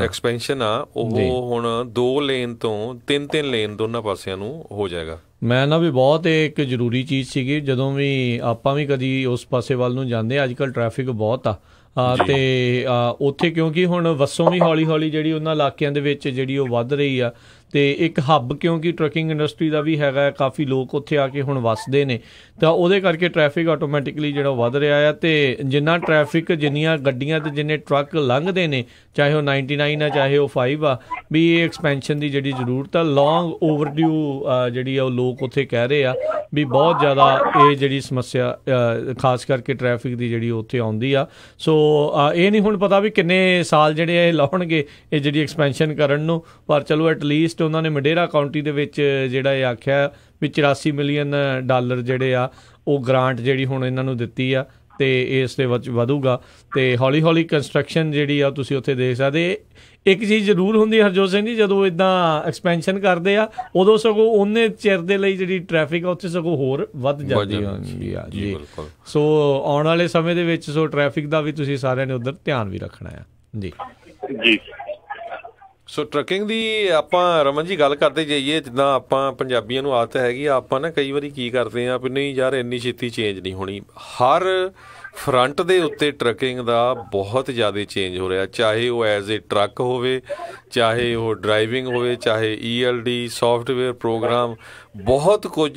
ਐਕਸਪੈਂਸ਼ਨ ਆ, ਉਹ ਹੁਣ 2 ਲੇਨ ਤੋਂ 3 ਲੇਨ ਦੋਨਾਂ ਪਾਸਿਆਂ ਨੂੰ ਹੋ ਜਾਏਗਾ। ਮੈਂ ਨਾ ਵੀ ਬਹੁਤ ਇੱਕ ਜ਼ਰੂਰੀ ਚੀਜ਼ ਸੀਗੀ, ਜਦੋਂ ਵੀ ਆਪਾਂ ਵੀ ਕਦੀ ਉਸ ਪਾਸੇ ਵੱਲ ਨੂੰ ਜਾਂਦੇ, ਅੱਜ ਕੱਲ੍ਹ ਟ੍ਰੈਫਿਕ ਬਹੁਤ ਆ, ਅਤੇ ਉੱਥੇ ਕਿਉਂਕਿ ਹੁਣ ਵਸੋਂ ਵੀ ਹੌਲੀ ਹੌਲੀ ਜਿਹੜੀ ਉਹਨਾਂ ਇਲਾਕਿਆਂ ਦੇ ਵਿੱਚ ਜਿਹੜੀ ਉਹ ਵੱਧ ਰਹੀ ਆ, ਅਤੇ ਇੱਕ ਹੱਬ ਕਿਉਂਕਿ ਟਰੱਕਿੰਗ ਇੰਡਸਟਰੀ ਦਾ ਵੀ ਹੈਗਾ, ਕਾਫੀ ਲੋਕ ਉੱਥੇ ਆ ਕੇ ਹੁਣ ਵੱਸਦੇ ਨੇ, ਤਾਂ ਉਹਦੇ ਕਰਕੇ ਟ੍ਰੈਫਿਕ ਆਟੋਮੈਟਿਕਲੀ ਜਿਹੜਾ ਵੱਧ ਰਿਹਾ ਆ। ਅਤੇ ਜਿੰਨਾ ਟ੍ਰੈਫਿਕ, ਜਿੰਨੀਆਂ ਗੱਡੀਆਂ ਅਤੇ ਜਿੰਨੇ ਟਰੱਕ ਲੰਘਦੇ ਨੇ, ਚਾਹੇ ਉਹ 99 ਆ ਚਾਹੇ ਉਹ 5 ਆ, ਵੀ ਇਹ ਐਕਸਪੈਂਸ਼ਨ ਦੀ ਜਿਹੜੀ ਜ਼ਰੂਰਤ ਆ, ਲੌਂਗ ਓਵਰਡਿਊ ਜਿਹੜੀ ਆ ਉਹ ਲੋਕ ਉੱਥੇ ਕਹਿ ਰਹੇ ਆ ਵੀ ਬਹੁਤ ਜ਼ਿਆਦਾ ਇਹ ਜਿਹੜੀ ਸਮੱਸਿਆ ਖਾਸ ਕਰਕੇ ਟ੍ਰੈਫਿਕ ਦੀ ਜਿਹੜੀ ਉੱਥੇ ਆਉਂਦੀ ਆ। ਸੋ ਇਹ ਨਹੀਂ ਹੁਣ ਪਤਾ ਵੀ ਕਿੰਨੇ ਸਾਲ ਜਿਹੜੇ ਇਹ ਲਾਉਣਗੇ ਇਹ ਜਿਹੜੀ ਐਕਸਪੈਂਸ਼ਨ ਕਰਨ ਨੂੰ, ਪਰ ਚਲੋ ਐਟਲੀਸਟ ਉਹਨਾਂ ਨੇ ਮਡੇਰਾ ਕਾਊਂਟੀ ਦੇ ਵਿੱਚ ਜਿਹੜਾ ਇਹ ਆਖਿਆ ਵੀ $84 ਮਿਲੀਅਨ ਜਿਹੜੇ ਆ ਉਹ ਗ੍ਰਾਂਟ ਜਿਹੜੀ ਹੁਣ ਇਹਨਾਂ ਨੂੰ ਦਿੱਤੀ ਆ, ਤੇ ਇਸ ਦੇ ਵਿੱਚ ਵਧੂਗਾ ਤੇ ਹੌਲੀ ਹੌਲੀ ਕੰਸਟਰਕਸ਼ਨ ਜਿਹੜੀ ਆ ਤੁਸੀਂ ਉੱਥੇ ਦੇਖ ਸਕਦੇ। ਇੱਕ ਚੀਜ਼ ਜ਼ਰੂਰ ਹੁੰਦੀ ਹਰਜੋਤ ਸਿੰਘ ਜੀ, ਜਦੋਂ ਇੱਦਾਂ ਐਕਸਪੈਂਸ਼ਨ ਕਰਦੇ ਆ ਉਦੋਂ ਸਗੋਂ ਉਹਨੇ ਚਿਰ ਦੇ ਲਈ ਜਿਹੜੀ ਟ੍ਰੈਫਿਕ ਆ ਉੱਥੇ ਸਗੋਂ ਹੋਰ ਵੱਧ ਜਾਂਦੀ ਹੁੰਦੀ ਆ ਜੀ। ਸੋ ਆਉਣ ਵਾਲੇ ਸਮੇਂ ਦੇ ਵਿੱਚ ਸੋ ਟ੍ਰੈਫਿਕ ਦਾ ਵੀ ਤੁਸੀਂ ਸਾਰਿਆਂ ਨੇ ਉੱਧਰ ਧਿਆਨ ਵੀ ਰੱਖਣਾ ਆ ਜੀ। ਜੀ ਸੋ ਟਰੱਕਿੰਗ ਦੀ ਆਪਾਂ ਰਮਨ ਜੀ ਗੱਲ ਕਰਦੇ ਜਾਈਏ, ਜਿੱਦਾਂ ਆਪਾਂ ਪੰਜਾਬੀਆਂ ਨੂੰ ਆਦਤ ਹੈਗੀ ਆ, ਆਪਾਂ ਨਾ ਕਈ ਵਾਰੀ ਕੀ ਕਰਦੇ ਆ ਵੀ ਨਹੀਂ ਯਾਰ ਇੰਨੀ ਛੇਤੀ ਚੇਂਜ ਨਹੀਂ ਹੋਣੀ। ਹਰ ਫਰੰਟ ਦੇ ਉੱਤੇ ਟਰੱਕਿੰਗ ਦਾ ਬਹੁਤ ਜ਼ਿਆਦਾ ਚੇਂਜ ਹੋ ਰਿਹਾ, ਚਾਹੇ ਉਹ ਐਜ਼ ਏ ਟਰੱਕ ਹੋਵੇ, ਚਾਹੇ ਉਹ ਡਰਾਈਵਿੰਗ ਹੋਵੇ, ਚਾਹੇ ELD ਸੌਫਟਵੇਅਰ ਪ੍ਰੋਗਰਾਮ, ਬਹੁਤ ਕੁਝ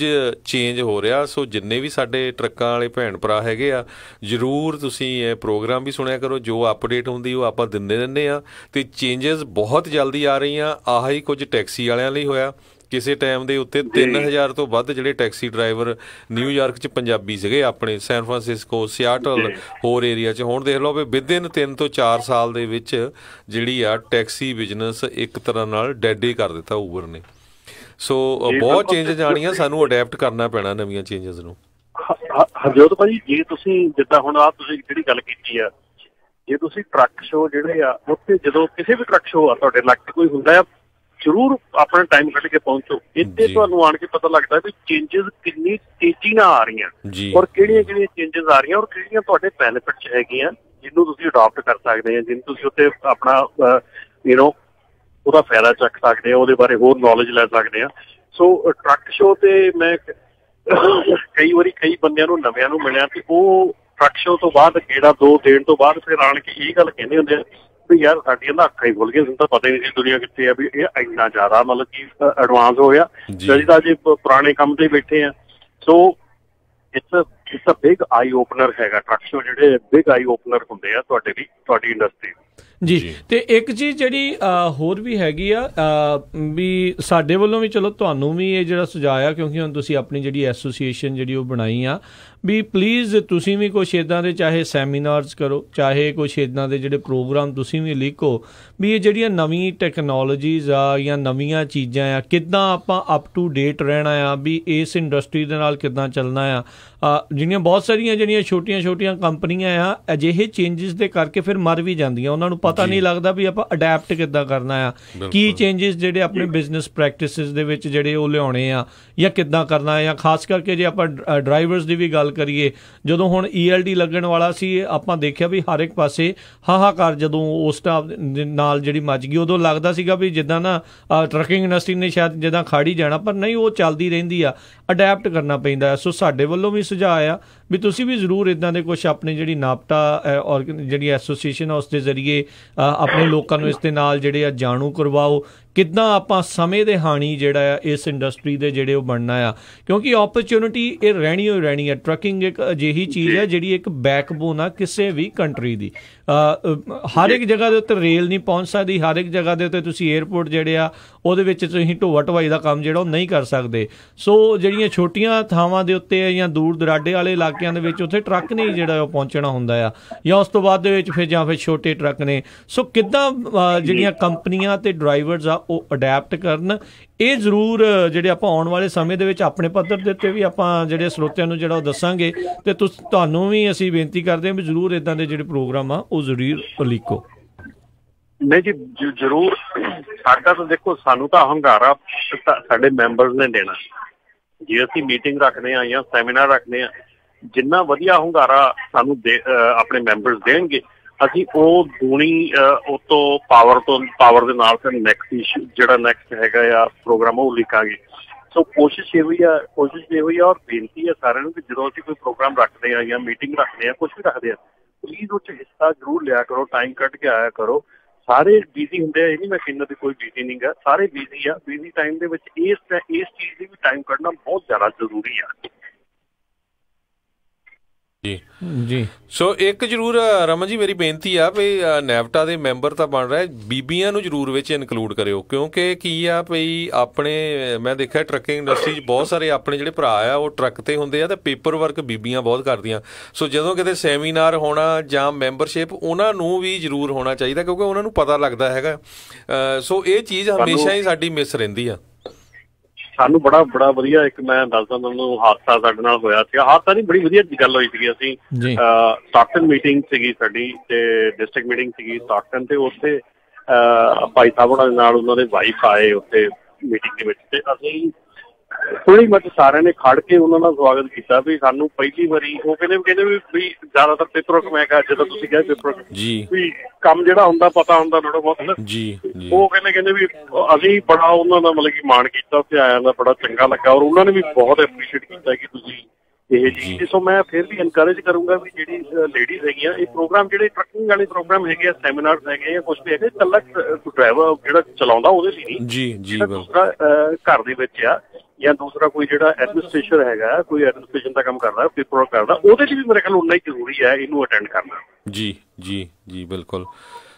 ਚੇਂਜ ਹੋ ਰਿਹਾ। ਸੋ ਜਿੰਨੇ ਵੀ ਸਾਡੇ ਟਰੱਕਾਂ ਵਾਲੇ ਭੈਣ ਭਰਾ ਹੈਗੇ ਆ, ਜ਼ਰੂਰ ਤੁਸੀਂ ਇਹ ਪ੍ਰੋਗਰਾਮ ਵੀ ਸੁਣਿਆ ਕਰੋ। ਜੋ ਅਪਡੇਟ ਹੁੰਦੀ ਉਹ ਆਪਾਂ ਦਿੰਦੇ ਰਹਿੰਦੇ ਹਾਂ ਅਤੇ ਚੇਂਜਸ ਬਹੁਤ ਜਲਦੀ ਆ ਰਹੀਆਂ। ਆਹੀ ਕੁਝ ਟੈਕਸੀ ਵਾਲਿਆਂ ਲਈ ਹੋਇਆ। ਕਿਸੇ ਟਾਈਮ ਦੇ ਉੱਤੇ 3000 ਤੋਂ ਵੱਧ ਜਿਹੜੇ ਟੈਕਸੀ ਡਰਾਈਵਰ ਨਿਊਯਾਰਕ 'ਚ ਪੰਜਾਬੀ ਸੀਗੇ, ਆਪਣੇ ਸੈਨ ਫਰਾਂਸਿਸਕੋ, ਸਿਆਟਲ, ਹੋਰ ਏਰੀਆ 'ਚ। ਹੁਣ ਦੇਖ ਲਓ ਵੀ ਵਿਦਿਨ 3 ਤੋਂ 4 ਸਾਲ ਦੇ ਵਿੱਚ ਜਿਹੜੀ ਆ ਟੈਕਸੀ ਬਿਜ਼ਨਸ ਇੱਕ ਤਰ੍ਹਾਂ ਨਾਲ ਡੈਡ ਹੀ ਕਰ ਦਿੱਤਾ ਊਬਰ ਨੇ। ਸੋ ਬਹੁਤ ਚੇਂਜਸ ਆਉਣੀਆਂ, ਸਾਨੂੰ ਅਡੈਪਟ ਕਰਨਾ ਪੈਣਾ ਨਵੀਆਂ ਚੇਂਜਸ ਨੂੰ। ਹਰਜੋਤ ਭਾਜੀ, ਜੇ ਤੁਸੀਂ ਜਿੱਦਾਂ ਹੁਣ ਆਹ ਤੁਸੀਂ ਜਿਹੜੀ ਗੱਲ ਕੀਤੀ ਆ, ਜੇ ਤੁਸੀਂ ਟਰੱਕ ਸ਼ੋਅ ਜਿਹੜੇ ਆ ਉੱਥੇ, ਜਦੋਂ ਕਿਸੇ ਵੀ ਟਰੱਕ ਸ਼ੋਅ ਆ ਤੁਹਾਡੇ ਇਲਾਕੇ ਕੋਈ ਹੁੰਦਾ ਆ, ਜ਼ਰੂਰ ਆਪਣਾ ਟਾਈਮ ਕੱਢ ਕੇ ਪਹੁੰਚੋ। ਇੱਥੇ ਤੁਹਾਨੂੰ ਆਣ ਕੇ ਪਤਾ ਲੱਗਦਾ ਵੀ ਚੇਂਜਸ ਕਿੰਨੀ ਤੇਜ਼ੀ ਨਾਲ ਆ ਰਹੀਆਂ ਔਰ ਕਿਹੜੀਆਂ ਚੇਂਜਸ ਆ ਰਹੀਆਂ ਔਰ ਕਿਹੜੀਆਂ ਤੁਹਾਡੇ ਬੈਨੀਫਿਟ 'ਚ ਹੈਗੀਆਂ, ਜਿਹਨੂੰ ਤੁਸੀਂ ਅਡਾਪਟ ਕਰ ਸਕਦੇ ਆ, ਜਿਹਨੂੰ ਤੁਸੀਂ ਉੱਥੇ ਆਪਣਾ ਉਹਦਾ ਫਾਇਦਾ ਚੱਕ ਸਕਦੇ ਆ, ਉਹਦੇ ਬਾਰੇ ਹੋਰ ਨੌਲੇਜ ਲੈ ਸਕਦੇ ਆ। ਸੋ ਟਰੱਕ ਸ਼ੋਅ ਤੇ ਮੈਂ ਕਈ ਵਾਰੀ ਕਈ ਬੰਦਿਆਂ ਨੂੰ ਨਵਿਆਂ ਨੂੰ ਮਿਲਿਆ ਤੇ ਉਹ ਟਰੱਕ ਸ਼ੋਅ ਤੋਂ ਬਾਅਦ ਗੇੜਾ 2 ਦੇਣ ਤੋਂ ਬਾਅਦ ਫਿਰ ਆਣ ਕੇ ਇਹ ਗੱਲ ਕਹਿੰਦੇ ਹੁੰਦੇ ਆ ਵੀ ਯਾਰ ਸਾਡੀਆਂ ਤਾਂ ਅੱਖਾਂ ਹੀ ਖੁੱਲ ਗਈਆਂ, ਸਾਨੂੰ ਤਾਂ ਪਤਾ ਹੀ ਨਹੀਂ ਸੀ ਦੁਨੀਆ ਕਿੱਥੇ ਆ, ਵੀ ਇਹ ਇੰਨਾ ਜ਼ਿਆਦਾ ਮਤਲਬ ਕਿ ਐਡਵਾਂਸ ਹੋ ਗਿਆ, ਅਸੀਂ ਤਾਂ ਅਜੇ ਪੁਰਾਣੇ ਕੰਮ ਤੇ ਬੈਠੇ ਆ। So it's a big eye opener ਹੈਗਾ ਟਰੱਕ ਸ਼ੋਅ, ਜਿਹੜੇ ਬਿਗ ਆਈ ਓਪਨਰ ਹੁੰਦੇ ਆ ਤੁਹਾਡੇ ਲਈ, ਤੁਹਾਡੀ ਇੰਡਸਟਰੀ ਜੀ। ਤੇ ਇੱਕ ਚੀਜ਼ ਜਿਹੜੀ ਹੋਰ ਵੀ ਹੈਗੀ ਆ ਵੀ ਸਾਡੇ ਵੱਲੋਂ ਵੀ, ਚਲੋ ਤੁਹਾਨੂੰ ਵੀ ਇਹ ਜਿਹੜਾ ਸੁਝਾਅ ਆ, ਕਿਉਂਕਿ ਹੁਣ ਤੁਸੀਂ ਆਪਣੀ ਜਿਹੜੀ ਐਸੋਸੀਏਸ਼ਨ ਜਿਹੜੀ ਉਹ ਬਣਾਈ ਆ, ਵੀ ਪਲੀਜ਼ ਤੁਸੀਂ ਵੀ ਕੁਛ ਇੱਦਾਂ ਦੇ ਚਾਹੇ ਸੈਮੀਨਾਰਸ ਕਰੋ, ਚਾਹੇ ਕੁਛ ਇੱਦਾਂ ਦੇ ਜਿਹੜੇ ਪ੍ਰੋਗਰਾਮ ਤੁਸੀਂ ਵੀ ਲਿਖੋ ਵੀ ਇਹ ਜਿਹੜੀਆਂ ਨਵੀਂ ਟੈਕਨੋਲੋਜੀਜ਼ ਆ ਜਾਂ ਨਵੀਆਂ ਚੀਜ਼ਾਂ ਆ, ਕਿੱਦਾਂ ਆਪਾਂ ਅਪ ਟੂ ਡੇਟ ਰਹਿਣਾ ਆ, ਵੀ ਇਸ ਇੰਡਸਟਰੀ ਦੇ ਨਾਲ ਕਿੱਦਾਂ ਚੱਲਣਾ ਆ। ਜਿਹੜੀਆਂ ਬਹੁਤ ਸਾਰੀਆਂ ਜਿਹੜੀਆਂ ਛੋਟੀਆਂ ਕੰਪਨੀਆਂ ਆ, ਅਜਿਹੇ ਚੇਂਜਸ ਦੇ ਕਰਕੇ ਫਿਰ ਮਰ ਵੀ ਜਾਂਦੀਆਂ, ਉਹਨਾਂ ਨੂੰ ਪਤਾ ਨਹੀਂ ਲੱਗਦਾ ਵੀ ਆਪਾਂ ਅਡੈਪਟ ਕਿੱਦਾਂ ਕਰਨਾ ਆ, ਕੀ ਚੇਂਜਸ ਜਿਹੜੇ ਆਪਣੇ ਬਿਜ਼ਨਸ ਪ੍ਰੈਕਟਿਸਿਸ ਦੇ ਵਿੱਚ ਜਿਹੜੇ ਉਹ ਲਿਆਉਣੇ ਆ ਜਾਂ ਕਿੱਦਾਂ ਕਰਨਾ ਆ। ਖਾਸ ਕਰਕੇ ਜੇ ਆਪਾਂ ਡਰਾਈਵਰਸ ਦੀ ਵੀ ਗੱਲ ਕਰੀਏ, ਜਦੋਂ ਹੁਣ ELD ਲੱਗਣ ਵਾਲਾ ਸੀ, ਆਪਾਂ ਦੇਖਿਆ ਵੀ ਹਰ ਇੱਕ ਪਾਸੇ ਹਾਹਾਕਾਰ ਜਦੋਂ ਉਸ ਸਟਾਫ ਦੇ ਨਾਲ ਜਿਹੜੀ ਮੱਚ ਗਈ, ਉਦੋਂ ਲੱਗਦਾ ਸੀਗਾ ਵੀ ਜਿੱਦਾਂ ਨਾ ਟਰੱਕਿੰਗ ਇੰਡਸਟਰੀ ਨੇ ਸ਼ਾਇਦ ਜਿੱਦਾਂ ਖੜ ਹੀ ਜਾਣਾ, ਪਰ ਨਹੀਂ, ਉਹ ਚੱਲਦੀ ਰਹਿੰਦੀ ਆ, ਅਡੈਪਟ ਕਰਨਾ ਪੈਂਦਾ। ਸੋ ਸਾਡੇ ਵੱਲੋਂ ਵੀ ਸੁਝਾਅ ਆ ਵੀ ਤੁਸੀਂ ਵੀ ਜ਼ਰੂਰ ਇੱਦਾਂ ਦੇ ਕੁਛ ਆਪਣੀ ਜਿਹੜੀ ਨਾਪਟਾ ਔਰ ਜਿਹੜੀ ਐਸੋਸੀਏਸ਼ਨ ਆ ਉਸ ਦੇ ਜ਼ਰੀਏ ਆਪਣੇ ਲੋਕਾਂ ਨੂੰ ਇਸ ਦੇ ਨਾਲ ਜਿਹੜੇ ਆ ਜਾਣੂ ਕਰਵਾਓ, ਕਿੱਦਾਂ ਆਪਾਂ ਸਮੇਂ ਦੇ ਹਾਣੀ ਜਿਹੜਾ ਆ ਇਸ ਇੰਡਸਟਰੀ ਦੇ ਜਿਹੜੇ ਉਹ ਬਣਨਾ ਆ, ਕਿਉਂਕਿ ਓਪਰਚੁਨਿਟੀ ਇਹ ਰਹਿਣੀ ਹੋ ਰਹਿਣੀ ਆ। ਟਰੱਕਿੰਗ ਇੱਕ ਅਜਿਹੀ ਚੀਜ਼ ਹੈ ਜਿਹੜੀ ਇੱਕ ਬੈਕਬੋਨ ਆ ਕਿਸੇ ਵੀ ਕੰਟਰੀ ਦੀ। ਹਰ ਇੱਕ ਜਗ੍ਹਾ ਦੇ ਉੱਤੇ ਰੇਲ ਨਹੀਂ ਪਹੁੰਚ ਸਕਦੀ, ਹਰ ਇੱਕ ਜਗ੍ਹਾ ਦੇ ਉੱਤੇ ਤੁਸੀਂ ਏਅਰਪੋਰਟ ਜਿਹੜੇ ਆ ਉਹਦੇ ਵਿੱਚ ਤੁਸੀਂ ਢੋਆ ਢਵਾਈ ਦਾ ਕੰਮ ਜਿਹੜਾ ਉਹ ਨਹੀਂ ਕਰ ਸਕਦੇ। ਸੋ ਜਿਹੜੀਆਂ ਛੋਟੀਆਂ ਥਾਵਾਂ ਦੇ ਉੱਤੇ ਜਾਂ ਦੂਰ ਦਰਾਡੇ ਵਾਲੇ ਇਲਾਕਿਆਂ ਦੇ ਵਿੱਚ ਉੱਥੇ ਟਰੱਕ ਨਹੀਂ ਜਿਹੜਾ ਉਹ ਪਹੁੰਚਣਾ ਹੁੰਦਾ ਆ, ਜਾਂ ਉਸ ਤੋਂ ਬਾਅਦ ਦੇ ਵਿੱਚ ਫਿਰ ਛੋਟੇ ਟਰੱਕ ਨੇ। ਸੋ ਕਿੱਦਾਂ ਜਿਹੜੀਆਂ ਕੰਪਨੀਆਂ ਤੇ ਡਰਾਈਵਰਸ ਆ ਉਹ ਅਡੈਪਟ ਕਰਨ, ਇਹ ਜ਼ਰੂਰ ਜਿਹੜੇ ਆਪਾਂ ਆਉਣ ਵਾਲੇ ਸਮੇਂ ਦੇ ਵਿੱਚ ਆਪਣੇ ਪੱਧਰ ਦੇ ਉੱਤੇ ਵੀ ਆਪਾਂ ਜਿਹੜੇ ਸਰੋਤਿਆਂ ਨੂੰ ਜਿਹੜਾ ਉਹ ਦੱਸਾਂਗੇ, ਤੇ ਤੁਹਾਨੂੰ ਵੀ ਅਸੀਂ ਬੇਨਤੀ ਕਰਦੇ ਹਾਂ ਵੀ ਜ਼ਰੂਰ ਇੱਦਾਂ ਦੇ ਜਿਹੜੇ ਪ੍ਰੋਗਰਾਮ ਆ ਉਹ ਜ਼ਰੂਰ ਲਿਖੋ। ਨਹੀਂ ਜੀ, ਜ਼ਰੂਰ। ਸਾਡਾ ਤਾਂ ਦੇਖੋ, ਸਾਨੂੰ ਤਾਂ ਹੰਗਾਰਾ ਸਾਡੇ ਮੈਂਬਰਸ ਨੇ ਦੇਣਾ। ਜੇ ਅਸੀਂ ਮੀਟਿੰਗ ਰੱਖਦੇ ਹਾਂ ਜਾਂ ਸੈਮੀਨਾਰ ਰੱਖਦੇ ਹਾਂ, ਜਿੰਨਾ ਵਧੀਆ ਹੁੰਗਾਰਾ ਸਾਨੂੰ ਆਪਣੇ ਮੈਂਬਰਸ ਦੇਣਗੇ, ਅਸੀਂ ਉਹ ਦੂਣੀ ਉਹ ਤੋਂ ਪਾਵਰ ਦੇ ਨਾਲ ਫਿਰ ਨੈਕਸਟ ਇਸ਼ੂ ਜਿਹੜਾ ਨੈਕਸਟ ਹੈਗਾ ਆ ਪ੍ਰੋਗਰਾਮ ਉਹ ਲਿਖਾਂਗੇ। ਸੋ ਕੋਸ਼ਿਸ਼ ਇਹੋ ਹੀ ਆ ਔਰ ਬੇਨਤੀ ਹੈ ਸਾਰਿਆਂ ਨੂੰ ਕਿ ਜਦੋਂ ਅਸੀਂ ਕੋਈ ਪ੍ਰੋਗਰਾਮ ਰੱਖਦੇ ਹਾਂ ਜਾਂ ਮੀਟਿੰਗ ਰੱਖਦੇ ਹਾਂ, ਕੁਛ ਵੀ ਰੱਖਦੇ ਹਾਂ, ਪਲੀਜ਼ ਉਹ 'ਚ ਹਿੱਸਾ ਜ਼ਰੂਰ ਲਿਆ ਕਰੋ, ਟਾਈਮ ਕੱਢ ਕੇ ਆਇਆ ਕਰੋ। ਸਾਰੇ ਬਿਜ਼ੀ ਹੁੰਦੇ ਆ, ਇਹ ਨਹੀਂ ਮੈਂ ਕਹਿੰਦਾ ਵੀ ਕੋਈ ਬਿਜ਼ੀ ਨਹੀਂ ਗਾ, ਸਾਰੇ ਬਿਜ਼ੀ ਆ। ਬਿਜ਼ੀ ਟਾਈਮ ਦੇ ਵਿੱਚ ਇਸ ਚੀਜ਼ ਦੀ ਵੀ ਟਾਈਮ ਕੱਢਣਾ ਬਹੁਤ ਜ਼ਿਆਦਾ ਜ਼ਰੂਰੀ ਆ ਜੀ। ਸੋ ਇੱਕ ਜ਼ਰੂਰ ਰਮਨ ਜੀ ਮੇਰੀ ਬੇਨਤੀ ਆ ਵੀ ਨੈਵਟਾ ਦੇ ਮੈਂਬਰ ਤਾਂ ਬਣ ਰਿਹਾ, ਬੀਬੀਆਂ ਨੂੰ ਜ਼ਰੂਰ ਵਿੱਚ ਇਨਕਲੂਡ ਕਰਿਓ, ਕਿਉਂਕਿ ਕੀ ਆ ਵੀ ਆਪਣੇ ਮੈਂ ਦੇਖਿਆ ਟਰੱਕਿੰਗ ਇੰਡਸਟਰੀ 'ਚ ਬਹੁਤ ਸਾਰੇ ਆਪਣੇ ਜਿਹੜੇ ਭਰਾ ਆ ਉਹ ਟਰੱਕ ਤੇ ਹੁੰਦੇ ਆ ਤੇ ਪੇਪਰ ਵਰਕ ਬੀਬੀਆਂ ਬਹੁਤ ਕਰਦੀਆਂ। ਸੋ ਜਦੋਂ ਕਿਤੇ ਸੈਮੀਨਾਰ ਹੋਣਾ ਜਾਂ ਮੈਂਬਰਸ਼ਿਪ, ਉਹਨਾਂ ਨੂੰ ਵੀ ਜ਼ਰੂਰ ਹੋਣਾ ਚਾਹੀਦਾ, ਕਿਉਂਕਿ ਉਹਨਾਂ ਨੂੰ ਪਤਾ ਲੱਗਦਾ ਹੈਗਾ। ਸੋ ਇਹ ਚੀਜ਼ ਹਮੇਸ਼ਾ ਹੀ ਸਾਡੀ ਮਿਸ ਰਹਿੰਦੀ ਆ। ਸਾਨੂੰ ਬੜਾ ਵਧੀਆ ਇੱਕ ਮੈਂ ਦੱਸਦਾ ਤੁਹਾਨੂੰ ਹਾਦਸਾ ਸਾਡੇ ਨਾਲ ਹੋਇਆ ਸੀ। ਹਾਦਸਾ ਨਹੀਂ, ਬੜੀ ਵਧੀਆ ਗੱਲ ਹੋਈ ਸੀਗੀ। ਅਸੀਂ ਸਟਾਕਟਨ ਮੀਟਿੰਗ ਸੀਗੀ ਸਾਡੀ ਤੇ ਡਿਸਟ੍ਰਿਕਟ ਮੀਟਿੰਗ ਸੀਗੀ ਸਟਾਕਟਨ, ਤੇ ਉੱਥੇ ਭਾਈ ਸਾਹਿਬ ਉਹਨਾਂ ਦੇ ਨਾਲ ਉਹਨਾਂ ਦੇ ਵਾਈਫ ਆਏ ਉੱਥੇ ਮੀਟਿੰਗ ਦੇ ਵਿੱਚ, ਤੇ ਅਸੀਂ ਥੋੜੀ ਮੱਚ ਸਾਰਿਆਂ ਨੇ ਖੜ ਕੇ ਉਹਨਾਂ ਦਾ ਸਵਾਗਤ ਕੀਤਾ ਵੀ ਸਾਨੂੰ ਪਹਿਲੀ ਵਾਰੀ ਉਹ ਕਹਿੰਦੇ ਵੀ ਜ਼ਿਆਦਾਤਰ ਪੇਪਰ ਮੈਂ ਕਿਹਾ ਜਦੋਂ ਤੁਸੀਂ ਕਿਹਾ ਪੇਪਰ ਵੀ ਕੰਮ ਜਿਹੜਾ ਹੁੰਦਾ ਪਤਾ ਹੁੰਦਾ ਥੋੜਾ ਬਹੁਤ ਨਾ ਉਹ ਕਹਿੰਦੇ ਵੀ ਅਸੀਂ ਬੜਾ ਉਹਨਾਂ ਦਾ ਮਤਲਬ ਕਿ ਮਾਣ ਕੀਤਾ ਉੱਥੇ ਆਇਆਂ ਦਾ, ਬੜਾ ਚੰਗਾ ਲੱਗਾ ਔਰ ਉਹਨਾਂ ਨੇ ਵੀ ਬਹੁਤ ਐਪਰੀਸ਼ੀਏਟ ਕੀਤਾ ਕਿ ਤੁਸੀਂ ਇਹ ਚੀਜ਼। ਸੋ ਮੈਂ ਫਿਰ ਵੀ ਇਨਕਰੇਜ ਕਰੂੰਗਾ ਵੀ ਜਿਹੜੀ ਲੇਡੀਜ਼ ਹੈਗੀਆਂ ਇਹ ਪ੍ਰੋਗਰਾਮ ਜਿਹੜੇ ਟਰੱਕਿੰਗ ਵਾਲੇ ਪ੍ਰੋਗਰਾਮ ਹੈਗੇ ਆ, ਸੈਮੀਨਾਰਸ ਹੈਗੇ ਆ, ਕੁਛ ਵੀ ਹੈਗੇ, ਇਕੱਲਾ ਡਰਾਈਵਰ ਜਿਹੜਾ ਚਲਾਉਂਦਾ ਉਹਦੇ ਲਈ ਨਹੀਂ, ਦੂਸਰਾ ਘਰ ਦੇ ਵਿੱਚ ਆ ਜਾਂ ਦੂਸਰਾ ਕੋਈ ਜਿਹੜਾ ਐਡਮਿਨਿਸਟ੍ਰੇਸ਼ਨ ਹੈਗਾ, ਕੋਈ ਐਡਮਿਨਿਸਟ੍ਰੇਸ਼ਨ ਦਾ ਕੰਮ ਕਰਦਾ, ਪੇਪਰ ਵਰਕ ਕਰਦਾ, ਉਹਦੇ ਲਈ ਵੀ ਮੇਰੇ ਖਿਆਲ ਉਨਾ ਹੀ ਜ਼ਰੂਰੀ ਹੈ ਇਹਨੂੰ ਅਟੈਂਡ ਕਰਨਾ। ਜੀ ਬਿਲਕੁਲ।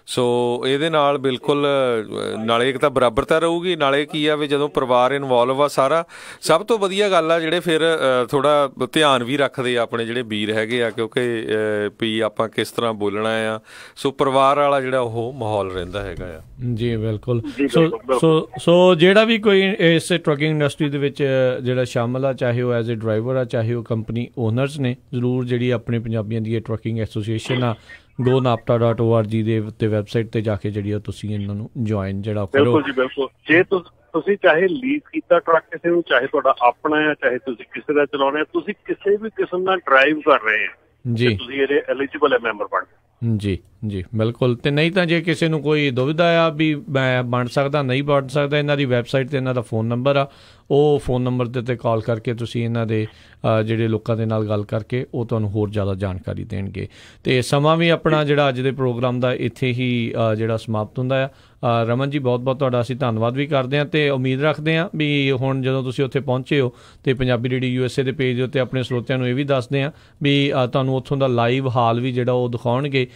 ਸੋ ਇਹਦੇ ਨਾਲ ਬਿਲਕੁਲ ਨਾਲੇ ਇੱਕ ਤਾਂ ਬਰਾਬਰਤਾ ਰਹੂਗੀ, ਨਾਲੇ ਕੀ ਆ ਵੀ ਜਦੋਂ ਪਰਿਵਾਰ ਇਨਵੋਲਵ ਆ ਸਾਰਾ, ਸਭ ਤੋਂ ਵਧੀਆ ਗੱਲ ਆ ਜਿਹੜੇ ਫਿਰ ਥੋੜਾ ਧਿਆਨ ਵੀ ਰੱਖਦੇ ਆ ਆਪਣੇ ਜਿਹੜੇ ਵੀਰ ਹੈਗੇ ਆ, ਕਿਉਂਕਿ ਵੀ ਆਪਾਂ ਕਿਸ ਤਰ੍ਹਾਂ ਬੋਲਣਾ ਆ। ਸੋ ਪਰਿਵਾਰ ਵਾਲਾ ਜਿਹੜਾ ਉਹ ਮਾਹੌਲ ਰਹਿੰਦਾ ਹੈਗਾ ਆ। ਜੀ ਬਿਲਕੁਲ। ਸੋ ਜਿਹੜਾ ਵੀ ਕੋਈ ਇਸ ਟਰੱਕਿੰਗ ਇੰਡਸਟਰੀ ਦੇ ਵਿੱਚ ਜਿਹੜਾ ਸ਼ਾਮਲ ਆ, ਚਾਹੇ ਉਹ ਐਜ਼ ਏ ਡਰਾਈਵਰ ਆ, ਚਾਹੇ ਉਹ ਕੰਪਨੀ ਓਨਰਸ ਨੇ, ਜ਼ਰੂਰ ਜਿਹੜੀ ਆਪਣੇ ਪੰਜਾਬੀਆਂ ਦੀ ਇਹ ਟਰੱਕਿੰਗ ਐਸੋਸੀਏਸ਼ਨ ਆ GoNAPTA.org ਦੇ ਉੱਤੇ ਵੈਬਸਾਈਟ ਤੇ ਜਾ ਕੇ ਜਿਹੜੀ ਤੁਸੀਂ ਇਹਨਾਂ ਨੂੰ ਜੁਆਇਨ ਜਿਹੜਾ ਕਰੋ। ਬਿਲਕੁਲ ਜੀ ਬਿਲਕੁਲ। ਜੇ ਤੁਸੀਂ ਚਾਹੇ ਲੀਜ਼ ਕੀਤਾ ਟਰੱਕ ਕਿਸੇ ਨੂੰ, ਚਾਹੇ ਤੁਹਾਡਾ ਆਪਣਾ ਆ, ਚਾਹੇ ਤੁਸੀਂ ਕਿਸੇ ਦਾ ਚਲਾਉਣਾ, ਤੁਸੀਂ ਕਿਸੇ ਵੀ ਕਿਸਮ ਦਾ ਡਰਾਈਵ ਕਰ ਰਹੇ ਆ ਜੀ, ਤੁਸੀਂ ਇਹਦੇ ਐਲੀਜੀਬਲ ਹੈ ਮੈਂਬਰ ਬਣ। ਜੀ ਬਿਲਕੁਲ। ਤੇ ਨਹੀਂ ਤਾਂ ਜੇ ਕਿਸੇ ਨੂੰ ਕੋਈ ਦੁਵਿਧਾ ਆ ਵੀ ਮੈਂ ਬਣ ਸਕਦਾ ਨਹੀਂ ਬਣ ਸਕਦਾ, ਇਹਨਾਂ ਦੀ ਵੈਬਸਾਈਟ ਤੇ ਇਹਨਾਂ ਦਾ ਫੋਨ ਨੰਬਰ ਆ, ਉਹ ਫੋਨ ਨੰਬਰ ਦੇ ਉੱਤੇ ਕਾਲ ਕਰਕੇ ਤੁਸੀਂ ਇਹਨਾਂ ਦੇ ਜਿਹੜੇ ਲੋਕਾਂ ਦੇ ਨਾਲ ਗੱਲ ਕਰਕੇ ਉਹ ਤੁਹਾਨੂੰ ਹੋਰ ਜ਼ਿਆਦਾ ਜਾਣਕਾਰੀ ਦੇਣਗੇ। ਅਤੇ ਸਮਾਂ ਵੀ ਆਪਣਾ ਜਿਹੜਾ ਅੱਜ ਦੇ ਪ੍ਰੋਗਰਾਮ ਦਾ ਇੱਥੇ ਹੀ ਜਿਹੜਾ ਸਮਾਪਤ ਹੁੰਦਾ ਆ। ਰਮਨ ਜੀ ਬਹੁਤ ਬਹੁਤ ਤੁਹਾਡਾ ਅਸੀਂ ਧੰਨਵਾਦ ਵੀ ਕਰਦੇ ਹਾਂ, ਅਤੇ ਉਮੀਦ ਰੱਖਦੇ ਹਾਂ ਵੀ ਹੁਣ ਜਦੋਂ ਤੁਸੀਂ ਉੱਥੇ ਪਹੁੰਚੇ ਹੋ ਅਤੇ ਪੰਜਾਬੀ ਰੇਡੀਓ USA ਦੇ ਪੇਜ ਦੇ ਉੱਤੇ ਆਪਣੇ ਸਰੋਤਿਆਂ ਨੂੰ ਇਹ ਵੀ ਦੱਸਦੇ ਹਾਂ ਵੀ ਤੁਹਾਨੂੰ ਉੱਥੋਂ ਦਾ ਲਾਈਵ ਹਾਲ ਵੀ ਜਿਹੜਾ ਉਹ ਦਿਖਾਉਣਗੇ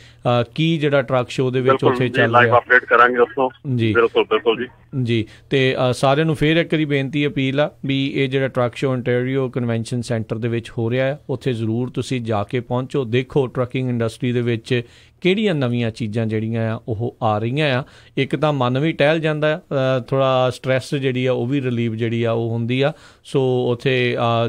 ਕੀ ਜਿਹੜਾ ਟਰੱਕ ਸ਼ੋਅ ਦੇ ਵਿੱਚ ਉੱਥੇ ਚੱਲ ਰਿਹਾ। ਅਪਡੇਟ ਕਰਾਂਗੇ ਉੱਥੋਂ ਜੀ। ਬਿਲਕੁਲ ਜੀ। ਅਤੇ ਸਾਰਿਆਂ ਨੂੰ ਫਿਰ ਇੱਕ ਵਾਰੀ ਬੇਨਤੀ ਅਪੀਲ ਆ ਵੀ ਇਹ ਜਿਹੜਾ truck show ontario convention centre ਦੇ ਵਿੱਚ ਹੋ ਰਿਹਾ ਹੈ, ਉੱਥੇ ਜ਼ਰੂਰ ਤੁਸੀਂ ਜਾ ਕੇ ਪਹੁੰਚੋ, ਦੇਖੋ ਟਰੱਕਿੰਗ ਇੰਡਸਟਰੀ ਦੇ ਵਿੱਚ ਕਿਹੜੀਆਂ ਨਵੀਆਂ ਚੀਜ਼ਾਂ ਜਿਹੜੀਆਂ ਆ ਉਹ ਆ ਰਹੀਆਂ ਆ। ਇੱਕ ਤਾਂ ਮਨ ਵੀ ਟਹਿਲ ਜਾਂਦਾ ਆ, ਥੋੜ੍ਹਾ ਸਟਰੈਸ ਜਿਹੜੀ ਆ ਉਹ ਵੀ ਰਿਲੀਵ ਜਿਹੜੀ ਆ ਉਹ ਹੁੰਦੀ ਆ। ਸੋ ਉੱਥੇ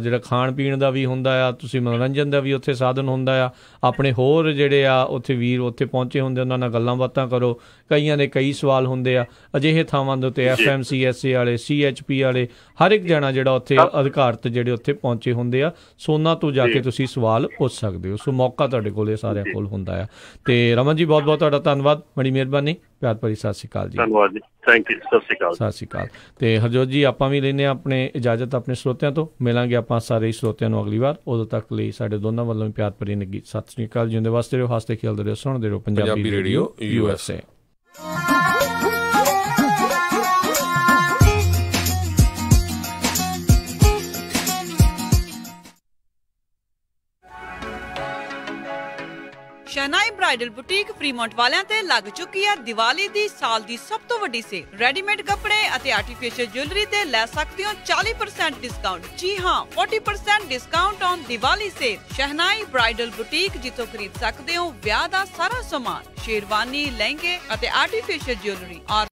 ਜਿਹੜਾ ਖਾਣ ਪੀਣ ਦਾ ਵੀ ਹੁੰਦਾ ਆ, ਤੁਸੀਂ ਮਨੋਰੰਜਨ ਦਾ ਵੀ ਉੱਥੇ ਸਾਧਨ ਹੁੰਦਾ ਆ। ਆਪਣੇ ਹੋਰ ਜਿਹੜੇ ਆ ਉੱਥੇ ਵੀਰ ਉੱਥੇ ਪਹੁੰਚੇ ਹੁੰਦੇ, ਉਹਨਾਂ ਨਾਲ ਗੱਲਾਂ ਬਾਤਾਂ ਕਰੋ, ਕਈਆਂ ਦੇ ਕਈ ਸਵਾਲ ਹੁੰਦੇ ਆ। ਅਜਿਹੇ ਥਾਵਾਂ ਦੇ ਉੱਤੇ FMCSA ਵਾਲੇ, CHP ਵਾਲੇ, ਹਰ ਇੱਕ ਜਣਾ ਜਿਹੜਾ ਉੱਥੇ ਅਧਿਕਾਰਤ ਜਿਹੜੇ ਉੱਥੇ ਪਹੁੰਚੇ ਹੁੰਦੇ ਆ, ਸੋ ਉਹਨਾਂ ਤੋਂ ਜਾ ਕੇ ਤੁਸੀਂ ਸਵਾਲ ਪੁੱਛ ਸਕਦੇ ਹੋ। ਸੋ ਮੌਕਾ ਤੁਹਾਡੇ ਕੋਲ ਇਹ ਸਾਰਿਆਂ ਕੋਲ ਹੁੰਦਾ ਆ। ਤੇ ਰਮਨ ਜੀ ਬਹੁਤ ਬਹੁਤ ਤੁਹਾਡਾ ਧੰਨਵਾਦ, ਬੜੀ ਮਿਹਰਬਾਨੀ, ਪਿਆਰ ਭਰੀ ਸਤਿ ਸ਼੍ਰੀ ਅਕਾਲ ਜੀ। ਧੰਨਵਾਦ ਜੀ, ਥੈਂਕ ਯੂ, ਸਤਿ ਸ਼੍ਰੀ ਅਕਾਲ। ਤੇ ਹਰਜੋਤ ਜੀ ਆਪਾਂ ਵੀ ਲੈਂਦੇ ਹਾਂ ਆਪਣੇ ਇਜਾਜ਼ਤ ਆਪਣੇ ਸਰੋਤਿਆਂ ਤੋਂ। ਮਿਲਾਂਗੇ ਆਪਾਂ ਸਾਰੇ ਸਰੋਤਿਆਂ ਨੂੰ ਅਗਲੀ ਵਾਰ। ਉਦੋਂ ਤੱਕ ਲਈ ਸਾਡੇ ਦੋਨਾਂ ਵੱਲੋਂ ਪਿਆਰ ਭਰੀ ਨਿੱਘੀ ਸਤਿ ਸ਼੍ਰੀ ਅਕਾਲ। ਜਿਉਂਦੇ ਵਾਸਤੇ ਰਹੋ, ਹੱਸਦੇ ਖੇਡਦੇ ਰਹੋ, ਸੁਣਦੇ ਰਹੋ ਪੰਜਾਬੀ ਰੇਡੀਓ USA। ਸ਼ਹਿਨਾਈ ਬ੍ਰਾਈਡਲ ਬੁਟੀਕ ਫਰੀਮੌਂਟ ਵਾਲਿਆਂ ਤੇ ਲੱਗ ਚੁੱਕੀ ਹੈ ਦੀਵਾਲੀ ਦੀ ਸਾਲ ਦੀ ਸਭ ਤੋਂ ਵੱਡੀ ਸੇਲ। ਰੈਡੀਮੇਡ ਕੱਪੜੇ ਅਤੇ ਆਰਟੀਫੀਸ਼ੀਅਲ ਜੁਐਲਰੀ ਤੇ ਲੈ ਸਕਦੇ ਹੋ 40% ਡਿਸਕਾਊਂਟ। ਜੀ ਹਾਂ, 40% discount on Diwali sale. Shehnai bridal boutique, ਜਿੱਥੋਂ ਖਰੀਦ ਸਕਦੇ ਹੋ ਵਿਆਹ ਦਾ ਸਾਰਾ ਸਮਾਨ, ਸ਼ੇਰਵਾਨੀ, ਲਹਿੰਗੇ ਅਤੇ ਆਰਟੀਫੀਸ਼ੀਅਲ ਜੁਐਲਰੀ।